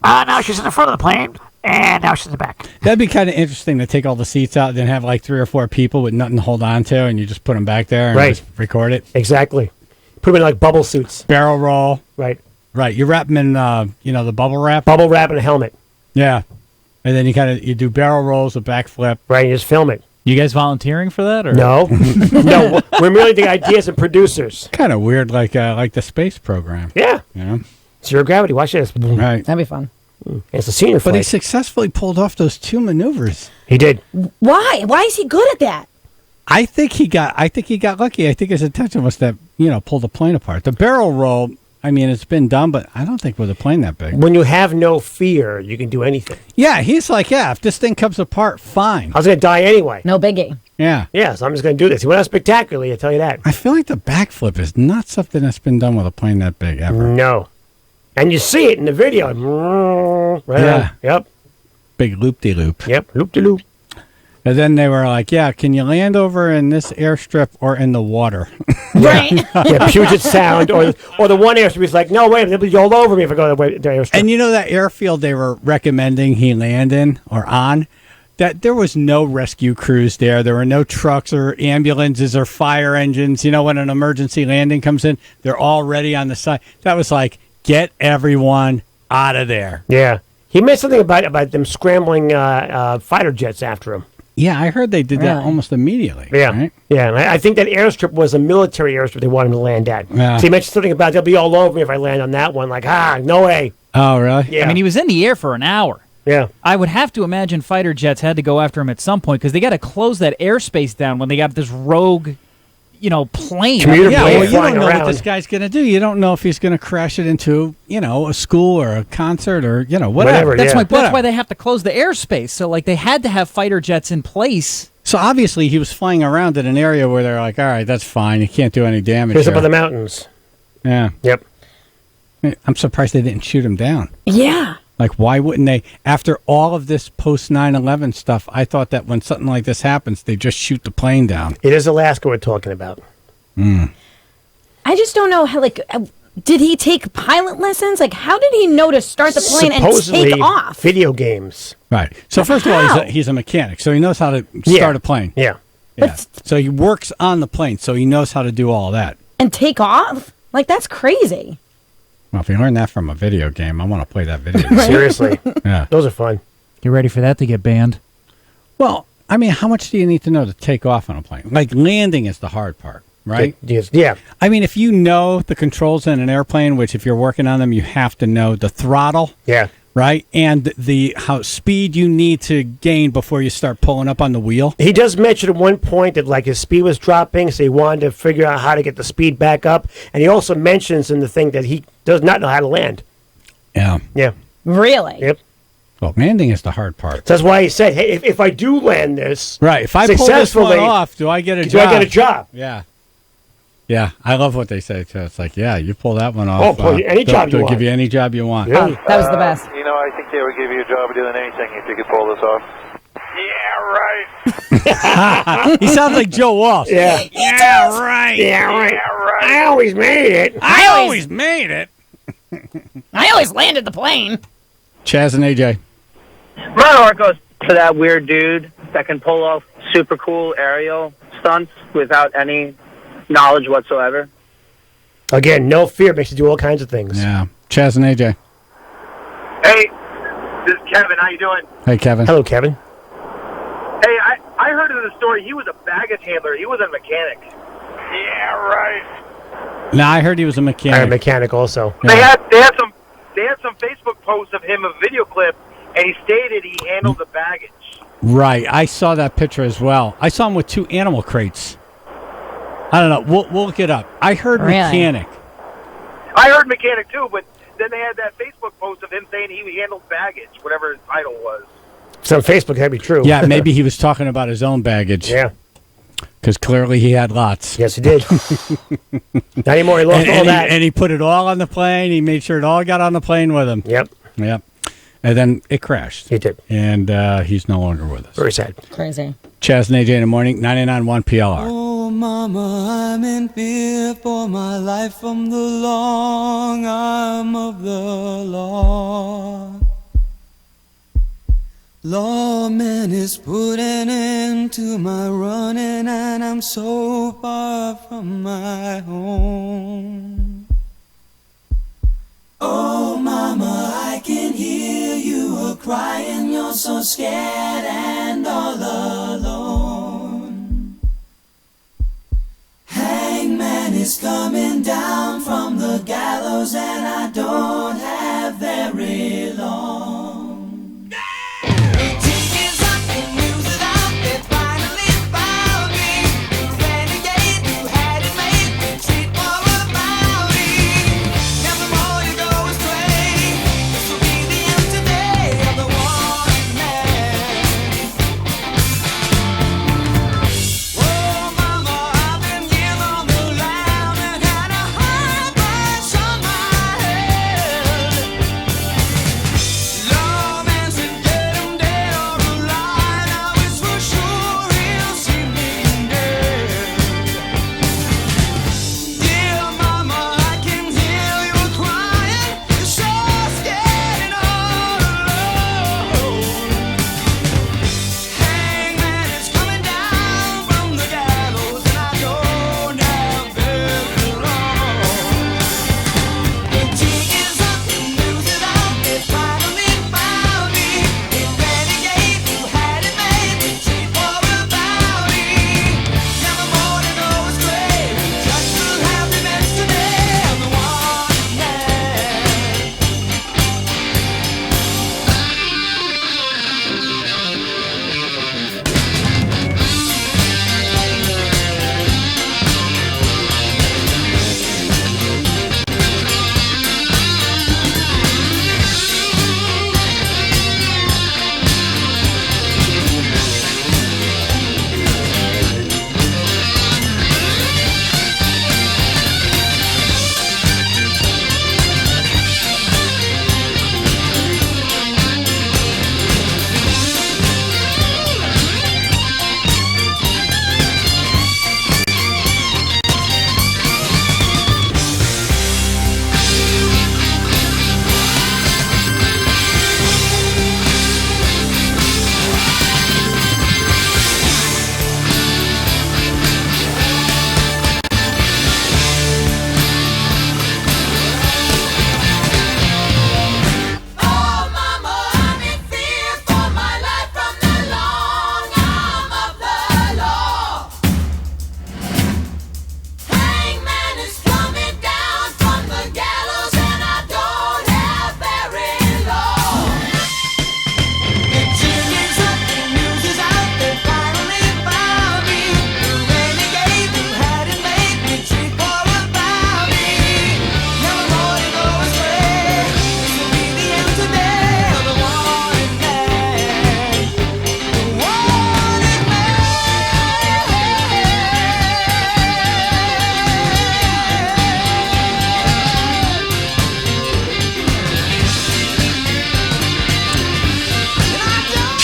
Now she's in the front of the plane, and now she's in the back. That'd be kind of interesting to take all the seats out, then have like 3 or 4 people with nothing to hold on to, and you just put them back there and just record it. Exactly. Put them in like bubble suits. Barrel roll. Right. Right. You wrap them in, the bubble wrap. Bubble wrap and a helmet. Yeah. And then you do barrel rolls, a backflip. Right. You just film it. You guys volunteering for that? Or? No. No. We're merely the ideas and producers. Kind of weird, like the space program. Yeah. Yeah. Zero gravity. Watch this. Right. That'd be fun. It's a senior flight. But he successfully pulled off those 2 maneuvers. He did. Why? Why is he good at that? I think he got lucky. I think his intention was to, pull the plane apart. The barrel roll, I mean, it's been done, but I don't think with a plane that big. When you have no fear, you can do anything. Yeah, he's like, if this thing comes apart, fine. I was going to die anyway. No biggie. Yeah. Yeah, so I'm just going to do this. He went out spectacularly, I tell you that. I feel like the backflip is not something that's been done with a plane that big ever. No. And you see it in the video. Right. Yeah. Yep. Big loop-de-loop. Yep, loop-de-loop. And then they were like, yeah, can you land over in this airstrip or in the water? Right. Yeah, Puget Sound, or the one airstrip is like, no, wait, they'll be all over me if I go to the airstrip. And you know that airfield they were recommending he land in or on? That there was no rescue crews there. There were no trucks or ambulances or fire engines. You know, when an emergency landing comes in, they're already on the side. That was like, get everyone out of there. Yeah. He mentioned something about them scrambling fighter jets after him. Yeah, I heard they did that Really? almost immediately. Yeah. Right? Yeah, and I think that airstrip was a military airstrip they wanted him to land at. Yeah. So he mentioned something about they'll be all over me if I land on that one. Like, no way. Oh, really? Yeah. I mean, he was in the air for an hour. Yeah. I would have to imagine fighter jets had to go after him at some point because they got to close that airspace down when they got this rogue, plane. Commuter Yeah, plane well, you flying don't know around. what this guy's going to do. You don't know if he's going to crash it into, a school or a concert or, whatever. That's why they have to close the airspace. So, they had to have fighter jets in place. So, obviously, he was flying around in an area where they're like, all right, that's fine. You can't do any damage Here's up here. in the mountains. Yeah. Yep. I'm surprised they didn't shoot him down. Yeah. Like, why wouldn't they? After all of this post 9/11 stuff, I thought that when something like this happens, they just shoot the plane down. It is Alaska we're talking about. Mm. I just don't know how, did he take pilot lessons? How did he know to start the plane and Supposedly, take off? video games. Right. So, first of all, he's a mechanic, so he knows how to start a plane. Yeah. Yeah. So he works on the plane, so he knows how to do all that. And take off? That's crazy. Well, if you learn that from a video game, I want to play that video game. Seriously. Yeah. Those are fun. You ready for that to get banned? Well, I mean, how much do you need to know to take off on a plane? Landing is the hard part, right? Yeah. I mean, if you know the controls in an airplane, which if you're working on them, you have to know the throttle. Yeah. Right? And how speed you need to gain before you start pulling up on the wheel. He does mention at one point that his speed was dropping, so he wanted to figure out how to get the speed back up. And he also mentions in the thing that he does not know how to land. Yeah. Yeah. Really? Yep. Well, landing is the hard part. So that's why he said, hey, if I do land this Right. If I pull this successfully, one off, do I get a job? Do I get a job? Yeah. Yeah, I love what they say, too. It's like, yeah, you pull that one off. Oh, pull any job you they'll want. give you any job you want. Yeah. That was the best. I think they would give you a job of doing anything if you could pull this off. Yeah, right. He sounds like Joe Walsh. Yeah. Yeah, right. Yeah, right. Yeah, right. I always made it. I always made it. I always landed the plane. Chaz and AJ. My heart goes to that weird dude that can pull off super cool aerial stunts without any knowledge whatsoever. Again, no fear makes you do all kinds of things. Yeah. Chaz and AJ. Hey, this is Kevin. How you doing? Hey, Kevin. Hello, Kevin. Hey, I heard of the story. He was a baggage handler. He was a mechanic. Yeah, right. No, I heard he was a mechanic. I'm a mechanic also. They had some Facebook posts of him, a video clip, and he stated he handled the baggage. Right. I saw that picture as well. I saw him with 2 animal crates. I don't know. We'll look it up. I heard mechanic. I heard mechanic too, but then they had that Facebook post of him saying he handled baggage, whatever his title was. So on Facebook, that'd be true. Yeah, maybe he was talking about his own baggage. Yeah. Because clearly he had lots. Yes, he did. Not anymore. He lost all that. And he put it all on the plane. He made sure it all got on the plane with him. Yep. Yep. And then it crashed. He did. And he's no longer with us. Very sad. Crazy. Chaz and AJ in the morning, 99.1 PLR. Oh, mama, I'm in fear for my life from the long arm of the law. Lawman is putting an end to my running, and I'm so far from my home. Oh, mama, I can hear you a-crying, you're so scared and all alone. Hangman is coming down from the gallows, and I don't have very long.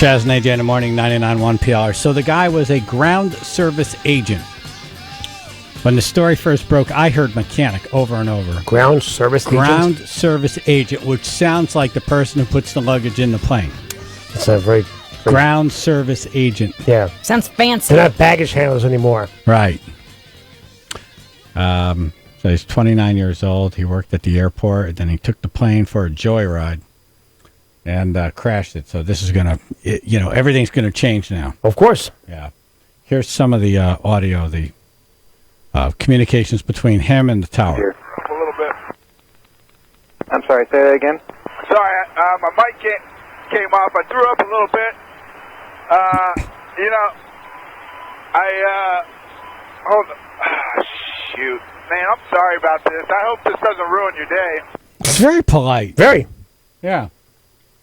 Chaz and AJ in the morning, 99.1 PLR. So the guy was a ground service agent. When the story first broke, I heard mechanic over and over. Ground service agent? Ground service agent, which sounds like the person who puts the luggage in the plane. It's a very... Ground service agent. Yeah. Sounds fancy. They're not baggage handlers anymore. Right. So he's 29 years old. He worked at the airport, and then he took the plane for a joyride and crashed it. So this is going to, everything's going to change now. Of course. Yeah. Here's some of the audio, the communications between him and the tower. A little bit. I'm sorry, say that again? Sorry, my mic came off. I threw up a little bit. Hold on. Shoot. Man, I'm sorry about this. I hope this doesn't ruin your day. It's very polite. Very. Yeah.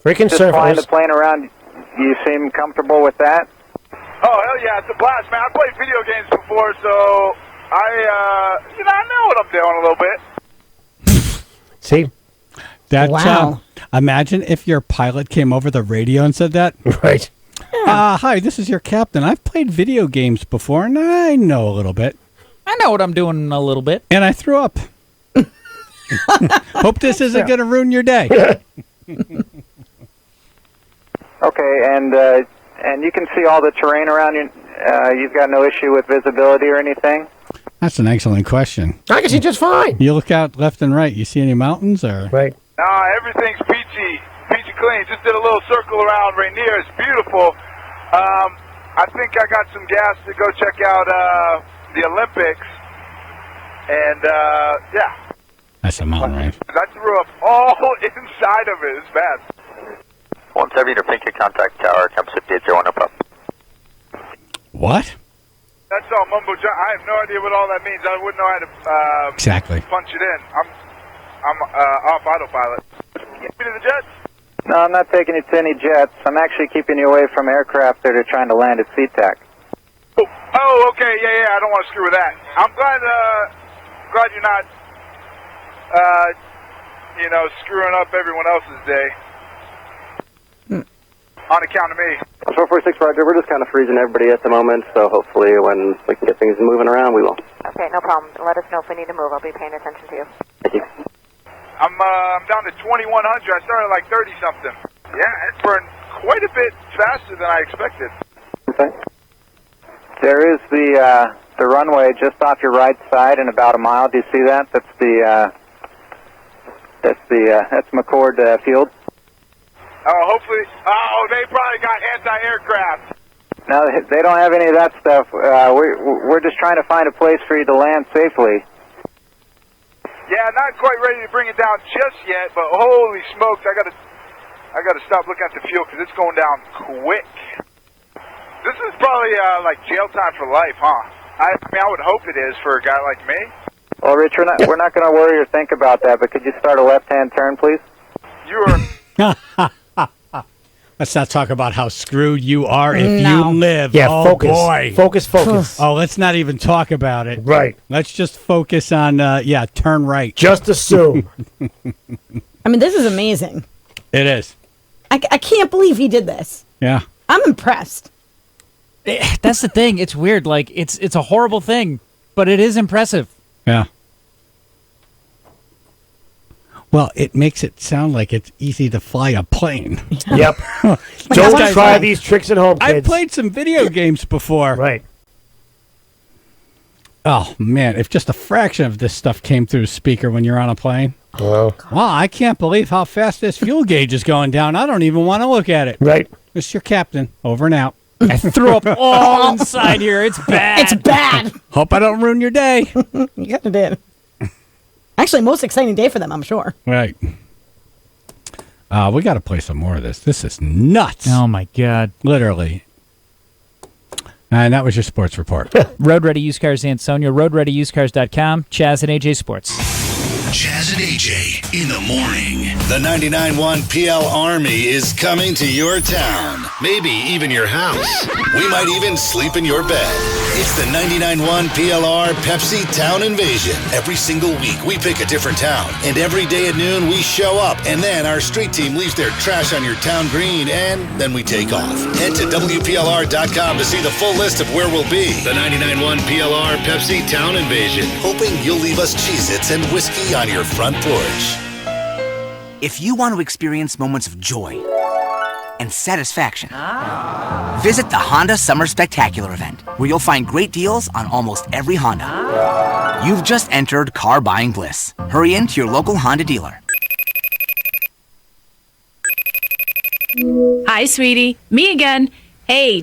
Very Just conservative. flying the plane around, you seem comfortable with that? Oh, hell yeah, it's a blast, man. I played video games before, so I know what I'm doing a little bit. See? That, Wow. Imagine if your pilot came over the radio and said that. Right. Hi, this is your captain. I've played video games before, and I know a little bit. I know what I'm doing a little bit. And I threw up. Hope this isn't going to ruin your day. Okay, and you can see all the terrain around you. You've got no issue with visibility or anything? That's an excellent question. I can see just fine. You look out left and right. You see any mountains? Or Right. Nah, everything's peachy clean. Just did a little circle around Rainier. It's beautiful. I think I got some gas to go check out the Olympics. And, yeah. That's a mountain range. I threw up all inside of it. It's bad. 170 to Pinky contact tower, come 5801 up. What? That's all mumbo jumbo. I have no idea what all that means. I wouldn't know how to Exactly. punch it in. I'm off autopilot. Get me to the jets. No, I'm not taking you to any jets. I'm actually keeping you away from aircraft that are trying to land at SeaTac. Oh, okay. Yeah. I don't want to screw with that. I'm glad you're not, screwing up everyone else's day. On account of me. 446 Roger, we're just kind of freezing everybody at the moment, so hopefully when we can get things moving around, we will. Okay, no problem. Let us know if we need to move. I'll be paying attention to you. Thank you. I'm down to 2100. I started at like 30-something. Yeah, it's burned quite a bit faster than I expected. Okay. There is the runway just off your right side in about a mile. Do you see that? That's McCord Field. Oh, hopefully. Oh, they probably got anti-aircraft. No, they don't have any of that stuff. We're just trying to find a place for you to land safely. Yeah, not quite ready to bring it down just yet, but holy smokes, I gotta stop looking at the fuel because it's going down quick. This is probably like jail time for life, huh? I mean, I would hope it is for a guy like me. Well, Rich, we're not going to worry or think about that, but could you start a left-hand turn, please? You are... Let's not talk about how screwed you are if you live. Yeah, oh, focus. Boy. Focus. Oh, let's not even talk about it. Right. Let's just focus on, turn right. Just assume. I mean, this is amazing. It is. I can't believe he did this. Yeah. I'm impressed. That's the thing. It's weird. Like, it's a horrible thing, but it is impressive. Yeah. Well, it makes it sound like it's easy to fly a plane. Yep. Don't try these tricks at home, kids. I've played some video games before. Right. Oh, man, if just a fraction of this stuff came through the speaker when you're on a plane. Well, wow, I can't believe how fast this fuel gauge is going down. I don't even want to look at it. Right. This is your captain. Over and out. I threw up all inside here. It's bad. It's bad. Hope I don't ruin your day. You kind of did. Actually, most exciting day for them, I'm sure. Right. We got to play some more of this. This is nuts. Oh, my God. Literally. And that was your sports report. Road Ready Used Cars Ansonia, roadreadyusedcars.com, Chaz and AJ Sports. Chaz and AJ in the morning. The 99.1 PL Army is coming to your town. Maybe even your house. We might even sleep in your bed. It's the 99.1 PLR Pepsi Town Invasion. Every single week, we pick a different town. And every day at noon, we show up. And then our street team leaves their trash on your town green. And then we take off. Head to WPLR.com to see the full list of where we'll be. The 99.1 PLR Pepsi Town Invasion. Hoping you'll leave us Cheez-Its and whiskey on your front porch. If you want to experience moments of joy and satisfaction, visit the Honda Summer Spectacular event, where you'll find great deals on almost every Honda. You've just entered car buying bliss. Hurry into your local Honda dealer. Hi, sweetie. Me again. Hey,